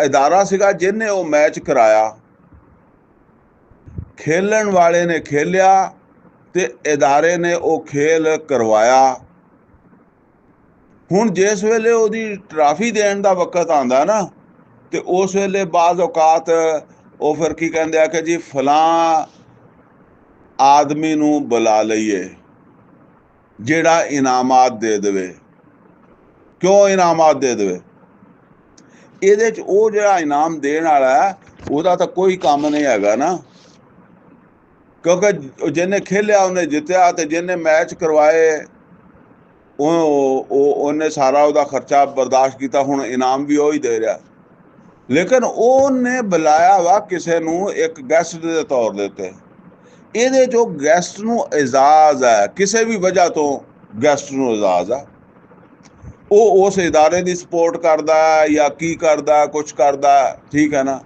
ਇਦਾਰਾ ਸੀਗਾ ਜਿਹਨੇ ਉਹ ਮੈਚ ਕਰਾਇਆ। ਖੇਲਣ ਵਾਲੇ ਨੇ ਖੇਲਿਆ ਤੇ ਇਦਾਰੇ ਨੇ ਉਹ ਖੇਲ ਕਰਵਾਇਆ। ਹੁਣ ਜਿਸ ਵੇਲੇ ਉਹਦੀ ਟਰਾਫੀ ਦੇਣ ਦਾ ਵਕਤ ਆਉਂਦਾ ਨਾ, ਤੇ ਉਸ ਵੇਲੇ ਬਾਜ਼ ਔਕਾਤ ਉਹ ਫਿਰ ਕੀ ਕਹਿੰਦੇ ਆ ਕਿ ਜੀ ਫਲਾਂ ਆਦਮੀ ਨੂੰ ਬੁਲਾ ਲਈਏ ਜਿਹੜਾ ਇਨਾਮਾਤ ਦੇ ਦੇਵੇ। ਕਿਉਂ ਇਨਾਮਾਤ ਦੇ ਦੇਵੇ? ਇਹਦੇ 'ਚ ਉਹ ਜਿਹੜਾ ਇਨਾਮ ਦੇਣ ਵਾਲਾ ਉਹਦਾ ਤਾਂ ਕੋਈ ਕੰਮ ਨਹੀਂ ਹੈਗਾ ਨਾ, ਕਿਉਂਕਿ ਜਿਹਨੇ ਖੇਲਿਆ ਉਹਨੇ ਜਿੱਤਿਆ, ਤੇ ਜਿਹਨੇ ਮੈਚ ਕਰਵਾਏ ਉਹਨੇ ਸਾਰਾ ਉਹਦਾ ਖਰਚਾ ਬਰਦਾਸ਼ਤ ਕੀਤਾ। ਹੁਣ ਇਨਾਮ ਵੀ ਉਹ ਹੀ ਦੇ ਰਿਹਾ, ਲੇਕਿਨ ਉਹਨੇ ਬੁਲਾਇਆ ਵਾ ਕਿਸੇ ਨੂੰ ਇੱਕ ਗੈਸਟ ਦੇ ਤੌਰ ਦੇ ਉੱਤੇ। ਇਹਦੇ 'ਚ ਉਹ ਗੈਸਟ ਨੂੰ ਇਜਾਜ਼ ਹੈ, ਕਿਸੇ ਵੀ ਵਜ੍ਹਾ ਤੋਂ ਗੈਸਟ ਨੂੰ ਇਜਾਜ਼ ਆ। ਉਹ ਉਸ ਇਦਾਰੇ ਦੀ ਸਪੋਰਟ ਕਰਦਾ ਜਾਂ ਕੀ ਕਰਦਾ, ਕੁਛ ਕਰਦਾ, ਠੀਕ ਹੈ ਨਾ।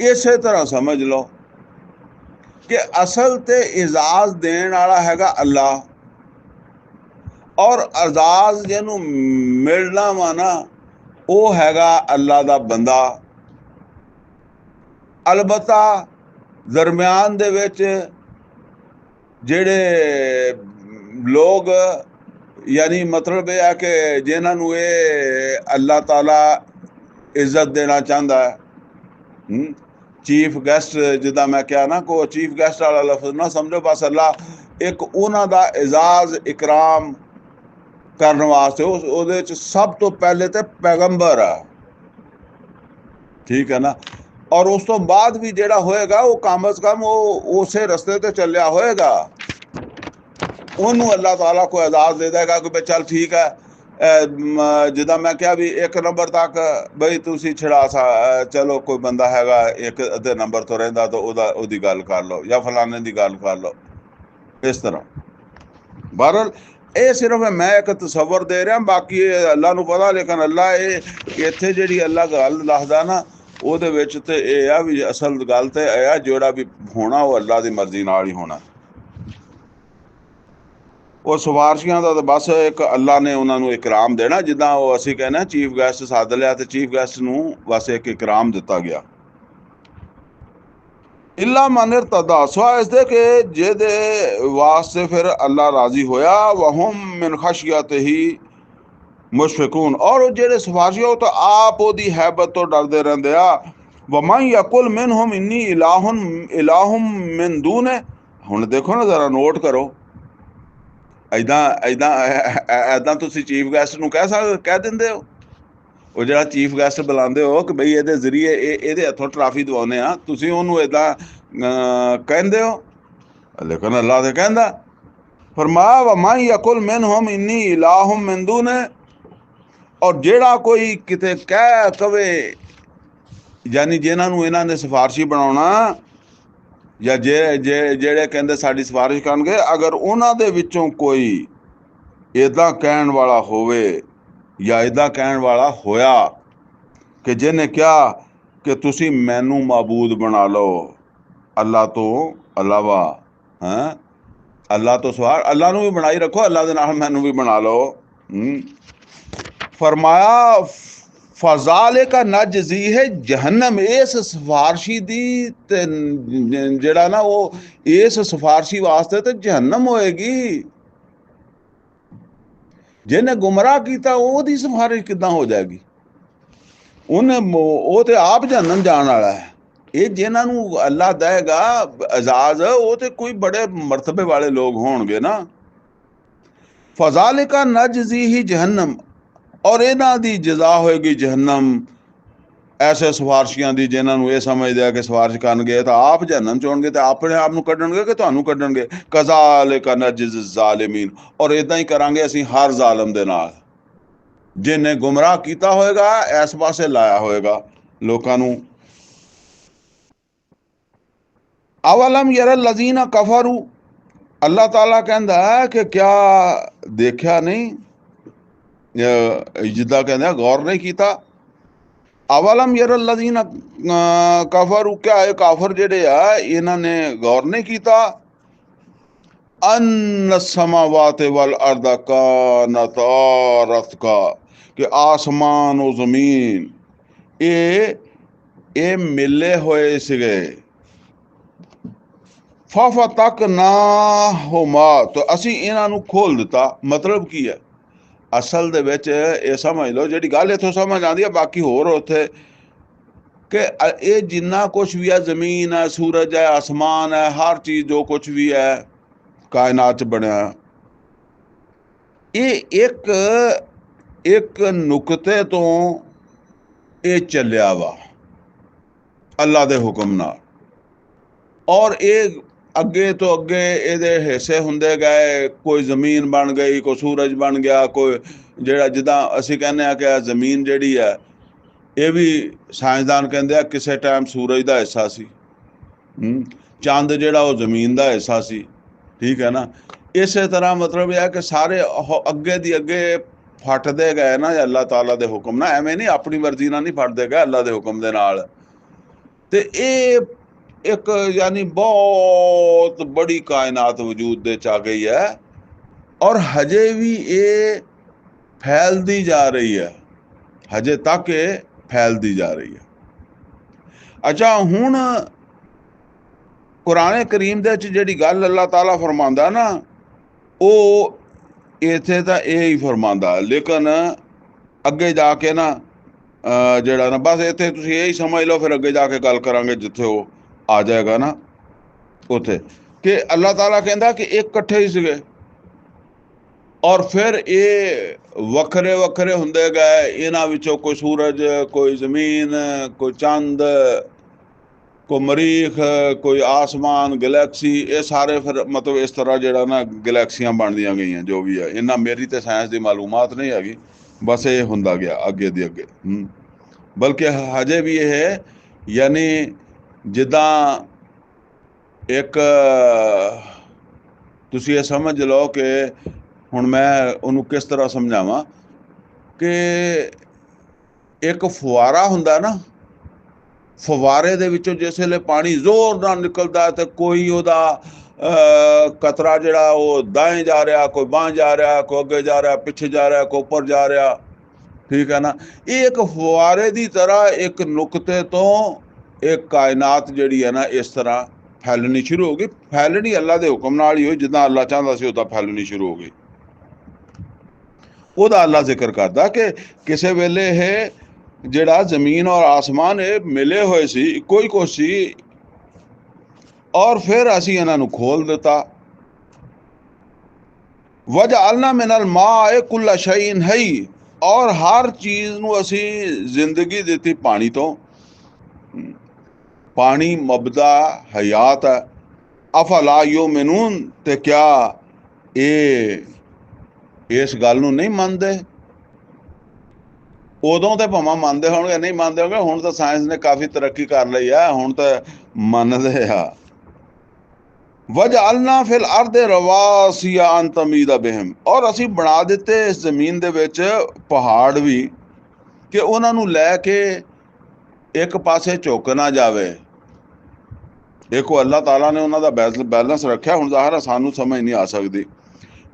ਇਸੇ ਤਰ੍ਹਾਂ ਸਮਝ ਲਓ ਕਿ ਅਸਲ ਤੇ ਇਜਾਜ਼ ਦੇਣ ਵਾਲਾ ਹੈਗਾ ਅੱਲਾ, ਔਰ ਇਜਾਜ਼ ਜਿਹਨੂੰ ਮਿਲਣਾ ਵਾ ਨਾ ਉਹ ਹੈਗਾ ਅੱਲਾ ਦਾ ਬੰਦਾ। ਅਲਬત્ਤਾ ਦਰਮਿਆਨ ਦੇ ਵਿੱਚ ਜਿਹੜੇ ਲੋਕ, ਯਾਨੀ ਮਤਲਬ ਇਹ ਹੈ ਕਿ ਜਿਨ੍ਹਾਂ ਨੂੰ ਇਹ ਅੱਲਾਹ ਤਾਲਾ ਇੱਜ਼ਤ ਦੇਣਾ ਚਾਹੁੰਦਾ ਹੈ, ਚੀਫ ਗੈਸਟ, ਜਿੱਦਾਂ ਮੈਂ ਕਿਹਾ ਨਾ, ਕੋਈ ਚੀਫ ਗੈਸਟ ਵਾਲਾ ਲਫ਼ਜ਼ ਨਾ ਸਮਝੋ, ਬਸ ਅੱਲਾ ਇੱਕ ਉਹਨਾਂ ਦਾ ਇਜ਼ਾਜ਼ ਇਕਰਾਮ ਕਰਨ ਵਾਸਤੇ ਉਹਦੇ 'ਚ ਸਭ ਤੋਂ ਪਹਿਲੇ ਤੇ ਪੈਗੰਬਰ ਆ, ਠੀਕ ਹੈ ਨਾ। ਔਰ ਉਸ ਤੋਂ ਬਾਅਦ ਵੀ ਜਿਹੜਾ ਹੋਏਗਾ ਉਹ ਕਮ ਅਜ਼ ਕਮ ਉਹ ਉਸੇ ਰਸਤੇ ਤੇ ਚੱਲਿਆ ਹੋਏਗਾ। ਉਹਨੂੰ ਅੱਲਾਹ ਤਾਲਾ ਕੋਈ ਇਜਾਜ਼ ਦੇ ਦੇਗਾ ਕਿ ਚੱਲ ਠੀਕ ਹੈ, ਜਿੱਦਾਂ ਮੈਂ ਕਿਹਾ ਵੀ 1 ਨੰਬਰ ਤੱਕ ਬਈ ਤੁਸੀਂ ਛੜਾ ਚਲੋ, ਕੋਈ ਬੰਦਾ ਹੈਗਾ 1 ਅੱਧੇ ਨੰਬਰ ਤੋਂ ਰਹਿੰਦਾ ਤਾਂ ਉਹਦੀ ਗੱਲ ਕਰ ਲਓ ਜਾਂ ਫਲਾਣੇ ਦੀ ਗੱਲ ਕਰ ਲਓ। ਇਸ ਤਰ੍ਹਾਂ। ਬਹਰਲ ਇਹ ਸਿਰਫ ਮੈਂ ਇੱਕ ਤਸੱਵਰ ਦੇ ਰਿਹਾ, ਬਾਕੀ ਇਹ ਅੱਲਾ ਨੂੰ ਪਤਾ। ਲੇਕਿਨ ਅੱਲਾ ਇਹ ਇੱਥੇ ਜਿਹੜੀ ਅੱਲਾ ਗੱਲ ਦੱਸਦਾ ਨਾ, ਉਹਦੇ ਵਿੱਚ ਤੇ ਇਹ ਆ ਵੀ ਅਸਲ ਗੱਲ ਤੇ ਇਹ ਆ, ਜਿਹੜਾ ਵੀ ਹੋਣਾ ਉਹ ਅੱਲਾ ਦੀ ਮਰਜ਼ੀ ਨਾਲ ਹੀ ਹੋਣਾ। ਉਹ ਸਿਫਾਰਸ਼ੀਆਂ ਦਾ ਤਾਂ ਬਸ ਇੱਕ ਅੱਲਾ ਨੇ ਉਹਨਾਂ ਨੂੰ ਇਕਰਾਮ ਦੇਣਾ, ਜਿੱਦਾਂ ਉਹ ਅਸੀਂ ਕਹਿੰਦੇ ਚੀਫ ਗੈਸਟ ਸੱਦ ਲਿਆ ਤੇ ਚੀਫ ਗੈਸਟ ਨੂੰ ਬਸ ਇੱਕ ਇਕਰਾਮ ਦਿੱਤਾ ਗਿਆ। ਇਲਾ ਮਨ ਇਰਤਦਾ, ਸਵਾ ਇਸਦੇ ਕਿ ਜਿਹਦੇ ਵਾਸਤੇ ਫਿਰ ਅੱਲਾ ਰਾਜ਼ੀ ਹੋਇਆ। ਵਹੁਮ ਮਿਨ ਖਸ਼ਯਤਿਹੀ ਮੁਸ਼ਫਿਕੂਨ, ਔਰ ਉਹ ਜਿਹੜੇ ਸਿਫਾਰਸ਼ੀ ਉਹ ਤਾਂ ਆਪ ਉਹਦੀ ਹੈਬਤ ਤੋਂ ਡਰਦੇ ਰਹਿੰਦੇ ਆ। ਵਮਨ ਯਕੁਲ ਮਿਨਹੁਮ ਇੰਨੀ ਇਲਾਹੁਮ ਮਿਨ ਦੂਨੇ। ਹੁਣ ਦੇਖੋ ਨਾ, ਜ਼ਰਾ ਨੋਟ ਕਰੋ, ਐਦਾਂ ਤੁਸੀਂ ਚੀਫ ਗੈਸਟ ਨੂੰ ਕਹਿ ਦਿੰਦੇ ਹੋ। ਉਹ ਜਿਹੜਾ ਚੀਫ ਗੈਸਟ ਬੁਲਾਉਂਦੇ ਹੋ ਕਿ ਬਈ ਇਹਦੇ ਜ਼ਰੀਏ ਇਹਦੇ ਹੱਥੋਂ ਟਰਾਫੀ ਦਵਾਉਂਦੇ ਆ, ਤੁਸੀਂ ਉਹਨੂੰ ਏਦਾਂ ਕਹਿੰਦੇ ਹੋ। ਲੇਕਿਨ ਅੱਲਾ ਤੇ ਕਹਿੰਦਾ, ਫਰਮਾਇਆ ਵਮਨ ਯਕੁਲ ਮਿਨਹੁਮ ਇੰਨੀ ਇਲਾਹੁਮ ਮਿਨ ਦੂਨੇ, ਔਰ ਜਿਹੜਾ ਕੋਈ ਕਿਤੇ ਕਵੇ, ਯਾਨੀ ਜਿਨ੍ਹਾਂ ਨੂੰ ਇਹਨਾਂ ਨੇ ਸਿਫਾਰਸ਼ੀ ਬਣਾਉਣਾ, ਜਾਂ ਜਿਹੜੇ ਕਹਿੰਦੇ ਸਾਡੀ ਸਿਫਾਰਿਸ਼ ਕਰਨਗੇ, ਅਗਰ ਉਹਨਾਂ ਦੇ ਵਿੱਚੋਂ ਕੋਈ ਇੱਦਾਂ ਕਹਿਣ ਵਾਲਾ ਹੋਵੇ ਜਾਂ ਇੱਦਾਂ ਕਹਿਣ ਵਾਲਾ ਹੋਇਆ ਕਿ ਜਿਹਨੇ ਕਿਹਾ ਕਿ ਤੁਸੀਂ ਮੈਨੂੰ ਮਾਬੂਦ ਬਣਾ ਲਓ ਅੱਲਾ ਤੋਂ ਇਲਾਵਾ, ਅੱਲਾ ਤੋਂ ਸਵਾਰ ਅੱਲਾ ਨੂੰ ਵੀ ਬਣਾਈ ਰੱਖੋ, ਅੱਲਾ ਦੇ ਨਾਲ ਮੈਨੂੰ ਵੀ ਬਣਾ ਲਓ। ਫਰਮਾਇਆ ਫਜ਼ਾਲਿਕਾ ਨਜਜ਼ੀ ਹੈ ਜਹੰਨਮ, ਇਸ ਸਿਫਾਰਸ਼ੀ ਦੀ ਤੇ ਜਿਹੜਾ ਨਾ ਉਹ ਇਸ ਸਿਫਾਰਸ਼ੀ ਵਾਸਤੇ ਤੇ ਜਹੰਨਮ ਹੋਏਗੀ। ਜਿਹਨੇ ਗੁੰਮਰਾਹ ਕੀਤਾ ਉਹਦੀ ਸਿਫਾਰਿਸ਼ ਕਿੱਦਾਂ ਹੋ ਜਾਏਗੀ? ਉਹ ਤੇ ਆਪ ਜਹੰਨਮ ਜਾਣ ਵਾਲਾ ਹੈ। ਇਹ ਜਿਨ੍ਹਾਂ ਨੂੰ ਅੱਲਾ ਦੇਗਾ ਅਜ਼ਾਜ਼, ਉਹ ਤੇ ਕੋਈ ਬੜੇ ਮਰਤਬੇ ਵਾਲੇ ਲੋਕ ਹੋਣਗੇ ਨਾ। ਫਜ਼ਾਲਿਕਾ ਨਜਜ਼ੀ ਹੀ ਜਹੰਨਮ, ਔਰ ਇਹਨਾਂ ਦੀ ਜਜ਼ਾ ਹੋਏਗੀ ਜਹੰਨਮ, ਐਸੇ ਸਿਫਾਰਸ਼ੀਆਂ ਦੀ ਜਿਨ੍ਹਾਂ ਨੂੰ ਇਹ ਸਮਝਦੇ ਆ ਕਿ ਸਿਫਾਰਿਸ਼ ਕਰਨਗੇ ਤਾਂ ਆਪ ਜਹੰਨਮ ਚ ਹੋਣਗੇ ਤੇ ਆਪਣੇ ਆਪ ਨੂੰ ਕੱਢਣਗੇ ਕਿ ਤੁਹਾਨੂੰ ਕੱਢਣਗੇ। ਕਜ਼ਾਲਿਕਾ ਨਜਜ਼ੀ ਜ਼ਾਲਿਮੀਨ, ਔਰ ਇਦਾਂ ਹੀ ਕਰਾਂਗੇ ਅਸੀਂ ਹਰ ਜ਼ਾਲਮ ਦੇ ਨਾਲ, ਜਿਹਨੇ ਗੁੰਮਰਾਹ ਕੀਤਾ ਹੋਏਗਾ, ਇਸ ਪਾਸੇ ਲਾਇਆ ਹੋਏਗਾ ਲੋਕਾਂ ਨੂੰ। ਅਵਲਮ ਯਰਲ ਲਜ਼ੀਨਾ ਕਫਰੂ, ਅੱਲਾਹ ਤਾਲਾ ਕਹਿੰਦਾ ਕਿ ਕਿਆ ਦੇਖਿਆ ਨਹੀਂ, ਜਿੱਦਾਂ ਕਹਿੰਦੇ ਗੌਰ ਨਹੀਂ ਕੀਤਾ। ਅਵਲਮ ਯਰਲ ਲਜ਼ੀਨਾ ਕਫਰੂ, ਕਿਆ ਇਹ ਕਾਫਰ ਜਿਹੜੇ ਆ ਇਹਨਾਂ ਨੇ ਗੌਰ ਨਹੀਂ ਕੀਤਾ। ਅਨ ਸਮਾਵਾਤ ਵਲ ਅਰਦ ਕਾਨਤਾ ਰਤਕਾ, ਕਿ ਆਸਮਾਨ ਉਹ ਜ਼ਮੀਨ ਇਹ ਮਿਲੇ ਹੋਏ ਸੀਗੇ। ਫਾਫਾ ਤੱਕ ਨਾ ਹੋਮਾ, ਤਾਂ ਅਸੀਂ ਇਹਨਾਂ ਨੂੰ ਖੋਲ ਦਿੱਤਾ। ਮਤਲਬ ਕੀ ਹੈ? ਅਸਲ ਦੇ ਵਿੱਚ ਇਹ ਸਮਝ ਲਓ, ਜਿਹੜੀ ਗੱਲ ਇੱਥੋਂ ਸਮਝ ਆਉਂਦੀ ਹੈ, ਬਾਕੀ ਹੋਰ ਉੱਥੇ ਕਿ ਇਹ ਜਿੰਨਾ ਕੁਛ ਵੀ ਹੈ, ਜ਼ਮੀਨ ਹੈ, ਸੂਰਜ ਹੈ, ਆਸਮਾਨ ਹੈ, ਹਰ ਚੀਜ਼ ਜੋ ਕੁਛ ਵੀ ਹੈ ਕਾਇਨਾਤ 'ਚ ਬਣਿਆ, ਇਹ ਇੱਕ ਨੁਕਤੇ ਤੋਂ ਇਹ ਚੱਲਿਆ ਵਾ ਅੱਲਾ ਦੇ ਹੁਕਮ ਨਾਲ। ਔਰ ਇਹ ਅੱਗੇ ਤੋਂ ਅੱਗੇ ਇਹਦੇ ਹਿੱਸੇ ਹੁੰਦੇ ਗਏ, ਕੋਈ ਜ਼ਮੀਨ ਬਣ ਗਈ, ਕੋਈ ਸੂਰਜ ਬਣ ਗਿਆ, ਕੋਈ ਜਿਹੜਾ ਜਿੱਦਾਂ ਅਸੀਂ ਕਹਿੰਦੇ ਆ ਕਿ ਜ਼ਮੀਨ ਜਿਹੜੀ ਹੈ, ਇਹ ਵੀ ਸਾਇੰਸਦਾਨ ਕਹਿੰਦੇ ਆ ਕਿਸੇ ਟਾਈਮ ਸੂਰਜ ਦਾ ਹਿੱਸਾ ਸੀ, ਚੰਦ ਜਿਹੜਾ ਉਹ ਜ਼ਮੀਨ ਦਾ ਹਿੱਸਾ ਸੀ, ਠੀਕ ਹੈ ਨਾ। ਇਸੇ ਤਰ੍ਹਾਂ ਮਤਲਬ ਇਹ ਹੈ ਕਿ ਸਾਰੇ ਅੱਗੇ ਦੀ ਅੱਗੇ ਫਟਦੇ ਗਏ ਨਾ ਅੱਲਾਹ ਤਾਲਾ ਦੇ ਹੁਕਮ ਨਾਲ, ਐਵੇਂ ਨਹੀਂ ਆਪਣੀ ਮਰਜ਼ੀ ਨਾਲ ਨਹੀਂ ਫਟਦੇ ਗਏ, ਅੱਲਾ ਦੇ ਹੁਕਮ ਦੇ ਨਾਲ। ਤੇ ਇਹ ਇੱਕ ਯਾਨੀ ਬਹੁਤ ਬੜੀ ਕਾਇਨਾਤ ਵਜੂਦ ਦੇ ਚ ਆ ਗਈ ਹੈ, ਔਰ ਹਜੇ ਵੀ ਇਹ ਫੈਲਦੀ ਜਾ ਰਹੀ ਹੈ, ਹਜੇ ਤੱਕ ਇਹ ਫੈਲਦੀ ਜਾ ਰਹੀ ਹੈ। ਅੱਛਾ, ਹੁਣ ਕੁਰਾਨ ਕਰੀਮ ਦੇ ਵਿੱਚ ਜਿਹੜੀ ਗੱਲ ਅੱਲਾਹ ਤਾਲਾ ਫਰਮਾਉਂਦਾ ਨਾ, ਉਹ ਇੱਥੇ ਤਾਂ ਇਹ ਹੀ ਫਰਮਾਉਂਦਾ, ਲੇਕਿਨ ਅੱਗੇ ਜਾ ਕੇ ਨਾ ਜਿਹੜਾ ਨਾ ਬਸ ਇੱਥੇ ਤੁਸੀਂ ਇਹ ਹੀ ਸਮਝ ਲਓ, ਫਿਰ ਅੱਗੇ ਜਾ ਕੇ ਗੱਲ ਕਰਾਂਗੇ ਜਿੱਥੇ ਉਹ ਆ ਜਾਏਗਾ ਨਾ ਉੱਥੇ, ਕਿ ਅੱਲਾਹ ਤਾਲਾ ਕਹਿੰਦਾ ਕਿ ਇੱਕ ਇਕੱਠੇ ਹੀ ਸੀਗੇ, ਔਰ ਫਿਰ ਇਹ ਵੱਖਰੇ ਵੱਖਰੇ ਹੁੰਦੇ ਗਏ। ਇਹਨਾਂ ਵਿੱਚੋਂ ਕੋਈ ਸੂਰਜ, ਕੋਈ ਜ਼ਮੀਨ, ਕੋਈ ਚੰਦ, ਕੋਈ ਮਰੀਖ, ਕੋਈ ਆਸਮਾਨ, ਗਲੈਕਸੀ, ਇਹ ਸਾਰੇ ਫਿਰ ਮਤਲਬ ਇਸ ਤਰ੍ਹਾਂ ਜਿਹੜਾ ਨਾ ਗਲੈਕਸੀਆਂ ਬਣਦੀਆਂ ਗਈਆਂ, ਜੋ ਵੀ ਹੈ। ਇਹਨਾਂ ਮੇਰੀ ਤੇ ਸਾਇੰਸ ਦੀ ਮਾਲੂਮਾਤ ਨਹੀਂ ਹੈਗੀ, ਬਸ ਇਹ ਹੁੰਦਾ ਗਿਆ ਅੱਗੇ ਦੀ ਅੱਗੇ। ਬਲਕਿ ਹਜੇ ਵੀ ਇਹ ਯਾਨੀ ਜਿੱਦਾਂ ਇੱਕ ਤੁਸੀਂ ਇਹ ਸਮਝ ਲਓ ਕਿ ਹੁਣ ਮੈਂ ਉਹਨੂੰ ਕਿਸ ਤਰ੍ਹਾਂ ਸਮਝਾਵਾਂ ਕਿ ਇੱਕ ਫੁਆਰਾ ਹੁੰਦਾ ਨਾ, ਫੁਆਰੇ ਦੇ ਵਿੱਚੋਂ ਜਿਸ ਵੇਲੇ ਪਾਣੀ ਜ਼ੋਰ ਨਾਲ ਨਿਕਲਦਾ ਤੇ ਕੋਈ ਉਹਦਾ ਕਤਰਾ ਜਿਹੜਾ ਉਹ ਦਾएं ਜਾ ਰਿਹਾ, ਕੋਈ ਬਾਂਹ ਜਾ ਰਿਹਾ, ਕੋਈ ਅੱਗੇ ਜਾ ਰਿਹਾ, ਪਿੱਛੇ ਜਾ ਰਿਹਾ, ਕੋਈ ਉੱਪਰ ਜਾ ਰਿਹਾ, ਠੀਕ ਹੈ ਨਾ। ਇਹ ਇੱਕ ਫੁਆਰੇ ਦੀ ਤਰ੍ਹਾਂ ਇੱਕ ਨੁਕਤੇ ਤੋਂ ਇੱਕ ਕਾਇਨਾਤ ਜਿਹੜੀ ਹੈ ਨਾ ਇਸ ਤਰ੍ਹਾਂ ਫੈਲਣੀ ਸ਼ੁਰੂ ਹੋ ਗਈ। ਫੈਲਣੀ ਅੱਲਾ ਦੇ ਹੁਕਮ ਨਾਲ ਹੀ ਹੋਈ, ਜਿੱਦਾਂ ਅੱਲਾ ਚਾਹੁੰਦਾ ਸੀ ਉਦਾਂ ਫੈਲਣੀ ਸ਼ੁਰੂ ਹੋ ਗਈ। ਉਹਦਾ ਅੱਲਾ ਜ਼ਿਕਰ ਕਰਦਾ ਕਿ ਕਿਸੇ ਵੇਲੇ ਇਹ ਜਿਹੜਾ ਜ਼ਮੀਨ ਔਰ ਆਸਮਾਨ ਇਹ ਮਿਲੇ ਹੋਏ ਸੀ, ਇੱਕੋ ਹੀ ਕੁਛ ਸੀ, ਔਰ ਫਿਰ ਅਸੀਂ ਇਹਨਾਂ ਨੂੰ ਖੋਲ ਦਿੱਤਾ। ਵਜਅਲਨਾ ਮਿਨਲ ਮਾਅ ਕੁੱਲ ਸ਼ੈਇਨ ਹਯ, ਔਰ ਹਰ ਚੀਜ਼ ਨੂੰ ਅਸੀਂ ਜ਼ਿੰਦਗੀ ਦਿੱਤੀ ਪਾਣੀ ਤੋਂ। ਪਾਣੀ ਮਬਦਾ ਹਯਾਤ ਹੈ। ਅਫਲਾ ਯੁਮਿਨੂਨ, ਤੇ ਕਿਆ ਇਹ ਇਸ ਗੱਲ ਨੂੰ ਨਹੀਂ ਮੰਨਦੇ? ਉਦੋਂ ਤੇ ਭਾਵੇਂ ਮੰਨਦੇ ਹੋਣਗੇ, ਨਹੀਂ ਮੰਨਦੇ ਹੋਣਗੇ, ਹੁਣ ਤਾਂ ਸਾਇੰਸ ਨੇ ਕਾਫੀ ਤਰੱਕੀ ਕਰ ਲਈ ਆ, ਹੁਣ ਤਾਂ ਮੰਨਦੇ ਆ। ਵਜਅਲਨਾ ਫਿਲ ਅਰਦ ਰਵਾਸੀਆ ਅਨ ਤਮੀਦ ਬਿਹਿਮ, ਔਰ ਅਸੀਂ ਬਣਾ ਦਿੱਤੇ ਇਸ ਜ਼ਮੀਨ ਦੇ ਵਿੱਚ ਪਹਾੜ ਵੀ ਕਿ ਉਹਨਾਂ ਨੂੰ ਲੈ ਕੇ ਇੱਕ ਪਾਸੇ ਝੁਕ ਨਾ ਜਾਵੇ। ਦੇਖੋ ਅੱਲਾਹ ਤਾਲਾ ਨੇ ਉਹਨਾਂ ਦਾ ਬੈਲੈਂਸ ਰੱਖਿਆ। ਹੁਣ ਜ਼ਾਹਿਰ ਸਾਨੂੰ ਸਮਝ ਨਹੀਂ ਆ ਸਕਦੀ।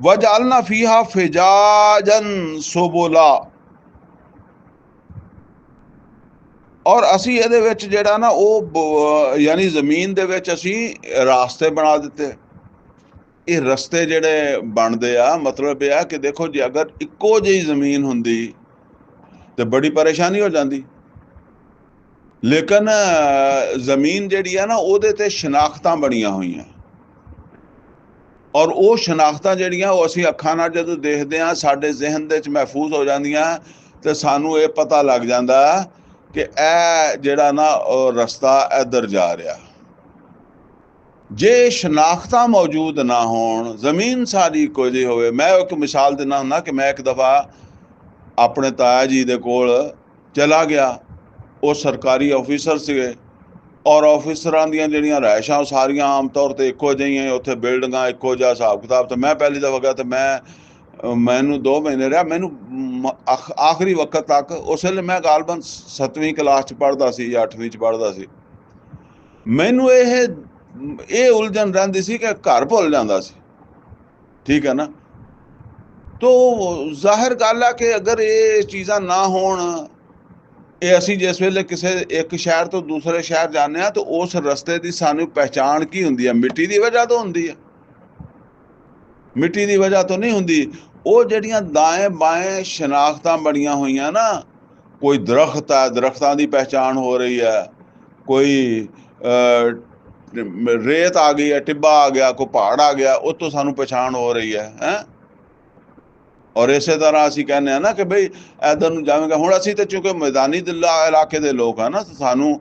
ਵਜਅਲਨਾ ਫੀਹਾ ਫਿਜਾਜਨ ਸੁਬੁਲਾ, ਔਰ ਅਸੀਂ ਇਹਦੇ ਵਿੱਚ ਜਿਹੜਾ ਨਾ ਉਹ ਯਾਨੀ ਜ਼ਮੀਨ ਦੇ ਵਿੱਚ ਅਸੀਂ ਰਾਸਤੇ ਬਣਾ ਦਿੱਤੇ। ਇਹ ਰਸਤੇ ਜਿਹੜੇ ਬਣਦੇ ਆ, ਮਤਲਬ ਇਹ ਆ ਕਿ ਦੇਖੋ ਜੀ ਅਗਰ ਇੱਕੋ ਜਿਹੀ ਜ਼ਮੀਨ ਹੁੰਦੀ ਤੇ ਬੜੀ ਪਰੇਸ਼ਾਨੀ ਹੋ ਜਾਂਦੀ, ਲੇਕਿਨ ਜ਼ਮੀਨ ਜਿਹੜੀ ਆ ਨਾ ਉਹਦੇ ਤੇ ਸ਼ਨਾਖਤਾਂ ਬਣੀਆਂ ਹੋਈਆਂ, ਔਰ ਉਹ ਸ਼ਨਾਖਤਾਂ ਜਿਹੜੀਆਂ ਉਹ ਅਸੀਂ ਅੱਖਾਂ ਨਾਲ ਜਦੋਂ ਦੇਖਦੇ ਹਾਂ ਸਾਡੇ ਜ਼ਿਹਨ ਦੇ ਵਿੱਚ ਮਹਿਫੂਜ਼ ਹੋ ਜਾਂਦੀਆਂ, ਤੇ ਸਾਨੂੰ ਇਹ ਪਤਾ ਲੱਗ ਜਾਂਦਾ ਕਿ ਇਹ ਜਿਹੜਾ ਨਾ ਉਹ ਰਸਤਾ ਇੱਧਰ ਜਾ ਰਿਹਾ। ਜੇ ਸ਼ਨਾਖਤਾਂ ਮੌਜੂਦ ਨਾ ਹੋਣ, ਜ਼ਮੀਨ ਸਾਰੀ ਇੱਕੋ ਜਿਹੀ ਹੋਵੇ। ਮੈਂ ਇੱਕ ਮਿਸਾਲ ਦਿੰਦਾ ਹੁੰਦਾ ਕਿ ਮੈਂ ਇੱਕ ਦਫਾ ਆਪਣੇ ਤਾਇਆ ਜੀ ਦੇ ਕੋਲ ਚਲਾ ਗਿਆ। ਉਹ ਸਰਕਾਰੀ ਆਫਿਸਰ ਸੀਗੇ, ਔਰ ਆਫਿਸਰਾਂ ਦੀਆਂ ਜਿਹੜੀਆਂ ਰਿਹਾਇਸ਼ਾਂ ਉਹ ਸਾਰੀਆਂ ਆਮ ਤੌਰ 'ਤੇ ਇੱਕੋ ਜਿਹੀਆਂ, ਉੱਥੇ ਬਿਲਡਿੰਗਾਂ ਇੱਕੋ ਜਿਹਾ ਹਿਸਾਬ ਕਿਤਾਬ। ਤੇ ਮੈਂ ਪਹਿਲੀ ਦਫਾ ਗਿਆ ਤੇ ਮੈਨੂੰ 2 ਮਹੀਨੇ ਰਿਹਾ। ਮੈਨੂੰ ਆਖਰੀ ਵਕਤ ਤੱਕ, ਉਸ ਵੇਲੇ ਮੈਂ ਗਾਲਬਨ 7ਵੀਂ ਕਲਾਸ 'ਚ ਪੜ੍ਹਦਾ ਸੀ ਜਾਂ 8ਵੀਂ 'ਚ ਪੜ੍ਹਦਾ ਸੀ, ਮੈਨੂੰ ਇਹ ਉਲਝਣ ਰਹਿੰਦੀ ਸੀ ਕਿ ਘਰ ਭੁੱਲ ਜਾਂਦਾ ਸੀ, ਠੀਕ ਹੈ ਨਾ। ਤੋ ਜ਼ਾਹਿਰ ਗੱਲ ਹੈ ਕਿ ਅਗਰ ਇਹ ਚੀਜ਼ਾਂ ਨਾ ਹੋਣ, ਇਹ ਅਸੀਂ ਜਿਸ ਵੇਲੇ ਕਿਸੇ ਇੱਕ ਸ਼ਹਿਰ ਤੋਂ ਦੂਸਰੇ ਸ਼ਹਿਰ ਜਾਂਦੇ ਹਾਂ ਤਾਂ ਉਸ ਰਸਤੇ ਦੀ ਸਾਨੂੰ ਪਹਿਚਾਣ ਕੀ ਹੁੰਦੀ ਹੈ? ਮਿੱਟੀ ਦੀ ਵਜ੍ਹਾ ਤੋਂ ਹੁੰਦੀ ਹੈ, ਮਿੱਟੀ ਦੀ ਵਜ੍ਹਾ ਤੋਂ ਨਹੀਂ ਹੁੰਦੀ। ਉਹ ਜਿਹੜੀਆਂ ਦਾएं ਬਾएं ਸ਼ਨਾਖਤਾਂ ਬਣੀਆਂ ਹੋਈਆਂ ਨਾ, ਕੋਈ ਦਰਖਤ ਹੈ, ਦਰਖਤਾਂ ਦੀ ਪਹਿਚਾਣ ਹੋ ਰਹੀ ਹੈ, ਕੋਈ ਰੇਤ ਆ ਗਈ ਹੈ, ਟਿੱਬਾ ਆ ਗਿਆ, ਕੋਈ ਪਹਾੜ ਆ ਗਿਆ, ਉਹ ਤੋਂ ਸਾਨੂੰ ਪਛਾਣ ਹੋ ਰਹੀ ਹੈ। ਔਰ ਇਸੇ ਤਰ੍ਹਾਂ ਅਸੀਂ ਕਹਿੰਦੇ ਹਾਂ ਨਾ ਕਿ ਬਈ ਇੱਧਰ ਨੂੰ ਜਾਵੇਗਾ। ਹੁਣ ਅਸੀਂ ਤਾਂ ਚੂੰਕਿ ਮੈਦਾਨੀ ਇਲਾਕੇ ਦੇ ਲੋਕ ਆ ਨਾ, ਸਾਨੂੰ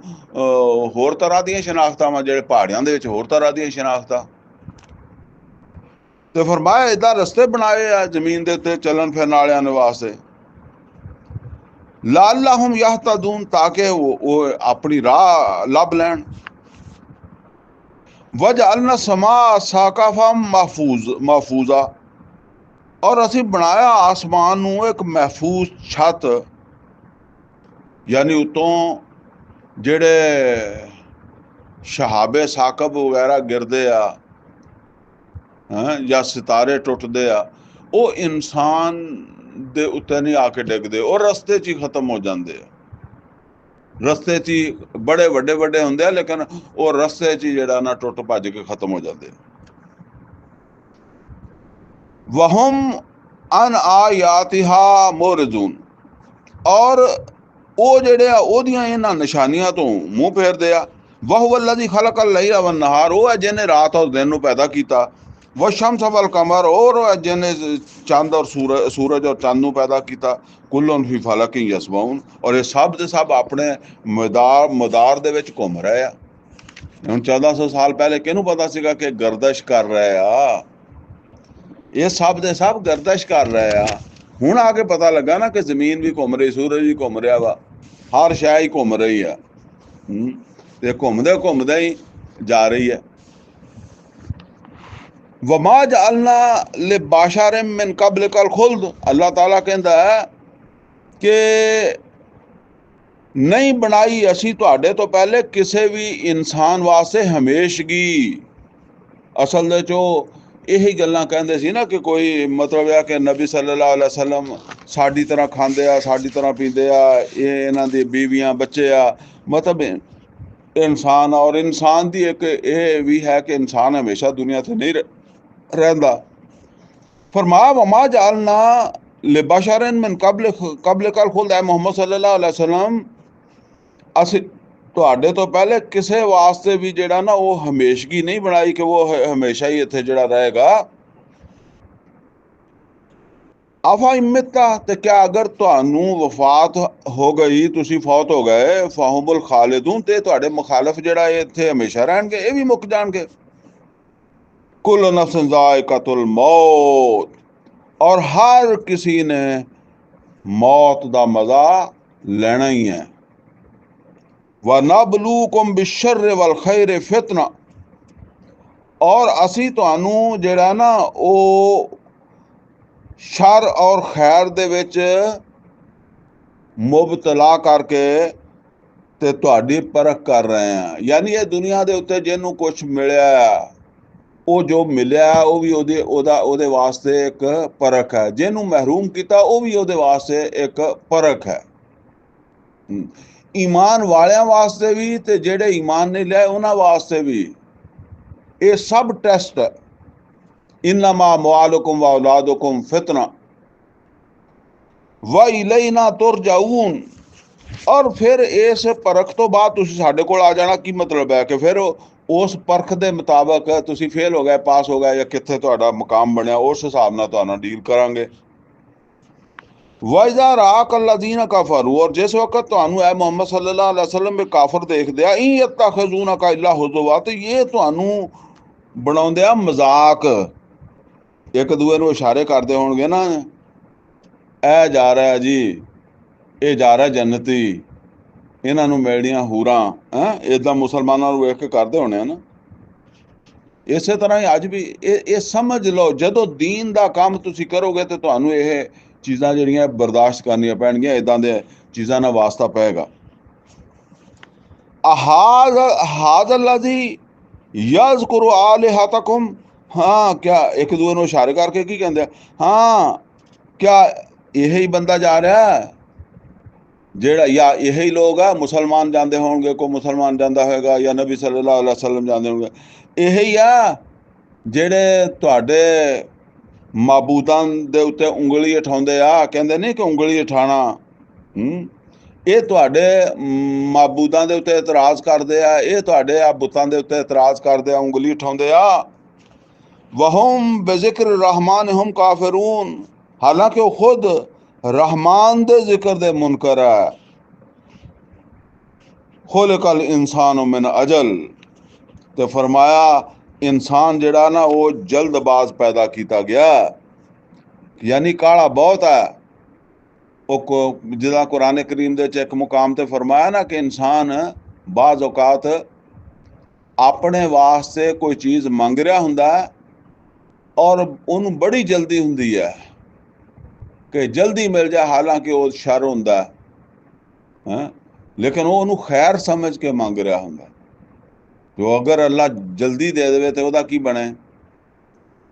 ਹੋਰ ਤਰ੍ਹਾਂ ਦੀਆਂ ਸ਼ਨਾਖਤਾਂ ਵਾ, ਜਿਹੜੇ ਪਹਾੜੀਆਂ ਦੇ ਵਿੱਚ ਹੋਰ ਤਰ੍ਹਾਂ ਦੀਆਂ ਸ਼ਨਾਖਤਾਂ। ਤੇ ਫਰਮਾਇਆ ਏਦਾਂ ਰਸਤੇ ਬਣਾਏ ਆ ਜ਼ਮੀਨ ਦੇ ਉੱਤੇ ਚੱਲਣ ਫਿਰਨ ਵਾਲਿਆਂ ਵਾਸਤੇ। ਲਾਅੱਲਹੁਮ ਯਹਤਦੂਨ, ਤਾਂ ਕਿ ਉਹ ਆਪਣੀ ਰਾਹ ਲੱਭ ਲੈਣ। ਵਜਅਲਨਾ ਸਮਾ ਸਾਕਫਮ महफूजा, ਔਰ ਅਸੀਂ ਬਣਾਇਆ ਆਸਮਾਨ ਨੂੰ ਇੱਕ ਮਹਿਫੂਜ਼ ਛੱਤ, ਯਾਨੀ ਉਤੋਂ ਜਿਹੜੇ ਸ਼ਹਾਬੇ ਸਾਕਬ ਵਗੈਰਾ ਗਿਰਦੇ ਆ ਜਾਂ ਸਿਤਾਰੇ ਟੁੱਟਦੇ ਆ, ਉਹ ਇਨਸਾਨ ਦੇ ਉੱਤੇ ਨਹੀਂ ਆ ਕੇ ਡਿੱਗਦੇ, ਉਹ ਰਸਤੇ 'ਚ ਹੀ ਖਤਮ ਹੋ ਜਾਂਦੇ ਆ। ਰਸਤੇ 'ਚ ਹੀ ਬੜੇ ਵੱਡੇ ਵੱਡੇ ਹੁੰਦੇ ਆ, ਲੇਕਿਨ ਉਹ ਰਸਤੇ 'ਚ ਹੀ ਜਿਹੜਾ ਨਾ ਟੁੱਟ ਭੱਜ ਕੇ ਖਤਮ ਹੋ ਜਾਂਦੇ। ਵਹਮ ਅਨ ਆਯਾਤਿਹਾ ਮੋਰਜ਼ੂਨ, ਔਰ ਉਹ ਜਿਹੜੇ ਆ ਉਹਦੀਆਂ ਇਹਨਾਂ ਨਿਸ਼ਾਨੀਆਂ ਤੋਂ ਮੂੰਹ ਫੇਰਦੇ ਆ। ਵਹੁਵ ਅੱਲਜ਼ੀ ਖਲਕਲ ਲੈਲ ਵਨ ਨਹਾਰ, ਉਹ ਹੈ ਜਿਹਨੇ ਰਾਤ ਔਰ ਦਿਨ ਨੂੰ ਪੈਦਾ ਕੀਤਾ। ਵਸ਼ਮਸ ਵਲ ਕਮਰ, ਔਰ ਉਹ ਹੈ ਜਿਹਨੇ ਚੰਦ ਔਰ ਸੂਰਜ ਔਰ ਚੰਦ ਨੂੰ ਪੈਦਾ ਕੀਤਾ। ਕੁੱਲੁਨ ਫੀ ਫਲਕਿਨ ਯਸਬਹੂਨ, ਔਰ ਇਹ ਸਭ ਦੇ ਸਭ ਆਪਣੇ ਮਦਾਰ ਦੇ ਵਿੱਚ ਘੁੰਮ ਰਹੇ ਆ। ਹੁਣ 1400 ਸਾਲ ਪਹਿਲੇ ਕਿਹਨੂੰ ਪਤਾ ਸੀਗਾ ਕਿ ਗਰਦਸ਼ ਕਰ ਰਹੇ ਆ? ਇਹ ਸਭ ਦੇ ਸਭ ਗਰਦਸ਼ ਕਰ ਰਹੇ ਆ। ਹੁਣ ਆ ਕੇ ਪਤਾ ਲੱਗਾ ਨਾ ਕਿ ਜ਼ਮੀਨ ਵੀ ਘੁੰਮ ਰਹੀ, ਸੂਰਜ ਵੀ ਘੁੰਮ ਰਿਹਾ ਵਾ, ਹਰ ਸ਼ੈ ਹੀ ਘੁੰਮ ਰਹੀ ਆ, ਤੇ ਘੁੰਮਦੇ ਘੁੰਮਦੇ ਹੀ ਜਾ ਰਹੀ ਹੈ। वमा जअलना ले बाशर मिन कबल कल खुल्द, अल्लाह ताला कहता है कि नहीं बनाई असी तुहाडे तो पहले किसी भी इंसान वास्ते हमेशगी। असल दे चो यही गल्लां कहंदे सी ना कि कोई मतलब है कि नबी सल्लल्लाहु अलैहि वसल्लम साडी तरह खांदे आ, साडी तरह पींदे आ, ये इन्हां दी बीवियां बच्चे आ, मतलब इंसान। और इंसान दी एक ये भी है कि इंसान हमेशा दुनिया ते नहीं रहिंदा। फरमाया वमा जालना लिबशरन मिन कबल कबल कल खुल्द, मोहम्मद सल्लल्लाहु अलैहि वसल्लम असी तुहाडे तो पहले किसी वास्ते भी जेड़ा ना वो हमेशगी नहीं बनाई कि वो हमेशा ही इत्थे जेड़ा रहेगा। आफा इमिता, ते क्या अगर तुहानू वफात हो गई, तुसी फौत हो गए, फाहुमुल खालिदून, ते तुहाडे मुखालिफ जेड़ा इत्थे हमेशा रहणगे, ये भी मुक जाणगे। कुल नफ्सिन ज़ाइक़तुल मौत, और हर किसी ने मौत दा मजा लेना ही है। व नबलूकुम बिश्शर्रि वल खैरि फितना, और असी तुहानू जेड़ा ना वो शर और खैर दे विच मुबतला करके ते तुहाडी परख कर रहे हैं। यानी ये दुनिया दे उत्ते जिन्नू कुछ मिलिया, वो जो मिलिया वो भी ओदे वास्ते एक परख है, जिन्नू महरूम किया वो भी ओदे वास्ते एक परख है। ईमान वालियां वास्ते भी ते जेड़े ईमान नहीं लिया उन्हां वास्ते भी ये सब टेस्ट है। इन्नमा अमवालुकुम व औलादुकुम फितना व इलैना तुरजाऊन, और फिर इस परख तो बाद तुसी साडे कोल आ जाना। की मतलब है कि फिर उस परख दे मुताबिक तुसी फेल हो गए, पास हो गए, या कित्थे तुहाडा मुकाम बनया, उस हिसाब नाल तुहाडे नाल डील करांगे। वइज़ा राक अल्लज़ीना कफरू, और जिस वक्त तुहानू ऐ मोहम्मद सल्लल्लाहु अलैहि वसल्लम में काफिर देखदे आ, इन यत्तखिज़ूनका इल्ला हुज़ुवा, ते ये तुहानू बनाउंदे आ मजाक। एक दूए नू इशारे करदे होणगे ना, ऐ जा रहा जी, ये जा रहा जन्नती, इन्हां नू मिलणियां हूरां, इदां मुसलमानां नू वेख के करदे होणे आ ना। इसे तरह ही अज भी ये समझ लो, जदों दीन दा काम तुसी करोगे तो तुहानू ये चीज़ां जिहड़ियां बर्दाश्त करनियां पैणगियां, इदां दे चीज़ां नाल वास्ता पेगा। हाज़ल्लज़ी यज़कुरु आलिहतकुम, हाँ क्या एक दूए नू इशारे करके की कहंदे, हाँ क्या यही बंदा जा रहा है जेड़ा, या यही लोग आ मुसलमान जाते होंगे, कोई मुसलमान जाता होगा, या नबी सल्लल्लाहु अलैहि वसल्लम जाते होंगे, यही आ जेड़े तुहाडे माबूदां दे उत्ते उंगली उठाउंदे आ, कहंदे नहीं कि उंगली उठाना, ये तुहाडे माबूदां दे उत्ते इतराज करदे आ, ये तुहाडे आ बुतां दे उत्ते इतराज करदे आ, उंगली उठाउंदे आ। वहुम बिज़िक्र रहमान हुम काफिरून, हालांकि वो खुद रहमान दे जिक्र दे मुनकर है। खुलिकल इंसान मिन अजल, तो फरमाया इंसान जड़ा ना वो जल्दबाज पैदा किया गया, यानी काला बहुत है। वो जिदा कुरान करीम दे एक मुकाम ते फरमाया ना कि इंसान बाज़ औकात अपने वास्ते कोई चीज़ मंग रहा हुंदा है और उन्होंने बड़ी जल्दी हुंदी है कि जल्दी मिल जाए, हालांकि वो शर हुंदा है, लेकिन वो उन्होंने खैर समझ के मंग रहा हुंदा। तो अगर अल्लाह जल्दी दे दे तो वह की बने।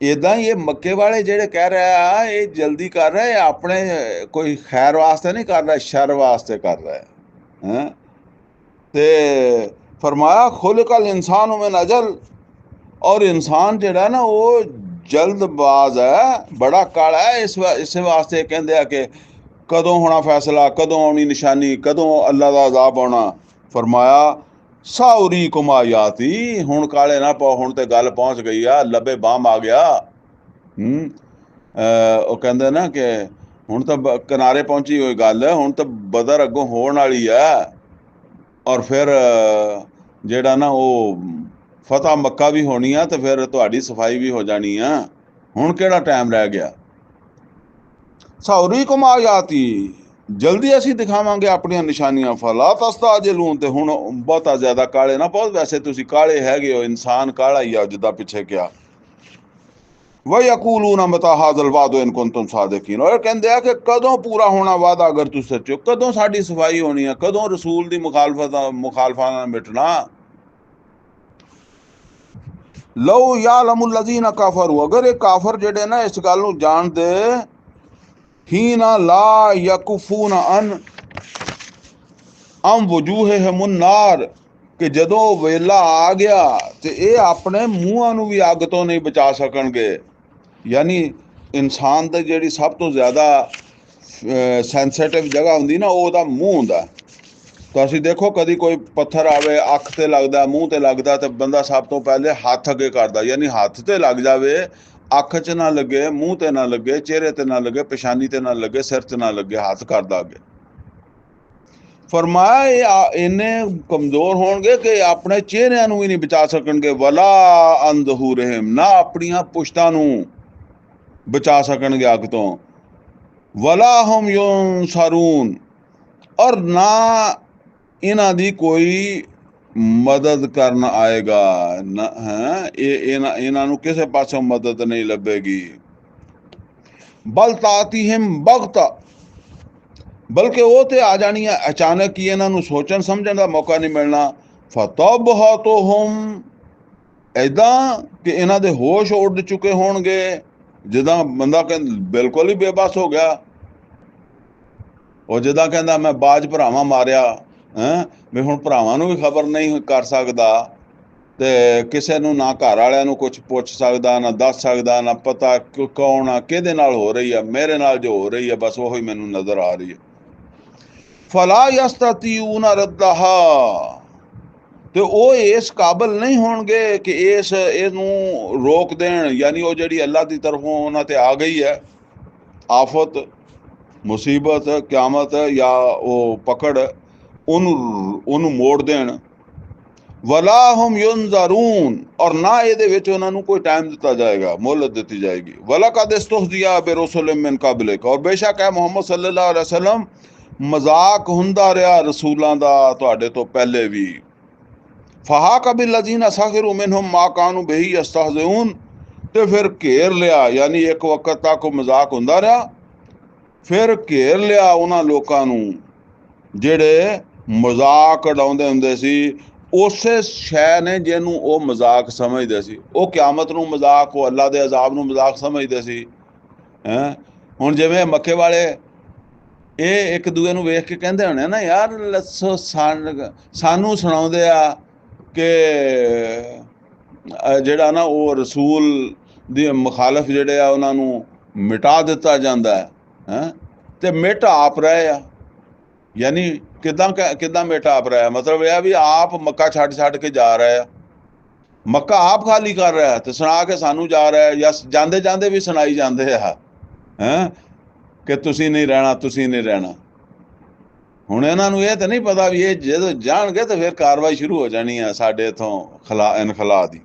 इदा ही ये मक्के वाले जेड़े कह रहे आ, ये जल्दी कर रहे हैं, अपने कोई खैर वास्ते नहीं कर रहा, शर वास्ते कर रहा है। ते फरमाया खुलिकल इंसान मिन अजल, और इंसान जेड़ा ना वो जल्दबाज है, बड़ा काला है। इस वास्ते कहंदे आ कि कदों होना फैसला, कदों आनी निशानी, कदों अल्लाह का अजाब आना। फरमाया साउरी कुमायाती, हुण काले ना पाओ, हुण ते गल पहुंच गई आ, लबे बाम आ गया। वो कहंदे ना कि हुण तो किनारे पहुंची हुई गल, हुण तो बदर अगों होण वाली है, और फिर जेड़ा ना वो फतह मक्का भी होनी है, तो फिर तुहाडी सफाई भी हो जानी है, हुण केड़ा टाइम रह गया। साउरी कुमायाती, जल्दी असी दिखावांगे अपनी निशानियां, फला तस्ताजिलून, ते हुण बहुता ज्यादा काले ना पाओ। वैसे तुसी काले हैगे हो, इंसान काला ही आ जिदा पिछे क्या। व यकूलून मता हाज़ल वादो इन कुंतुम सादिकीन, और कहते हैं कि कदों पूरा होना वादा अगर तुम सच्चे हो, कदों साडी सफाई होनी है, कदों रसूल दी मुखालफा ना मिटना। लौ यालमुल लज़ीना काफरू, अगर ये काफर जेडे ना इस गल नूं जानदे, ही ना ला यकुफून अम वजूहिहिम नार, कि ਜਦੋਂ ਵੇਲਾ ਆ ਗਿਆ ਤੇ ਇਹ ਆਪਣੇ ਮੂੰਹਾਂ ਨੂੰ ਵੀ ਅੱਗ ਤੋਂ ਨਹੀਂ ਬਚਾ ਸਕਣਗੇ। ਯਾਨੀ ਇਨਸਾਨ ਦੀ ਜਿਹੜੀ ਸਭ ਤੋਂ ਜ਼ਿਆਦਾ ਸੈਂਸਿਟਿਵ ਜਗ੍ਹਾ ਹੁੰਦੀ ਨਾ, ਉਹ ਉਹਦਾ ਮੂੰਹ ਹੁੰਦਾ। ਤਾਂ ਅਸੀਂ ਦੇਖੋ ਕਦੀ ਕੋਈ ਪੱਥਰ ਆਵੇ, ਅੱਖ ਤੇ ਲੱਗਦਾ, ਮੂੰਹ ਤੇ ਲੱਗਦਾ, ਤੇ ਬੰਦਾ ਸਭ ਤੋਂ ਪਹਿਲੇ ਹੱਥ ਅੱਗੇ ਕਰਦਾ, ਯਾਨੀ ਹੱਥ ਤੇ ਲੱਗ ਜਾਵੇ, ਅੱਖ 'ਚ ਨਾ ਲੱਗੇ, ਮੂੰਹ ਤੇ ਨਾ ਲੱਗੇ, ਚਿਹਰੇ ਤੇ ਨਾ ਲੱਗੇ, ਪੇਸ਼ਾਨੀ ਤੇ ਨਾ ਲੱਗੇ, ਸਿਰ 'ਚ ਨਾ ਲੱਗੇ, ਹੱਥ ਕਰਦਾ ਅੱਗੇ। फरमाया ये इन्ने कमजोर होंगे कि अपने चेहरिਆਂ ਨੂੰ ਵੀ ਨਹੀਂ ਬਚਾ ਸਕਣਗੇ, वला अन ज़ुहूरिहिम, ना ਆਪਣੀਆਂ ਪੁਸ਼ਤਾਂ ਨੂੰ ਬਚਾ ਸਕਣਗੇ ਅੱਗ ਤੋਂ, वला हम युनसरून, और ना ਇਹਨਾਂ ਦੀ ਕੋਈ ਮਦਦ ਕਰਨ ਆਏਗਾ ਨਾ ਹੈ, ਇਹਨਾਂ ਨੂੰ ਕਿਸੇ ਪਾਸੋਂ ਮਦਦ ਨਹੀਂ ਲੱਭੇਗੀ। बल तातीहिम बग़ता, बल्कि वो तो आ जानी है अचानक ही, इन्हों सोचन समझन का मौका नहीं मिलना। फतबहतुहुम, ऐदा कि इन्हां दे होश उड़ चुके होणगे, जिदा बंदा कहंदा बिल्कुल ही बेबस हो गया, और जिदा कहंदा मैं बाज भरावां मारिया है, भी हुण भरावां नूं भी खबर नहीं कर सकदा, ते किसे नूं ना घर वालियां नूं कुछ पुछ सकदा, ना दस सकदा, ना पता कौन आ, किहदे नाल हो रही है, मेरे नाल जो हो रही है बस वही मैनूं नज़र आ रही है। फला यस्ततीऊन रद्दहा, ते ਉਹ ਇਸ ਕਾਬਲ ਨਹੀਂ ਹੋਣਗੇ ਕਿ ਇਹਨੂੰ ਰੋਕ ਦੇਣ, ਯਾਨੀ ਉਹ ਜਿਹੜੀ ਅੱਲਾ ਦੀ ਤਰਫੋਂ ਉਹਨਾਂ ਤੇ ਆ ਗਈ ਹੈ ਆਫਤ, ਮੁਸੀਬਤ, ਕਿਆਮਤ ਜਾਂ ਉਹ ਪਕੜ, ਉਹਨੂੰ ਮੋੜ ਦੇਣ। वला हम युनज़रून, और ना ਇਹਦੇ ਵਿੱਚ ਉਹਨਾਂ ਨੂੰ ਕੋਈ ਟਾਈਮ ਦਿੱਤਾ ਜਾਏਗਾ, ਮੋਹਲਤ ਦਿੱਤੀ ਜਾਏਗੀ। वलक़द इस्तहज़िया बिरुसुलिम मिन क़ब्लिक, और बेशक है मुहम्मद सल्लल्लाहु अलैहि वसल्लम मजाक ਹੁੰਦਾ ਰਿਹਾ ਰਸੂਲਾਂ ਦਾ ਤੁਹਾਡੇ ਤੋਂ ਪਹਿਲੇ ਵੀ। फ़हाक़ बिल्लज़ीना सख़िरू मिनहुम मा कानू बिही यस्तहज़िऊन, ਤੇ ਫਿਰ ਘੇਰ ਲਿਆ, ਯਾਨੀ ਇੱਕ ਵਕਤ ਤੱਕ ਉਹ ਮਜ਼ਾਕ ਹੁੰਦਾ ਰਿਹਾ, ਫਿਰ ਘੇਰ ਲਿਆ ਉਹਨਾਂ ਲੋਕਾਂ ਨੂੰ ਜਿਹੜੇ ਮਜ਼ਾਕ ਉਡਾਉਂਦੇ ਹੁੰਦੇ ਸੀ ਉਸੇ ਸ਼ੈ ਨੇ ਜਿਹਨੂੰ ਉਹ ਮਜ਼ਾਕ ਸਮਝਦੇ ਸੀ। ਉਹ ਕਿਆਮਤ ਨੂੰ ਮਜ਼ਾਕ, ਉਹ ਅੱਲਾ ਦੇ ਅਜ਼ਾਬ ਨੂੰ ਮਜ਼ਾਕ ਸਮਝਦੇ ਸੀ। ਹੈਂ, ਹੁਣ ਜਿਵੇਂ ਮੱਕੇ ਵਾਲੇ ਇਹ ਇੱਕ ਦੂਏ ਨੂੰ ਵੇਖ ਕੇ ਕਹਿੰਦੇ ਹੋਣੇ ਨਾ, ਯਾਰ ਲੱਸੋ ਸਾਨੂੰ ਸੁਣਾਉਂਦੇ ਆ ਕਿ ਜਿਹੜਾ ਨਾ ਉਹ ਰਸੂਲ ਦੇ ਮੁਖਾਲਫ ਜਿਹੜੇ ਆ ਉਹਨਾਂ ਨੂੰ ਮਿਟਾ ਦਿੱਤਾ ਜਾਂਦਾ ਹੈ, ਤੇ ਮਿਟ ਆਪ ਰਹੇ ਆ। ਯਾਨੀ ਕਿੱਦਾਂ ਮਿਟ ਆਪ ਰਿਹਾ, ਮਤਲਬ ਇਹ ਆ ਵੀ ਆਪ ਮੱਕਾ ਛੱਡ ਕੇ ਜਾ ਰਹੇ ਆ, ਮੱਕਾ ਆਪ ਖਾਲੀ ਕਰ ਰਿਹਾ ਤੇ ਸੁਣਾ ਕੇ ਸਾਨੂੰ ਜਾ ਰਿਹਾ, ਜਾਂ ਜਾਂਦੇ ਜਾਂਦੇ ਵੀ ਸੁਣਾਈ ਜਾਂਦੇ ਆ ਹੈਂ ਕਿ ਤੁਸੀਂ ਨਹੀਂ ਰਹਿਣਾ, ਤੁਸੀਂ ਨਹੀਂ ਰਹਿਣਾ। ਹੁਣ ਇਹਨਾਂ ਨੂੰ ਇਹ ਤਾਂ ਨਹੀਂ ਪਤਾ ਵੀ ਇਹ ਜਦੋਂ ਜਾਣਗੇ ਤਾਂ ਫਿਰ ਕਾਰਵਾਈ ਸ਼ੁਰੂ ਹੋ ਜਾਣੀ ਹੈ ਸਾਡੇ ਇੱਥੋਂ ਇਨਖਲਾ ਦੀ।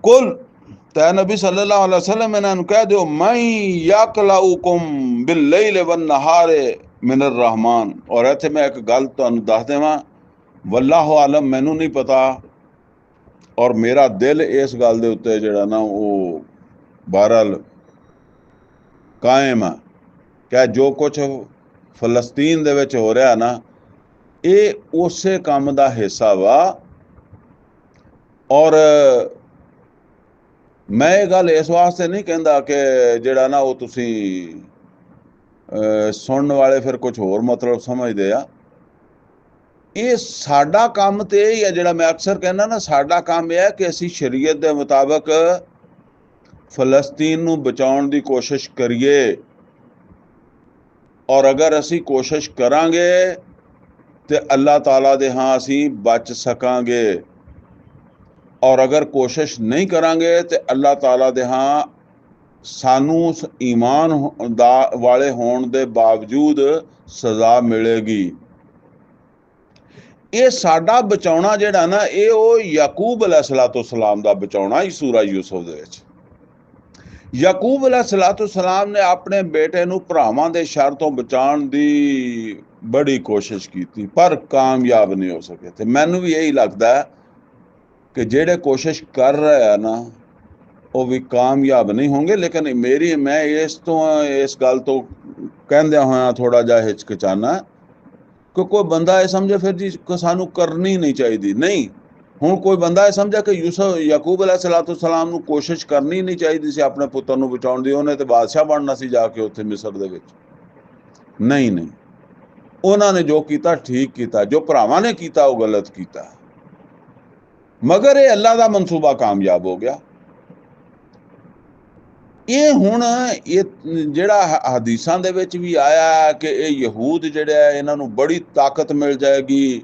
ਕੁਲ तै नबी सल्लल्लाहु अलैहि वसल्लम इन्होंने कह दो, मैं यकलाउकुम बिल्लैल वन्नहार मिनर रहमान। और इत्थे मैं एक गल तुहानूं दस देवां, वल्लाहु आलम, मैनूं नहीं पता, और मेरा दिल इस गल दे उत्ते जिहड़ा ना वो बहरहाल कायम है कि जो कुछ फलस्तीन दे विच हो रहा ना, ये उसे काम दा हिस्सा वा। और मैं ये गल इस वास्ते नहीं कहता कि जिहड़ा ना वो तुसी सुनने वाले फिर कुछ होर मतलब समझते आ। ये साडा काम तो यही है, जिहड़ा मैं अक्सर कहना ना, साडा काम यह है कि असी शरीयत के मुताबिक फलस्तीन नूं बचाउण दी कोशिश करिए। और अगर असी कोशिश करांगे तो अल्लाह ताला दे हाँ असी बच सकांगे, और अगर कोशिश नहीं करांगे तो अल्लाह ताला दे हाँ सानू ईमान वाले होने के बावजूद सज़ा मिलेगी। ये साडा बचाउणा जिहड़ा ना, ये वो याकूब अलैहिस्सलाम दा बचाउणा ही सूरा यूसुफ दे विच। याकूब अलैहिस्सलाम ने अपने बेटे नूं भरावां दे शर तो बचाउण दी बड़ी कोशिश की, पर कामयाब नहीं हो सके। ते मैनूं भी यही लगदा है कि ਜਿਹੜੇ ਕੋਸ਼ਿਸ਼ ਕਰ ਰਹੇ ਆ ਨਾ ਉਹ ਵੀ ਕਾਮਯਾਬ ਨਹੀਂ ਹੋਣਗੇ। ਲੇਕਿਨ ਮੈਂ ਇਸ ਗੱਲ ਤੋਂ ਕਹਿੰਦਿਆਂ ਹੋਇਆਂ ਥੋੜਾ ਜਿਹਾ ਹਿਚਕਿਚਾਨਾ ਕਿ ਕੋਈ ਬੰਦਾ ਇਹ ਸਮਝੇ ਫਿਰ ਜੀ ਕਿ ਸਾਨੂੰ ਕਰਨੀ ਨਹੀਂ ਚਾਹੀਦੀ। ਨਹੀਂ, ਹੁਣ ਕੋਈ ਬੰਦਾ ਇਹ ਸਮਝਿਆ ਕਿ ਯਾਕੂਬ ਅਲੈਹਿਸਸਲਾਮ ਨੂੰ ਕੋਸ਼ਿਸ਼ ਕਰਨੀ ਨਹੀਂ ਚਾਹੀਦੀ ਸੀ ਆਪਣੇ ਪੁੱਤਰ ਨੂੰ ਬਚਾਉਣ ਦੀ, ਉਹਨੇ ਤੇ ਬਾਦਸ਼ਾਹ ਬਣਨਾ ਸੀ ਜਾ ਕੇ ਉੱਥੇ ਮਿਸਰ ਦੇ ਵਿੱਚ। ਨਹੀਂ, ਉਹਨਾਂ ਨੇ ਜੋ ਕੀਤਾ ਠੀਕ ਕੀਤਾ, ਜੋ ਭਰਾਵਾਂ ਨੇ ਕੀਤਾ ਉਹ ਗਲਤ ਕੀਤਾ, ਮਗਰ ਇਹ ਅੱਲਾ ਦਾ ਮਨਸੂਬਾ ਕਾਮਯਾਬ ਹੋ ਗਿਆ। ਇਹ ਹੁਣ ਇਹ ਜਿਹੜਾ ਹਦੀਸਾਂ ਦੇ ਵਿੱਚ ਵੀ ਆਇਆ ਕਿ ਇਹ ਯਹੂਦ ਜਿਹੜੇ ਆ ਇਹਨਾਂ ਨੂੰ ਬੜੀ ਤਾਕਤ ਮਿਲ ਜਾਏਗੀ,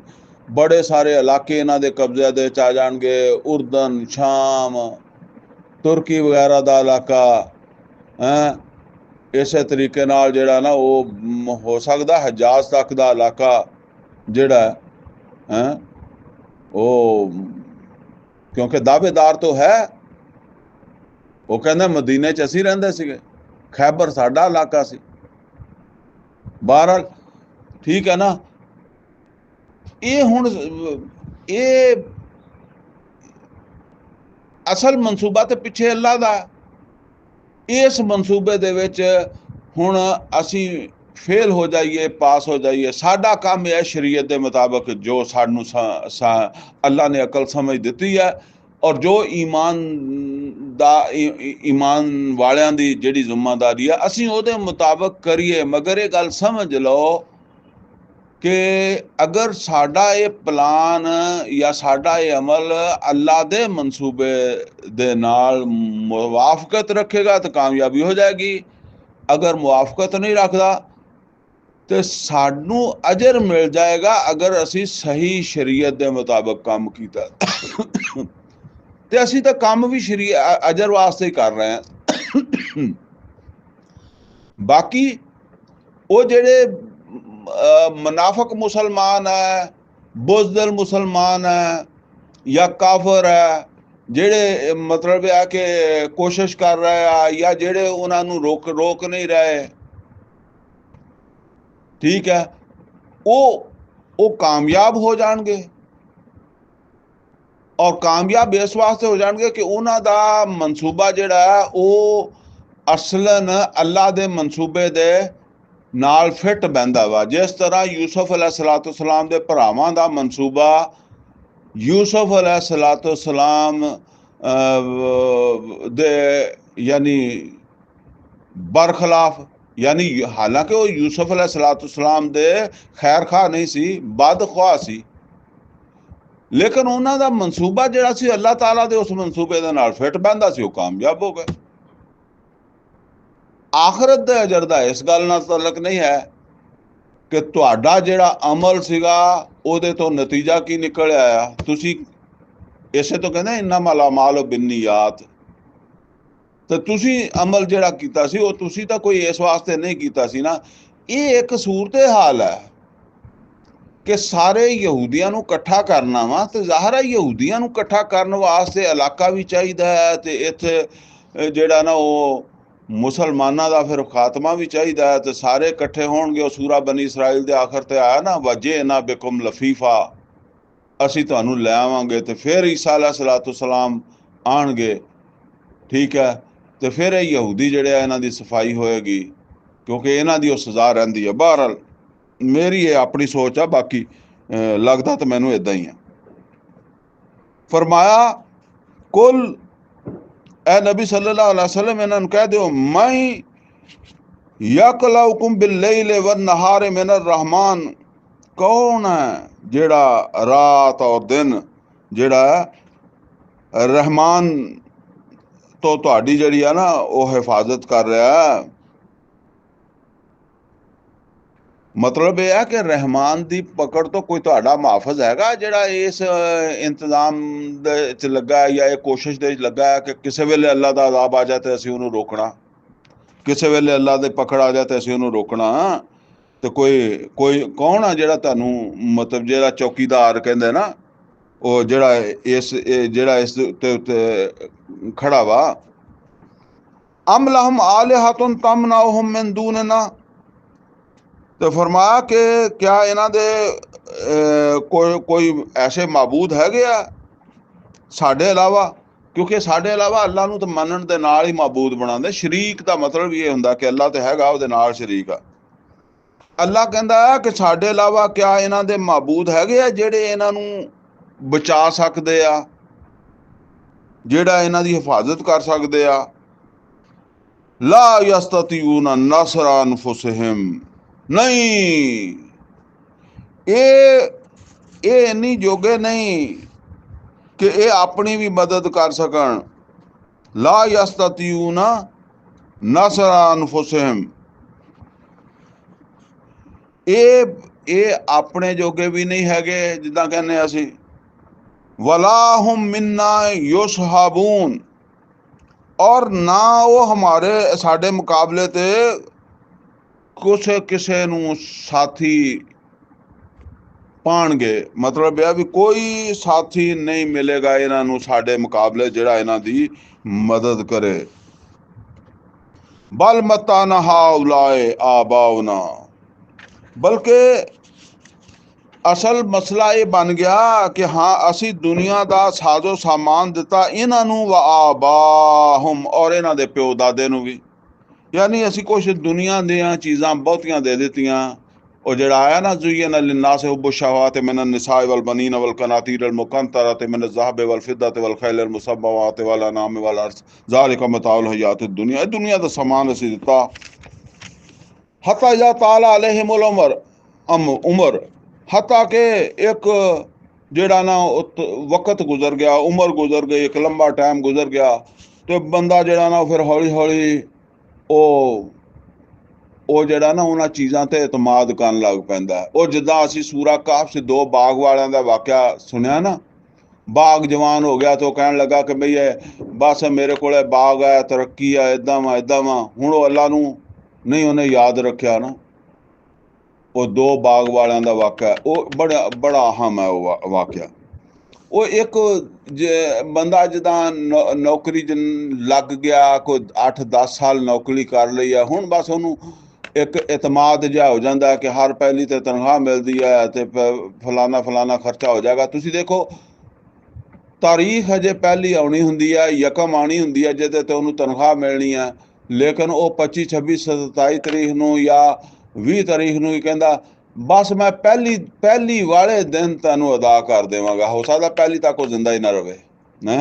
ਬੜੇ ਸਾਰੇ ਇਲਾਕੇ ਇਹਨਾਂ ਦੇ ਕਬਜ਼ੇ ਦੇ ਵਿੱਚ ਆ ਜਾਣਗੇ, ਉਰਦਨ, ਸ਼ਾਮ, ਤੁਰਕੀ ਵਗੈਰਾ ਦਾ ਇਲਾਕਾ ਹੈ। ਇਸੇ ਤਰੀਕੇ ਨਾਲ ਜਿਹੜਾ ਨਾ ਉਹ ਹੋ ਸਕਦਾ ਹਜਾਜ਼ ਤੱਕ ਦਾ ਇਲਾਕਾ ਜਿਹੜਾ ਹੈ ਉਹ, ਕਿਉਂਕਿ ਦਾਅਵੇਦਾਰ ਤੋਂ ਹੈ। ਉਹ ਕਹਿੰਦਾ ਮਦੀਨੇ 'ਚ ਅਸੀਂ ਰਹਿੰਦੇ ਸੀਗੇ, ਖੈਬਰ ਸਾਡਾ ਇਲਾਕਾ ਸੀ। ਬਹਰਹਾਲ ਠੀਕ ਹੈ ਨਾ। ਇਹ ਹੁਣ ਇਹ ਅਸਲ ਮਨਸੂਬਾ ਤੇ ਪਿੱਛੇ ਅੱਲਾ ਦਾ। ਇਸ ਮਨਸੂਬੇ ਦੇ ਵਿੱਚ ਹੁਣ ਅਸੀਂ ਫੇਲ ਹੋ ਜਾਈਏ, ਪਾਸ ਹੋ ਜਾਈਏ, ਸਾਡਾ ਕੰਮ ਹੈ ਸ਼ਰੀਅਤ ਦੇ ਮੁਤਾਬਕ ਜੋ ਸਾਨੂੰ ਅੱਲਾ ਨੇ ਅਕਲ ਸਮਝ ਦਿੱਤੀ ਹੈ ਔਰ ਜੋ ਈਮਾਨ ਵਾਲਿਆਂ ਦੀ ਜਿਹੜੀ ਜ਼ਿੰਮੇਦਾਰੀ ਹੈ ਅਸੀਂ ਉਹਦੇ ਮੁਤਾਬਕ ਕਰੀਏ। ਮਗਰ ਇਹ ਗੱਲ ਸਮਝ ਲਓ ਕਿ ਅਗਰ ਸਾਡਾ ਇਹ ਪਲਾਨ ਜਾਂ ਸਾਡਾ ਇਹ ਅਮਲ ਅੱਲਾ ਦੇ ਮਨਸੂਬੇ ਦੇ ਨਾਲ ਮੁਵਾਫਕਤ ਰੱਖੇਗਾ ਤਾਂ ਕਾਮਯਾਬੀ ਹੋ ਜਾਏਗੀ। ਅਗਰ ਮੁਵਾਫਕਤ ਨਹੀਂ ਰੱਖਦਾ ਤੇ ਸਾਨੂੰ ਅਜਰ ਮਿਲ ਜਾਏਗਾ ਅਗਰ ਅਸੀਂ ਸਹੀ ਸ਼ਰੀਅਤ ਦੇ ਮੁਤਾਬਕ ਕੰਮ ਕੀਤਾ। ਤੇ ਅਸੀਂ ਤਾਂ ਕੰਮ ਵੀ ਅਜਰ ਵਾਸਤੇ ਹੀ ਕਰ ਰਹੇ ਹਾਂ। ਬਾਕੀ ਉਹ ਜਿਹੜੇ ਮੁਨਾਫਿਕ ਮੁਸਲਮਾਨ ਹੈ, ਬੁਜ਼ਦਿਲ ਮੁਸਲਮਾਨ ਹੈ ਜਾਂ ਕਾਫਰ ਹੈ, ਜਿਹੜੇ ਮਤਲਬ ਹੈ ਕਿ ਕੋਸ਼ਿਸ਼ ਕਰ ਰਹੇ ਆ ਜਾਂ ਜਿਹੜੇ ਉਹਨਾਂ ਨੂੰ ਰੋਕ ਨਹੀਂ ਰਹੇ, ਠੀਕ ਹੈ, ਉਹ ਕਾਮਯਾਬ ਹੋ ਜਾਣਗੇ। ਔਰ ਕਾਮਯਾਬ ਇਸ ਵਾਸਤੇ ਹੋ ਜਾਣਗੇ ਕਿ ਉਹਨਾਂ ਦਾ ਮਨਸੂਬਾ ਜਿਹੜਾ ਹੈ ਉਹ ਅਸਲਨ ਅੱਲਾ ਦੇ ਮਨਸੂਬੇ ਦੇ ਨਾਲ ਫਿੱਟ ਬਹਿੰਦਾ ਵਾ। ਜਿਸ ਤਰ੍ਹਾਂ ਯੂਸਫ ਅਲੈਹਿਸਸਲਾਮ ਦੇ ਭਰਾਵਾਂ ਦਾ ਮਨਸੂਬਾ ਯੂਸਫ ਅਲੈਹਿਸਸਲਾਮ ਦੇ ਯਾਨੀ ਬਰਖਲਾਫ, ਯਾਨੀ ਹਾਲਾਂਕਿ ਉਹ ਯੂਸਫ ਅਲੈਹਿਸਸਲਾਮ ਦੇ ਖੈਰ ਖਾਹ ਨਹੀਂ ਸੀ, ਬਦਖਵਾਹ ਸੀ, ਲੇਕਿਨ ਉਹਨਾਂ ਦਾ ਮਨਸੂਬਾ ਜਿਹੜਾ ਸੀ ਅੱਲਾਹ ਤਾਲਾ ਦੇ ਉਸ ਮਨਸੂਬੇ ਦੇ ਨਾਲ ਫਿੱਟ ਬਹਿੰਦਾ ਸੀ, ਉਹ ਕਾਮਯਾਬ ਹੋ ਗਏ। ਆਖਰਤ ਦੇ ਅਜਰ ਦਾ ਇਸ ਗੱਲ ਨਾਲ ਤਾਲੁਕ ਨਹੀਂ ਹੈ ਕਿ ਤੁਹਾਡਾ ਜਿਹੜਾ ਅਮਲ ਸੀਗਾ ਉਹਦੇ ਤੋਂ ਨਤੀਜਾ ਕੀ ਨਿਕਲ ਆਇਆ। ਤੁਸੀਂ ਇਸੇ ਤੋਂ ਕਹਿੰਦੇ ਇੰਨਮਲ ਅਮਾਲੁ ਬਿੰਨੀਆਤ, ਤੇ ਤੁਸੀਂ ਅਮਲ ਜਿਹੜਾ ਕੀਤਾ ਸੀ ਉਹ ਤੁਸੀਂ ਤਾਂ ਕੋਈ ਇਸ ਵਾਸਤੇ ਨਹੀਂ ਕੀਤਾ ਸੀ ਨਾ। ਇਹ ਇੱਕ ਸੂਰਤ ਹਾਲ ਹੈ ਕਿ ਸਾਰੇ ਯਹੂਦੀਆਂ ਨੂੰ ਇਕੱਠਾ ਕਰਨਾ ਵਾ, ਤੇ ਜ਼ਾਹਰ ਹੈ ਯਹੂਦੀਆਂ ਨੂੰ ਇਕੱਠਾ ਕਰਨ ਵਾਸਤੇ ਇਲਾਕਾ ਵੀ ਚਾਹੀਦਾ ਹੈ, ਤੇ ਇੱਥੇ ਜਿਹੜਾ ਨਾ ਉਹ ਮੁਸਲਮਾਨਾਂ ਦਾ ਫਿਰ ਖਾਤਮਾ ਵੀ ਚਾਹੀਦਾ ਹੈ, ਤੇ ਸਾਰੇ ਇਕੱਠੇ ਹੋਣਗੇ। ਉਹ ਸੂਰਾ ਬਨੀ ਇਸਰਾਈਲ ਦੇ ਆਖਰ ਤੇ ਆਇਆ ਨਾ, ਵਜਿਅਨਾ ਬਿਕੁਮ ਲਫੀਫਾ, ਅਸੀਂ ਤੁਹਾਨੂੰ ਲੈ ਆਵਾਂਗੇ। ਤੇ ਫਿਰ ਈਸਾ ਅਲੈਹਿਸਸਲਾਮ ਆਉਣਗੇ, ਠੀਕ ਹੈ, ਤੇ ਫਿਰ ਇਹ ਯਹੂਦੀ ਜਿਹੜੇ ਆ ਇਹਨਾਂ ਦੀ ਸਫਾਈ ਹੋਏਗੀ, ਕਿਉਂਕਿ ਇਹਨਾਂ ਦੀ ਉਹ ਸਜ਼ਾ ਰਹਿੰਦੀ ਹੈ। ਬਹਰਹਾਲ ਮੇਰੀ ਇਹ ਆਪਣੀ ਸੋਚ ਆ, ਬਾਕੀ ਲੱਗਦਾ ਤਾਂ ਮੈਨੂੰ ਇੱਦਾਂ ਹੀ ਆ। ਫਰਮਾਇਆ ਕੁਲ, ਐ ਨਬੀ ਸੱਲੱਲਾਹੁ ਅਲੈਹਿ ਵਸੱਲਮ ਇਹਨਾਂ ਨੂੰ ਕਹਿ ਦਿਓ, ਮੈਂ ਯਕਲਉਕੁਮ ਬਿਲਲੈਲ ਵਨਹਾਰ ਮਿਨ अर्रहमान, ਕੌਣ ਹੈ ਜਿਹੜਾ ਰਾਤ ਔਰ ਦਿਨ ਜਿਹੜਾ ਰਹਿਮਾਨ ਤੋਂ ਤੁਹਾਡੀ ਜਿਹੜੀ ਆ ਨਾ ਉਹ ਹਿਫਾਜ਼ਤ ਕਰ ਰਿਹਾ। ਮਤਲਬ ਇਹ ਹੈ ਕਿ ਰਹਿਮਾਨ ਦੀ ਪਕੜ ਤੋਂ ਕੋਈ ਤੁਹਾਡਾ ਮੁਹਾਫਿਜ਼ ਹੈਗਾ ਜਿਹੜਾ ਇਸ ਇੰਤਜ਼ਾਮ ਦੇ 'ਚ ਲੱਗਾ ਜਾਂ ਇਹ ਕੋਸ਼ਿਸ਼ ਦੇ 'ਚ ਲੱਗਾ ਕਿ ਕਿਸੇ ਵੇਲੇ ਅੱਲਾ ਦਾ ਅਜ਼ਾਬ ਆ ਜਾਏ ਤੇ ਅਸੀਂ ਉਹਨੂੰ ਰੋਕਣਾ, ਕਿਸੇ ਵੇਲੇ ਅੱਲਾ ਦੇ ਪਕੜ ਆ ਜਾਏ ਤੇ ਅਸੀਂ ਉਹਨੂੰ ਰੋਕਣਾ। ਤੇ ਕੋਈ ਕੌਣ ਆ ਜਿਹੜਾ ਤੁਹਾਨੂੰ ਮਤਲਬ ਜਿਹੜਾ ਚੌਕੀਦਾਰ ਕਹਿੰਦੇ ਨਾ, ਉਹ ਜਿਹੜਾ ਇਸ ਦੇ ਉੱਤੇ ਖੜਾ ਵਾ। ਅਮ ਲਹੁਮ ਆਲਿਹਤੁਨ ਤਮਨਉਹੁਮ ਮਿਨ ਦੂਨਨਾ, ਤੇ ਫਰਮਾਇਆ ਕਿ ਕਿਆ ਇਹਨਾਂ ਦੇ ਕੋਈ ਐਸੇ ਮਾਬੂਦ ਹੈਗੇ ਆ ਸਾਡੇ ਇਲਾਵਾ, ਕਿਉਂਕਿ ਸਾਡੇ ਇਲਾਵਾ ਅੱਲਾ ਨੂੰ ਤਾਂ ਮੰਨਣ ਦੇ ਨਾਲ ਹੀ ਮਾਬੂਦ ਬਣਾਉਂਦੇ। ਸ਼ਰੀਕ ਦਾ ਮਤਲਬ ਇਹ ਹੁੰਦਾ ਕਿ ਅੱਲਾ ਤੇ ਹੈਗਾ, ਉਹਦੇ ਨਾਲ ਸ਼ਰੀਕ ਆ। ਅੱਲਾ ਕਹਿੰਦਾ ਕਿ ਸਾਡੇ ਇਲਾਵਾ ਕਿਆ ਇਹਨਾਂ ਦੇ ਮਾਬੂਦ ਹੈਗੇ ਆ ਜਿਹੜੇ ਇਹਨਾਂ ਨੂੰ ਬਚਾ ਸਕਦੇ ਆ, ਜਿਹੜਾ ਇਹਨਾਂ ਦੀ ਹਿਫਾਜ਼ਤ ਕਰ ਸਕਦੇ ਆ। ਲਾ ਯਸਤਤਿਊਨ ਨਸਰ ਅਨਫੁਸਹਿਮ, ਨਹੀਂ ਇਹ ਇੰਨੀ ਜੋਗੇ ਨਹੀਂ ਕਿ ਇਹ ਆਪਣੀ ਵੀ ਮਦਦ ਕਰ ਸਕਣ। ਲਾ ਯਸਤਤਿਊਨ ਨਸਰ ਅਨਫੁਸਹਿਮ, ਇਹ ਆਪਣੇ ਜੋਗੇ ਵੀ ਨਹੀਂ ਹੈਗੇ ਜਿੱਦਾਂ ਕਹਿੰਦੇ ਅਸੀਂ। ਵਲਾ ਹੁਮ ਮਿੰਨਾ ਯੁਸਹਾਬੂਨ, ਔਰ ਨਾ ਉਹ ਸਾਡੇ ਮੁਕਾਬਲੇ ਤੇ ਕਿਸੇ ਨੂੰ ਸਾਥੀ ਪਾਣਗੇ। ਮਤਲਬ ਇਹ ਵੀ ਕੋਈ ਸਾਥੀ ਨਹੀਂ ਮਿਲੇਗਾ ਇਹਨਾਂ ਨੂੰ ਸਾਡੇ ਮੁਕਾਬਲੇ ਜਿਹੜਾ ਇਹਨਾਂ ਦੀ ਮਦਦ ਕਰੇ। ਬਲ ਮਤਾ ਨਾ ਹਾਉਲਾਏ ਆਬਾਉਨਾ, ਬਲਕਿ ਅਸਲ ਮਸਲਾ ਇਹ ਬਣ ਗਿਆ ਕਿ ਹਾਂ ਅਸੀਂ ਦੁਨੀਆ ਦਾ ਸਾਜ਼ੋ ਸਾਮਾਨ ਦਿੱਤਾ ਇਹਨਾਂ ਨੂੰ, व ਆਬਾਹੁਮ, ਔਰ ਇਹਨਾਂ ਦੇ ਪਿਓ ਦਾਦੇ ਨੂੰ ਵੀ। ਯਾਨੀ ਅਸੀਂ ਕੁਛ ਦੁਨੀਆ ਦੀਆਂ ਚੀਜ਼ਾਂ ਬਹੁਤੀਆਂ ਦੇ ਦਿੱਤੀਆਂ। ਉਹ ਜਿਹੜਾ ਆਇਆ ਨਾ, ਜ਼ੁਯਿਨ ਲਿन्नास हुब्बु शहवाति मिन النساء والبنين والقناطير المقنطرة من الذهب والفضة والخيل المسومة والأنعام والحرث ذلك متاع الحياة الدنيا, ਦੁਨੀਆ ਦਾ ਸਮਾਨ ਅਸੀਂ ਦਿੱਤਾ। हत्ता इज़ा ताल अलैहिमुल उमर, हत्ता के एक ਜਿਹੜਾ ਨਾ ਵਕਤ ਗੁਜ਼ਰ ਗਿਆ, ਉਮਰ ਗੁਜ਼ਰ ਗਈ, ਇੱਕ ਲੰਬਾ ਟਾਈਮ ਗੁਜ਼ਰ ਗਿਆ, ਤੇ ਬੰਦਾ ਜਿਹੜਾ ਨਾ ਫਿਰ ਹੌਲੀ ਹੌਲੀ ਉਹ ਜਿਹੜਾ ਨਾ ਉਹਨਾਂ ਚੀਜ਼ਾਂ ਤੇ ਇਤਮਾਦ ਕਰਨ ਲੱਗ ਪੈਂਦਾ। ਉਹ ਜਿੱਦਾਂ ਅਸੀਂ ਸੂਰਾ ਕਾਫ 'ਚ 2 ਬਾਗ ਵਾਲਿਆਂ ਦਾ ਵਾਕਿਆ ਸੁਣਿਆ ਨਾ, ਬਾਗ ਜਵਾਨ ਹੋ ਗਿਆ ਤੇ ਉਹ ਕਹਿਣ ਲੱਗਾ ਕਿ ਬਈ ਇਹ ਬਸ ਮੇਰੇ ਕੋਲ ਬਾਗ ਹੈ, ਤਰੱਕੀ ਆ, ਇੱਦਾਂ ਵਾ। ਹੁਣ ਉਹ ਅੱਲਾ ਨੂੰ ਨਹੀਂ ਉਹਨੇ ਯਾਦ ਰੱਖਿਆ ਨਾ। ਉਹ 2 ਬਾਗ ਵਾਲਿਆਂ ਦਾ ਵਾਕਿਆ ਉਹ ਬੜਾ ਅਹਿਮ ਹੈ ਉਹ ਵਾਕਿਆ। ਉਹ ਇੱਕ ਬੰਦਾ ਜਿੱਦਾਂ ਨੌਕਰੀ ਲੱਗ ਗਿਆ, ਕੋਈ 8-10 ਸਾਲ ਨੌਕਰੀ ਕਰ ਲਈ ਆ, ਹੁਣ ਬਸ ਉਹਨੂੰ ਇੱਕ ਇਤਮਾਦ ਜਿਹਾ ਹੋ ਜਾਂਦਾ ਕਿ ਹਰ ਪਹਿਲੀ ਤੇ ਤਨਖਾਹ ਮਿਲਦੀ ਹੈ ਤੇ ਫਲਾਨਾ ਖਰਚਾ ਹੋ ਜਾਏਗਾ। ਤੁਸੀਂ ਦੇਖੋ ਤਾਰੀਖ ਹਜੇ ਪਹਿਲੀ ਆਉਣੀ ਹੁੰਦੀ ਹੈ, ਯਕਮ ਆਉਣੀ ਹੁੰਦੀ ਹੈ ਜਿਹਦੇ ਤੇ ਉਹਨੂੰ ਤਨਖਾਹ ਮਿਲਣੀ ਹੈ, ਲੇਕਿਨ ਉਹ 25, 26, 27 ਤਰੀਕ ਨੂੰ ਜਾਂ 20 ਤਰੀਕ ਨੂੰ ਹੀ ਕਹਿੰਦਾ ਬਸ ਮੈਂ ਪਹਿਲੀ ਵਾਲੇ ਦਿਨ ਤੈਨੂੰ ਅਦਾ ਕਰ ਦੇਵਾਂਗਾ। ਹੋ ਸਕਦਾ ਪਹਿਲੀ ਤੱਕ ਉਹ ਜ਼ਿੰਦਾ ਹੀ ਨਾ ਰਹੇ ਨਾ।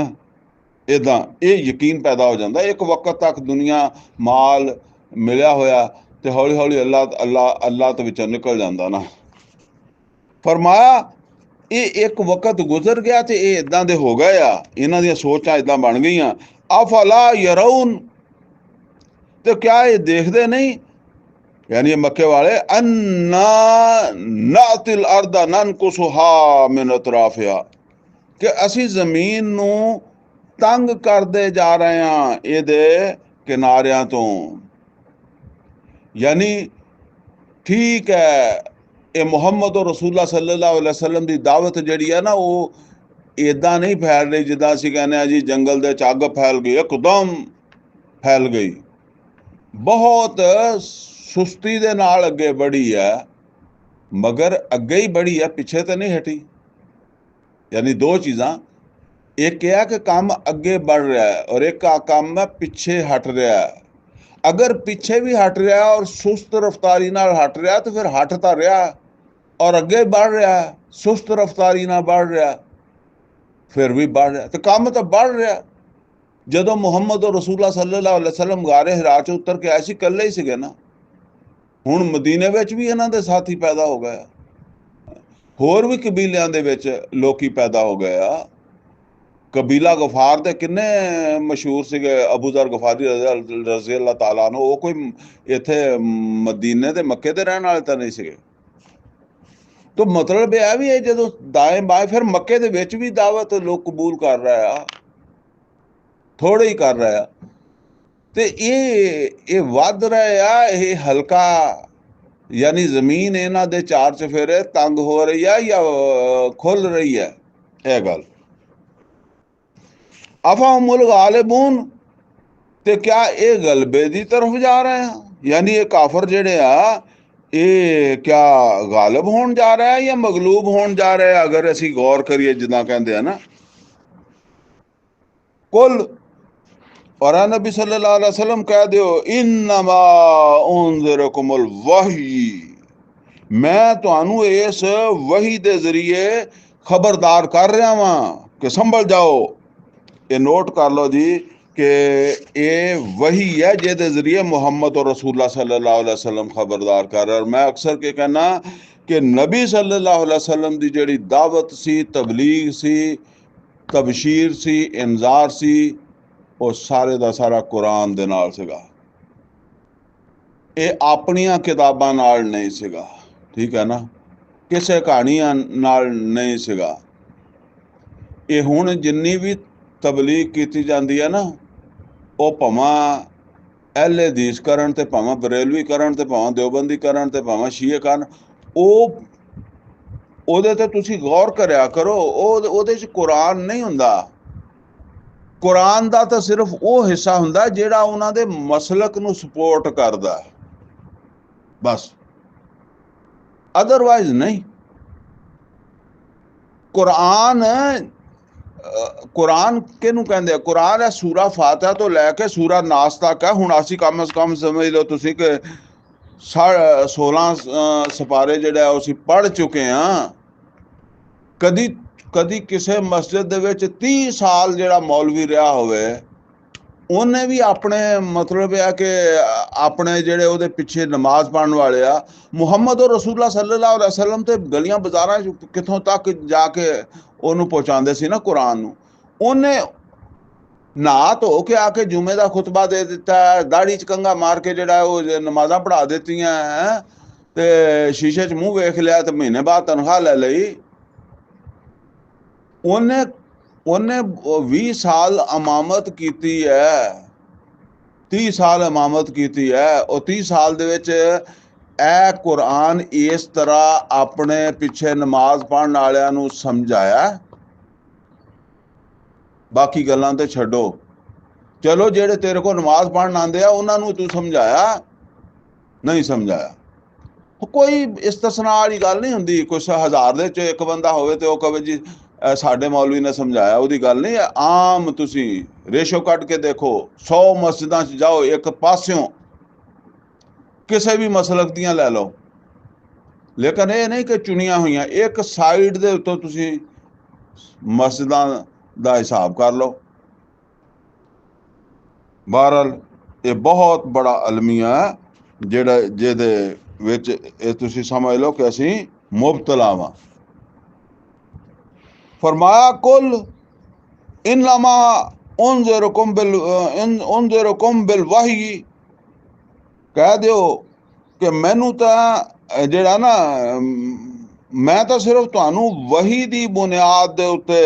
ਇੱਦਾਂ ਇਹ ਯਕੀਨ ਪੈਦਾ ਹੋ ਜਾਂਦਾ। ਇੱਕ ਵਕਤ ਤੱਕ ਦੁਨੀਆ ਮਾਲ ਮਿਲਿਆ ਹੋਇਆ ਤੇ ਹੌਲੀ ਹੌਲੀ ਅੱਲਾ ਤੋਂ ਵਿੱਚੋਂ ਨਿਕਲ ਜਾਂਦਾ ਨਾ। ਫਰਮਾਇਆ ਇਹ ਇੱਕ ਵਕਤ ਗੁਜ਼ਰ ਗਿਆ ਤੇ ਇਹ ਇੱਦਾਂ ਦੇ ਹੋ ਗਏ ਆ, ਇਹਨਾਂ ਦੀਆਂ ਸੋਚਾਂ ਇੱਦਾਂ ਬਣ ਗਈਆਂ। ਅਫਲਾ ਯਰਊਨ, ਤੇ ਕਿਆ ਇਹ ਦੇਖਦੇ ਨਹੀਂ, यानी मक्के वाले, अन्ना नातिल अर्दा ननकुसुहा मिन अतराफिहा, कि ਅਸੀਂ ਜ਼ਮੀਨ ਨੂੰ ਤੰਗ ਕਰਦੇ ਜਾ ਰਹੇ ਹਾਂ ਇਹਦੇ ਕਿਨਾਰਿਆਂ ਤੋਂ। ਯਾਨੀ ਠੀਕ ਹੈ, ਇਹ ਮੁਹੰਮਦ ਰਸੂਲullah ਸੱਲੱਲਾਹੁ ਅਲੈहि ਵਸੱਲਮ ਦੀ ਦਾਵਤ ਜਿਹੜੀ ਹੈ ਨਾ, ਉਹ ਇੱਦਾਂ ਨਹੀਂ ਫੈਲ ਰਹੀ ਜਿੱਦਾਂ ਅਸੀਂ ਕਹਿੰਦੇ ਹਾਂ ਜੀ ਜੰਗਲ ਦੇ 'ਚ ਅੱਗ ਫੈਲ ਗਈ, ਇੱਕਦਮ ਫੈਲ ਗਈ। ਬਹੁਤ ਸੁਸਤੀ ਦੇ ਨਾਲ ਅੱਗੇ बढ़ी है, मगर ਅੱਗੇ ਹੀ बढ़ी है, ਪਿੱਛੇ ਤੇ ਨਹੀਂ ਹਟੀ। यानी 2 ਚੀਜ਼ਾਂ, ਇੱਕ ਇਹ ਹੈ ਕਿ ਕੰਮ ਅੱਗੇ बढ़ ਰਿਹਾ ਹੈ और एक ਕੰਮ ਹੈ ਪਿੱਛੇ ਹਟ ਰਿਹਾ ਹੈ। ਅਗਰ ਪਿੱਛੇ ਵੀ ਹਟ ਰਿਹਾ ਔਰ ਸੁਸਤ ਰਫਤਾਰੀ ਨਾਲ ਹਟ ਰਿਹਾ ਤਾਂ ਫਿਰ ਹਟ ਤਾਂ ਰਿਹਾ ਔਰ ਅੱਗੇ बढ़ ਰਿਹਾ, ਸੁਸਤ ਰਫਤਾਰੀ ਨਾਲ बढ़ ਰਿਹਾ ਫਿਰ ਵੀ बढ़ ਰਿਹਾ, ਤੇ ਕੰਮ ਤਾਂ बढ़ ਰਿਹਾ। ਜਦੋਂ ਮੁਹੰਮਦ ਰਸੂਲullah ਸੱਲੱਲਾਹੁ ਅਲੈहि ਵਸੱਲਮ ਗਾਰੇ ਹਿਰਾ 'ਚ ਉਤਰ ਕੇ ਆਏ ਸੀ, ਇਕੱਲੇ ਹੀ ਸੀਗੇ ਨਾ। ਹੁਣ ਮਦੀਨੇ ਵਿੱਚ ਵੀ ਇਹਨਾਂ ਦੇ ਸਾਥੀ ਪੈਦਾ ਹੋ ਗਏ, ਹੋਰ ਵੀ ਕਬੀਲਿਆਂ ਦੇ ਵਿੱਚ ਲੋਕੀ ਪੈਦਾ ਹੋ ਗਏ ਆ। ਕਬੀਲਾ ਗਫਾਰ ਦੇ ਕਿੰਨੇ ਮਸ਼ਹੂਰ ਸੀਗੇ, ਅਬੂ ਜ਼ਰ ਗਫਾਰੀ ਰਜ਼ੀ ਅੱਲਾਹ ਤਾਲਾ ਨੂੰ। ਉਹ ਕੋਈ ਇੱਥੇ ਮਦੀਨੇ ਦੇ ਮੱਕੇ ਦੇ ਰਹਿਣ ਵਾਲੇ ਤਾਂ ਨਹੀਂ ਸੀਗੇ। ਤਾਂ ਮਤਲਬ ਇਹ ਵੀ ਹੈ ਜਦੋਂ ਦਾਏ ਬਾਏ ਫਿਰ ਮੱਕੇ ਦੇ ਵਿੱਚ ਵੀ ਦਾਵਤ ਲੋਕ ਕਬੂਲ ਕਰ ਰਹੇ ਆ, ਥੋੜੇ ਹੀ ਕਰ ਰਹੇ ਆ, ਤੇ ਇਹ ਵੱਧ ਰਹੇ ਆ। ਇਹ ਹਲਕਾ ਯਾਨੀ ਜ਼ਮੀਨ ਇਹਨਾਂ ਦੇ 4 ਚਫੇਰੇ ਤੰਗ ਹੋ ਰਹੀ ਹੈ ਜਾਂ ਖੁੱਲ ਰਹੀ ਹੈ, ਇਹ ਗੱਲ। ਅਫਹੁਮੁਲ ਗਾਲਿਬੂਨ, ਤੇ ਕਿਆ ਇਹ ਗਲਬੇ ਦੀ ਤਰਫ ਜਾ ਰਹੇ ਆ? ਯਾਨੀ ਇਹ ਕਾਫਰ ਜਿਹੜੇ ਆ ਇਹ ਕਿਆ ਗਾਲਿਬ ਹੋਣ ਜਾ ਰਿਹਾ ਜਾਂ ਮਗਲੂਬ ਹੋਣ ਜਾ ਰਿਹਾ? ਅਗਰ ਅਸੀਂ ਗੌਰ ਕਰੀਏ ਜਿੱਦਾਂ ਕਹਿੰਦੇ ਆ ਨਾ, ਕੁਲ, ਔਰ ਨਬੀ सल्लल्लाहु अलैहि वसल्लम ਕਹਿ ਦਿਓ ਇਨਮਾ ਉਨਜ਼ਿਰਕੁਮੁਲ ਵਹੀ, ਮੈਂ ਤੁਹਾਨੂੰ ਇਸ ਵਹੀ ਦੇ ਜ਼ਰੀਏ ਖਬਰਦਾਰ ਕਰ ਰਿਹਾ ਵਾਂ ਕਿ ਸੰਭਲ ਜਾਓ। ਇਹ ਨੋਟ ਕਰ ਲਓ ਜੀ ਕਿ ਇਹ ਵਹੀ ਹੈ ਜਿਹਦੇ ਜ਼ਰੀਏ ਮੁਹੰਮਦ ਔਰ ਰਸੂਲullah सल्लल्लाहु अलैहि वसल्लम ਖਬਰਦਾਰ ਕਰ ਰਿਹਾ। ਔਰ ਮੈਂ ਅਕਸਰ ਕੇ ਕਹਿਣਾ ਕਿ ਨਬੀ सल्लल्लाहु अलैहि वसल्लम ਦੀ ਜਿਹੜੀ ਦਾਵਤ ਸੀ, ਤਬਲੀਗ ਸੀ, ਤਬਸ਼ੀਰ ਸੀ, ਇੰਜ਼ਾਰ ਸੀ, ਉਹ ਸਾਰੇ ਦਾ ਸਾਰਾ ਕੁਰਾਨ ਦੇ ਨਾਲ ਸੀਗਾ। ਇਹ ਆਪਣੀਆਂ ਕਿਤਾਬਾਂ ਨਾਲ ਨਹੀਂ ਸੀਗਾ, ਠੀਕ ਹੈ ਨਾ, ਕਿਸੇ ਕਹਾਣੀਆਂ ਨਾਲ ਨਹੀਂ ਸੀਗਾ। ਇਹ ਹੁਣ ਜਿੰਨੀ ਵੀ ਤਬਲੀਗ ਕੀਤੀ ਜਾਂਦੀ ਹੈ ਨਾ, ਉਹ ਭਾਵੇਂ ਅਹਿਲੇ ਹਦੀਸ ਕਰਨ ਤੇ ਭਾਵੇਂ ਬਰੇਲਵੀ ਕਰਨ ਤੇ ਭਾਵੇਂ ਦਿਓਬੰਦੀ ਕਰਨ ਤੇ ਭਾਵੇਂ ਸ਼ੀਏ ਕਰਨ, ਉਹਦੇ ਤੇ ਤੁਸੀਂ ਗੌਰ ਕਰਿਆ ਕਰੋ, ਉਹਦੇ 'ਚ ਕੁਰਾਨ ਨਹੀਂ ਹੁੰਦਾ। ਕੁਰਾਨ ਦਾ ਤਾਂ ਸਿਰਫ ਉਹ ਹਿੱਸਾ ਹੁੰਦਾ ਜਿਹੜਾ ਉਹਨਾਂ ਦੇ ਮਸਲਕ ਨੂੰ ਸਪੋਰਟ ਕਰਦਾ, ਬਸ, ਅਦਰਵਾਈਜ਼ ਨਹੀਂ। ਕੁਰਾਨ ਕਿਹਨੂੰ ਕਹਿੰਦੇ ਆ? ਕੁਰਾਨ ਹੈ ਸੂਰਾ ਫਾਤਿਹਾ ਤੋਂ ਲੈ ਕੇ ਸੂਰਾ ਨਾਸ ਤੱਕ ਹੈ। ਹੁਣ ਅਸੀਂ ਕਮ ਸੇ ਕਮ ਸਮਝ ਲਓ ਤੁਸੀਂ ਕਿ 16 ਸਿਪਾਰੇ ਜਿਹੜਾ ਉਹ ਅਸੀਂ ਪੜ੍ਹ ਚੁੱਕੇ ਹਾਂ। ਕਦੀ ਕਿਸੇ ਮਸਜਿਦ ਦੇ ਵਿੱਚ 30 ਸਾਲ ਜਿਹੜਾ ਮੌਲਵੀ ਰਿਹਾ ਹੋਵੇ, ਉਹਨੇ ਵੀ ਆਪਣੇ ਮਤਲਬ ਆ ਕਿ ਆਪਣੇ ਜਿਹੜੇ ਉਹਦੇ ਪਿੱਛੇ ਨਮਾਜ਼ ਪੜ੍ਹਨ ਵਾਲੇ ਆ, ਮੁਹੰਮਦ ਔਰ ਰਸੂਲullah सल्लल्लाहु अलैहि वसल्लम ਤੇ ਗਲੀਆਂ ਬਾਜ਼ਾਰਾਂ 'ਚ ਕਿੱਥੋਂ ਤੱਕ ਜਾ ਕੇ ਉਹਨੂੰ ਪਹੁੰਚਾਉਂਦੇ ਸੀ ਨਾ ਕੁਰਾਨ ਨੂੰ। ਉਹਨੇ ਨਹਾ ਧੋ ਕੇ ਆ ਕੇ ਜੁਮੇ ਦਾ ਖੁਤਬਾ ਦੇ ਦਿੱਤਾ, ਦਾੜੀ 'ਚ ਕੰਘਾ ਮਾਰ ਕੇ ਜਿਹੜਾ ਉਹ ਨਮਾਜ਼ਾਂ ਪੜ੍ਹਾ ਦਿੱਤੀਆਂ ਹੈ, ਤੇ ਸ਼ੀਸ਼ੇ 'ਚ ਮੂੰਹ ਵੇਖ ਲਿਆ ਤੇ ਮਹੀਨੇ ਬਾਅਦ ਤਨਖਾਹ ਲੈ ਲਈ। ਉਹਨੇ 20 ਸਾਲ ਇਮਾਮਤ ਕੀਤੀ ਹੈ, 30 ਸਾਲ ਇਮਾਮਤ ਕੀਤੀ ਹੈ। ਉਹ 30 ਸਾਲ ਦੇ ਵਿੱਚ ਇਹ ਕੁਰਾਨ ਇਸ ਤਰ੍ਹਾਂ ਆਪਣੇ ਪਿੱਛੇ ਨਮਾਜ਼ ਪੜ੍ਹਨ ਵਾਲਿਆਂ ਨੂੰ ਸਮਝਾਇਆ। ਬਾਕੀ ਗੱਲਾਂ ਤੇ ਛੱਡੋ, ਚਲੋ ਜਿਹੜੇ ਤੇਰੇ ਕੋਲ ਨਮਾਜ਼ ਪੜ੍ਹਨ ਆਉਂਦੇ ਆ ਉਹਨਾਂ ਨੂੰ ਤੂੰ ਸਮਝਾਇਆ? ਨਹੀਂ ਸਮਝਾਇਆ। ਕੋਈ ਇਸਤਸਨਾ ਵਾਲੀ ਗੱਲ ਨਹੀਂ ਹੁੰਦੀ। ਕੁਛ ਹਜ਼ਾਰ ਦੇ 'ਚ ਇੱਕ ਬੰਦਾ ਹੋਵੇ ਤੇ ਉਹ ਕਹੇ ਜੀ ਸਾਡੇ ਮੌਲਵੀ ਨੇ ਸਮਝਾਇਆ, ਉਹਦੀ ਗੱਲ ਨਹੀਂ। ਆਮ ਤੁਸੀਂ ਰੇਸ਼ੋ ਕੱਢ ਕੇ ਦੇਖੋ, 100 ਮਸਜਿਦਾਂ 'ਚ ਜਾਓ, ਇੱਕ ਪਾਸਿਓਂ ਕਿਸੇ ਵੀ ਮਸਲਕ ਦੀਆਂ ਲੈ ਲਓ, ਲੇਕਿਨ ਇਹ ਨਹੀਂ ਕਿ ਚੁਣੀਆਂ ਹੋਈਆਂ, ਇੱਕ ਸਾਈਡ ਦੇ ਉੱਤੋਂ ਤੁਸੀਂ ਮਸਜਿਦਾਂ ਦਾ ਹਿਸਾਬ ਕਰ ਲਓ। ਬਹਰਹਾਲ ਇਹ ਬਹੁਤ ਬੜਾ ਅਲਮੀਆ ਹੈ ਜਿਹਦੇ ਵਿੱਚ ਇਹ ਤੁਸੀਂ ਸਮਝ ਲਓ ਕਿ ਅਸੀਂ ਮੁਬਤਲਾ ਵਾਂ। फरमाया कुल इन्नमा उनज़िरुकुम बिल वही, कह दिओ कि मैनू तां जिहड़ा ना मैं तां सिर्फ तुहानू वही दी बुनियाद दे उत्ते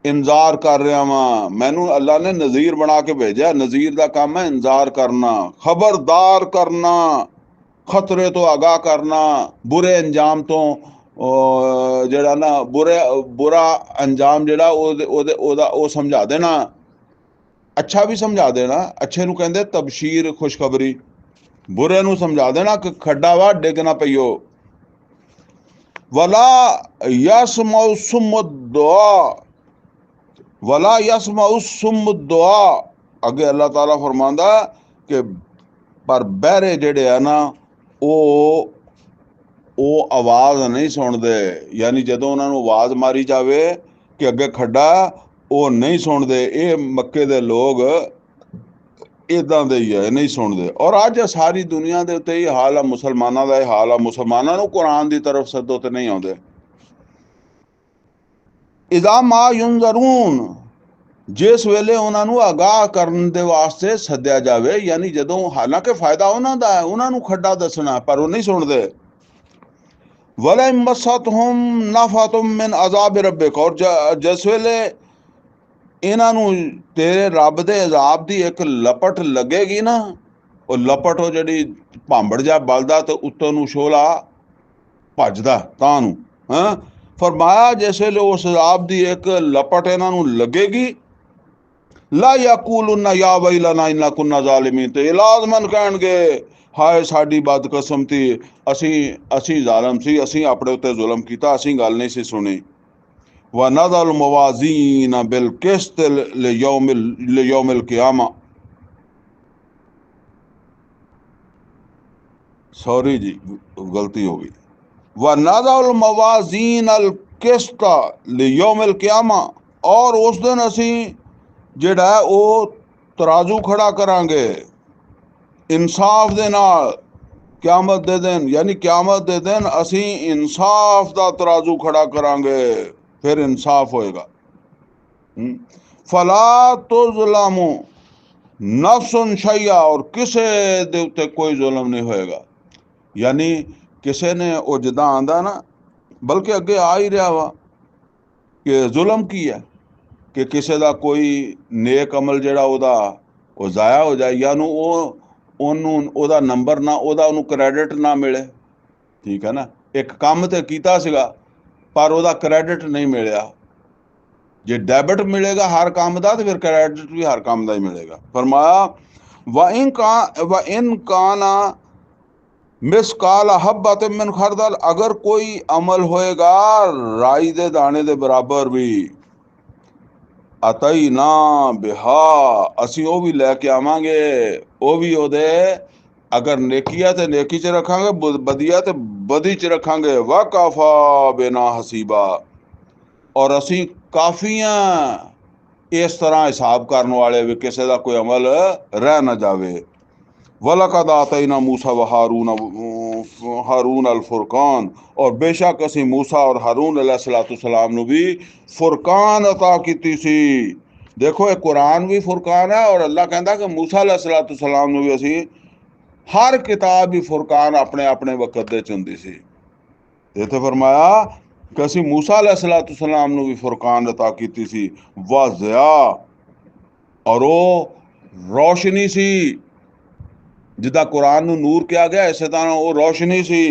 इंतजार कर रहा वां। मैनू अल्लाह ने नज़ीर बना के भेजा। नज़ीर दा काम है इंतजार करना, खबरदार करना, खतरे तो आगाह करना, बुरे अंजाम तो ਜਿਹੜਾ ਨਾ ਬੁਰਾ ਅੰਜਾਮ ਜਿਹੜਾ ਉਹਦਾ ਉਹ ਸਮਝਾ ਦੇਣਾ, ਅੱਛਾ ਵੀ ਸਮਝਾ ਦੇਣਾ। ਅੱਛੇ ਨੂੰ ਕਹਿੰਦੇ ਤਬਸ਼ੀਰ, ਖੁਸ਼ਖਬਰੀ। ਬੁਰੇ ਨੂੰ ਸਮਝਾ ਦੇਣਾ ਕਿ ਖੱਡਾ ਵਾ, ਡਿੱਗ ਨਾ ਪਈਓ। ਵਲਾ ਯਸਮਾਉ ਸੁਮ ਦੁਆ, ਵਲਾ ਯਸਮਾਉ ਸੁਮ ਦੁਆ। ਅੱਗੇ ਅੱਲਾਹ ਤਾਲਾ ਫਰਮਾਉਂਦਾ ਕਿ ਪਰ ਬਹਿਰੇ ਜਿਹੜੇ ਆ ਨਾ ਉਹ ਆਵਾਜ਼ ਨਹੀਂ ਸੁਣਦੇ। ਯਾਨੀ ਜਦੋਂ ਉਹਨਾਂ ਨੂੰ ਆਵਾਜ਼ ਮਾਰੀ ਜਾਵੇ ਕਿ ਅੱਗੇ ਖੱਡਾ, ਉਹ ਨਹੀਂ ਸੁਣਦੇ। ਇਹ ਮੱਕੇ ਦੇ ਲੋਕ ਇੱਦਾਂ ਦੇ ਹੀ ਹੈ, ਨਹੀਂ ਸੁਣਦੇ। ਔਰ ਅੱਜ ਸਾਰੀ ਦੁਨੀਆ ਦੇ ਉੱਤੇ ਇਹ ਹਾਲ ਆ, ਮੁਸਲਮਾਨਾਂ ਦਾ ਇਹ ਹਾਲ ਆ। ਮੁਸਲਮਾਨਾਂ ਨੂੰ ਕੁਰਾਨ ਦੀ ਤਰਫ ਸੱਦੋ ਤੇ ਨਹੀਂ ਆਉਂਦੇ। ਇਜ਼ਾ ਮਾ ਯੁਨਜ਼रून, ਜਿਸ ਵੇਲੇ ਉਹਨਾਂ ਨੂੰ ਆਗਾਹ ਕਰਨ ਦੇ ਵਾਸਤੇ ਸੱਦਿਆ ਜਾਵੇ, ਯਾਨੀ ਜਦੋਂ, ਹਾਲਾਂਕਿ ਫਾਇਦਾ ਉਹਨਾਂ ਦਾ ਹੈ, ਉਹਨਾਂ ਨੂੰ ਖੱਡਾ ਦੱਸਣਾ, ਪਰ ਉਹ ਨਹੀਂ ਸੁਣਦੇ। वलम मसतहुम नफ़तुम मिन अज़ाब रब्बिक, और जिस वेले इन्हां नूं तेरे रब दे अज़ाब दी एक लपट लगेगी ना, वो लपट वो जिहड़ी भांबड़ जा बलदा ते उत्तों नूं शोला भजदा तां नूं, हाँ फरमाया जिस वेले उस अज़ाब दी एक लपट इन्हां नूं लगेगी, ला यकूलुन्ना या वैलना इन्ना कुन्ना ज़ालिमीन, ते लाज़मन कहणगे हाय साडी बदकिस्मती, ਅਸੀਂ ਜ਼ਾਲਮ ਸੀ, ਅਸੀਂ ਆਪਣੇ ਉੱਤੇ ਜ਼ੁਲਮ ਕੀਤਾ, ਅਸੀਂ ਗੱਲ ਨਹੀਂ ਸੀ ਸੁਣੀ। व नज़ल मवाज़ीन बिल क़िस्त लियौमिल क़ियामा। सॉरी जी, गलती हो गई। व नज़ल मवाज़ीन अल क़िस्त लियौमिल क़ियामा, और उस दिन असी ਜਿਹੜਾ ਉਹ तराजू खड़ा करांगे इंसाफ दे नाल क्यामत दे दिन, यानी क्यामत दे दिन असी इंसाफ दा तराजू खड़ा करांगे, फिर इंसाफ होएगा। फला तुज़लमु नफ्सुन शैया, और किसे दे उत्ते कोई जुल्म नहीं होएगा। यानी किसे ने ਉਹ ਜਿੱਦਾਂ ਆਂਦਾ ਨਾ, ਬਲਕਿ ਅੱਗੇ ਆ ਹੀ ਰਿਹਾ ਵਾ ਕਿ ਜ਼ੁਲਮ ਕੀ ਹੈ ਕਿ ਕਿਸੇ ਦਾ ਕੋਈ ਨੇਕ ਅਮਲ ਜਿਹੜਾ ਉਹਦਾ ਉਹ ਜ਼ਾਇਆ ਹੋ ਜਾਏ, ਜਾਂ ਨੂੰ ਉਹਨੂੰ ਉਹਦਾ ਨੰਬਰ ਨਾ, ਉਹਨੂੰ ਕ੍ਰੈਡਿਟ ਨਾ ਮਿਲੇ। ਠੀਕ ਹੈ ਨਾ, ਇੱਕ ਕੰਮ ਤੇ ਕੀਤਾ ਸੀਗਾ ਪਰ ਉਹਦਾ ਕ੍ਰੈਡਿਟ ਨਹੀਂ ਮਿਲਿਆ। ਜੇ ਡੈਬਿਟ ਮਿਲੇਗਾ ਹਰ ਕੰਮ ਦਾ, ਤੇ ਫਿਰ ਕ੍ਰੈਡਿਟ ਵੀ ਹਰ ਕੰਮ ਦਾ ਹੀ ਮਿਲੇਗਾ। ਫਰਮਾਇਆ व इन काना मिसकाल हब्बत मिन खरदल, अगर कोई अमल होएगा राई दे दाने दे बराबर भी, अतई ना बिहा, असी वो भी लैके आवांगे, वो भी ओदे अगर नेकिया ते नेकी च रखांगे, बदिया ते बदी च रखांगे। वकाफा बिना हसीबा, और असी काफियां इस तरह हिसाब करने वाले भी किसी का कोई अमल रह ना जावे। वलकद आतैना मूसा व हारून अल फुरकान, और बेशक असी मूसा और हारून अलैहिस्सलाम नू भी फुरकान अता कीती सी। देखो एक कुरान भी फुरकान है, और अल्लाह कहता कि मूसा अलैहिस्सलाम नू भी असी हर किताब भी फुरकान अपने अपने वक्त दे चुंदी सी। इत्थे फरमाया कि असी मूसा अलैहिस्सलाम नू भी फुरकान अता कीती सी। व ज़िया, और वो रोशनी सी, जिदा कुरान नू नूर किया गया, इस तरह वो रोशनी सी,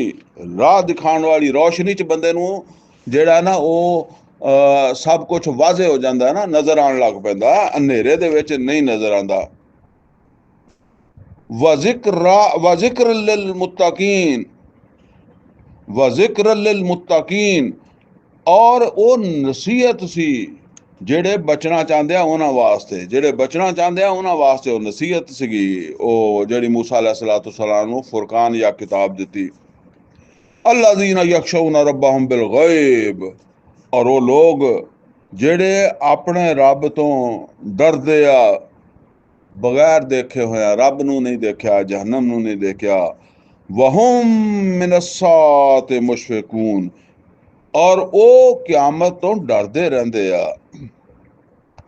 राह दिखाने वाली रोशनी च बंदे नू जेड़ा ना वो सब कुछ वाजे हो जाता है ना, नजर आने लग पैंदा, अंधेरे दे विच नहीं नजर आंदा। व ज़िक्र लिल मुत्तकीन, व ज़िक्र लिल मुत्तकीन, और वो नसीहत सी ਜਿਹੜੇ ਬਚਣਾ ਚਾਹੁੰਦੇ ਆ ਉਹਨਾਂ ਵਾਸਤੇ, ਜਿਹੜੇ ਬਚਣਾ ਚਾਹੁੰਦੇ ਆ ਉਹਨਾਂ ਵਾਸਤੇ ਉਹ ਨਸੀਹਤ ਸੀਗੀ, ਉਹ ਜਿਹੜੀ मूसा अलैहिस्सलाम ਨੂੰ फुरकान या किताब ਦਿੱਤੀ। अल्लज़ीना यख्शौना रब्बहुम बिल गैब, और वो लोग ਜਿਹੜੇ ਆਪਣੇ ਰੱਬ ਤੋਂ ਡਰਦੇ ਆ ਬਗੈਰ ਦੇਖੇ ਹੋਇਆ, ਰੱਬ ਨੂੰ ਨਹੀਂ ਦੇਖਿਆ, ਜਹन्नम ਨੂੰ ਨਹੀਂ ਦੇਖਿਆ। वहुम मिनस्सात मुशफिकून, और वो क्यामत तो डरते रहते आ।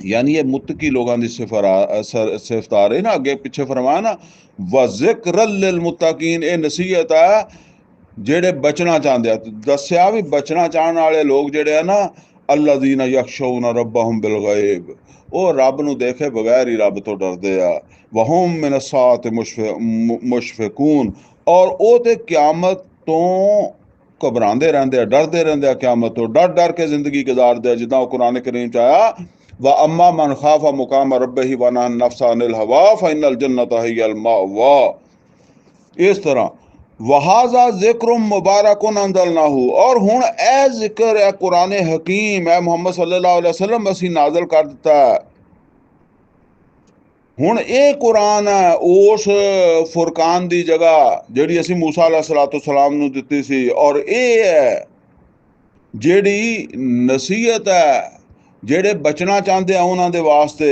यानी ये मुत्तकी लोगों की सिफत आ रही ना, अगे पिछे फरमाया ना व ज़िक्र लिल मुत्तकीन, ये नसीहत है जेड़े बचना चाहते हैं। दस्या भी बचना चाहने वाले लोग जेड़े है ना, अल्लज़ीना यख्शौना रब्बहुम बिल गैब, वो रब नू देखे बगैर ही रब तो डरते आ। वहुम मिनस्सात मुशफिकून, और वो ते क्यामत तो घबराते रहते, डरते रहते, क्यामत तो डर डर के जिंदगी गुजारते। जिदा कुरान करीम च आया व अम्मा मन खाफा मुकाम रब्बिही व नहा नफ्सा अनिल हवा फ़इन्नल जन्नता हियल मावा। इस तरह वहाजा ज़िक्र मुबारकुन अंज़लनाहु, और हुण ए जिक्र है कुरान हकीम है मुहम्मद सल्लल्लाहु अलैहि वसल्लम असी नाज़िल कर दिता है। हुण ये कुरान है उस फुरकान की जगह जिहड़ी असी मूसा अलैहिस्सलाम नू दित्ती सी, और ये है जिहड़ी नसीहत है जेड़े बचना चाहते हैं उन्होंने दे वास्ते,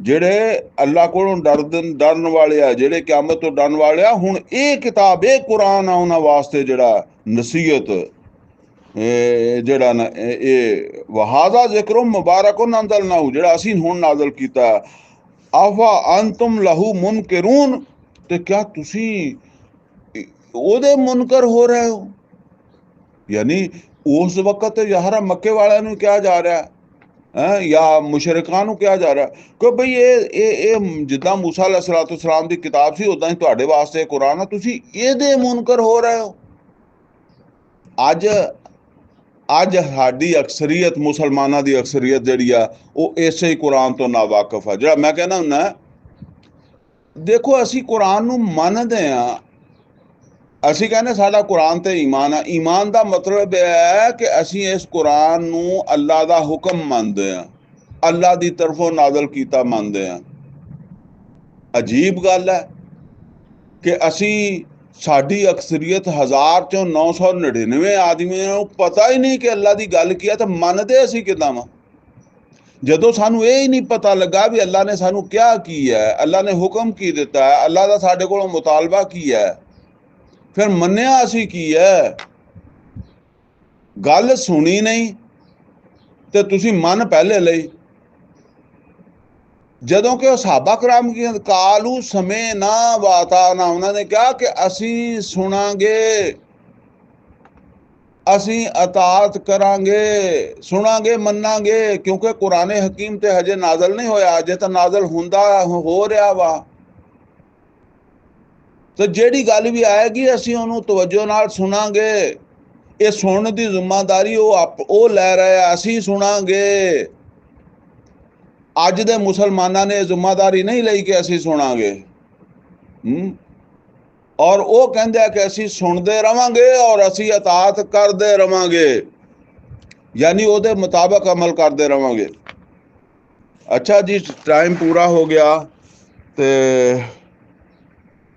जेड़े अल्लाह को डरन वाले आ, जेड़े क्यामत तो डरन वाले आ। हुण ये किताब ये कुरान आ उन्होंने वास्ते जेड़ा नसीहत जेड़ा ना ये वहाजा ज़िक्र मुबारकुन अंज़लनाहु, जेड़ा असी हुण नाज़िल कीता। आफा अंतुम लहू मुनकिरून, ते क्या तुसी ओदे मुनकर हो रहे हो? यानी उस वक्त यार मक्के वाले नूं क्या जा रहा है, या मुशरिकां नूं क्या जा रहा है कि भाई ये जिद्दां मूसा अलैहिस्सलाम दी किताब सी उदां ही तुहाडे वास्ते कुरान है, तुसी इहदे मुनकर हो रहे हो। अज साडी अक्सरीयत मुसलमानां दी अक्सरीयत जिहड़ी आ वो इसे ही कुरान तो ना वाकिफ है। जिहड़ा मैं कहना हुंदा, देखो असी कुरान नूं मनदे आ, ਅਸੀਂ ਕਹਿੰਦੇ ਸਾਡਾ ਕੁਰਾਨ ਤੇ ਈਮਾਨ ਆ। ਈਮਾਨ ਦਾ ਮਤਲਬ ਇਹ ਹੈ ਕਿ ਅਸੀਂ ਇਸ ਕੁਰਾਨ ਨੂੰ ਅੱਲਾ ਦਾ ਹੁਕਮ ਮੰਨਦੇ ਹਾਂ, ਅੱਲਾ ਦੀ ਤਰਫੋਂ ਨਾਜ਼ਲ ਕੀਤਾ ਮੰਨਦੇ ਹਾਂ। ਅਜੀਬ ਗੱਲ ਹੈ ਕਿ ਅਸੀਂ, ਸਾਡੀ ਅਕਸਰੀਅਤ 1000 ਚੋਂ 999 ਆਦਮੀਆਂ ਨੂੰ ਪਤਾ ਹੀ ਨਹੀਂ ਕਿ ਅੱਲਾ ਦੀ ਗੱਲ ਕੀ ਹੈ, ਤਾਂ ਮੰਨਦੇ ਅਸੀਂ ਕਿੱਦਾਂ ਵਾ? ਜਦੋਂ ਸਾਨੂੰ ਇਹ ਹੀ ਨਹੀਂ ਪਤਾ ਲੱਗਾ ਵੀ ਅੱਲਾ ਨੇ ਸਾਨੂੰ ਕਿਹਾ ਕੀ ਹੈ, ਅੱਲਾ ਨੇ ਹੁਕਮ ਕੀ ਦਿੱਤਾ ਹੈ, ਅੱਲਾ ਦਾ ਸਾਡੇ ਕੋਲੋਂ ਮੁਤਾਲਬਾ ਕੀ ਹੈ, ਫਿਰ ਮੰਨਿਆ ਅਸੀਂ ਕੀ ਹੈ? ਗੱਲ ਸੁਣੀ ਨਹੀਂ ਤੇ ਤੁਸੀਂ ਮੰਨ ਪਹਿਲੇ ਲਈ। ਜਦੋਂ ਕਿ ਉਹ ਸਹਾਬਾ ਕਰਾਮ ਕੀ ਕਾਲੂ ਸਮੇ ਨਾ ਵਾਤਾ ਨਾ, ਉਹਨਾਂ ਨੇ ਕਿਹਾ ਕਿ ਅਸੀਂ ਸੁਣਾਂਗੇ, ਅਸੀਂ ਅਤਾਤ ਕਰਾਂਗੇ, ਸੁਣਾਂਗੇ, ਮੰਨਾਂਗੇ, ਕਿਉਂਕਿ ਕੁਰਾਨੇ ਹਕੀਮ ਤੇ ਹਜੇ ਨਾਜ਼ਲ ਨਹੀਂ ਹੋਇਆ, ਅਜੇ ਤਾਂ ਨਾਜ਼ਲ ਹੁੰਦਾ ਹੋ ਰਿਹਾ ਵਾ। ਤੇ ਜਿਹੜੀ ਗੱਲ ਵੀ ਆਏਗੀ ਅਸੀਂ ਉਹਨੂੰ ਤਵੱਜੋ ਨਾਲ ਸੁਣਾਂਗੇ। ਇਹ ਸੁਣਨ ਦੀ ਜ਼ਿੰਮੇਵਾਰੀ ਉਹ ਲੈ ਰਹੇ ਆ, ਅਸੀਂ ਸੁਣਾਂਗੇ। ਅੱਜ ਦੇ ਮੁਸਲਮਾਨਾਂ ਨੇ ਜ਼ਿੰਮੇਵਾਰੀ ਨਹੀਂ ਲਈ ਕਿ ਅਸੀਂ ਸੁਣਾਂਗੇ, ਔਰ ਉਹ ਕਹਿੰਦੇ ਆ ਕਿ ਅਸੀਂ ਸੁਣਦੇ ਰਵਾਂਗੇ ਔਰ ਅਸੀਂ ਅਤਾਤ ਕਰਦੇ ਰਵਾਂਗੇ, ਯਾਨੀ ਉਹਦੇ ਮੁਤਾਬਕ ਅਮਲ ਕਰਦੇ ਰਵਾਂਗੇ। ਅੱਛਾ ਜੀ, ਟਾਈਮ ਪੂਰਾ ਹੋ ਗਿਆ ਤੇ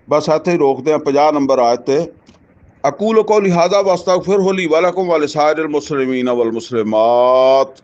बस ਇੱਥੇ ही रोकते हैं। 50 नंबर आयत ते अकूल कौली हाज़ा वस्तगफिरुहु ली वलकुम वलिसाइरिल मुस्लिमीन वल मुस्लिमात।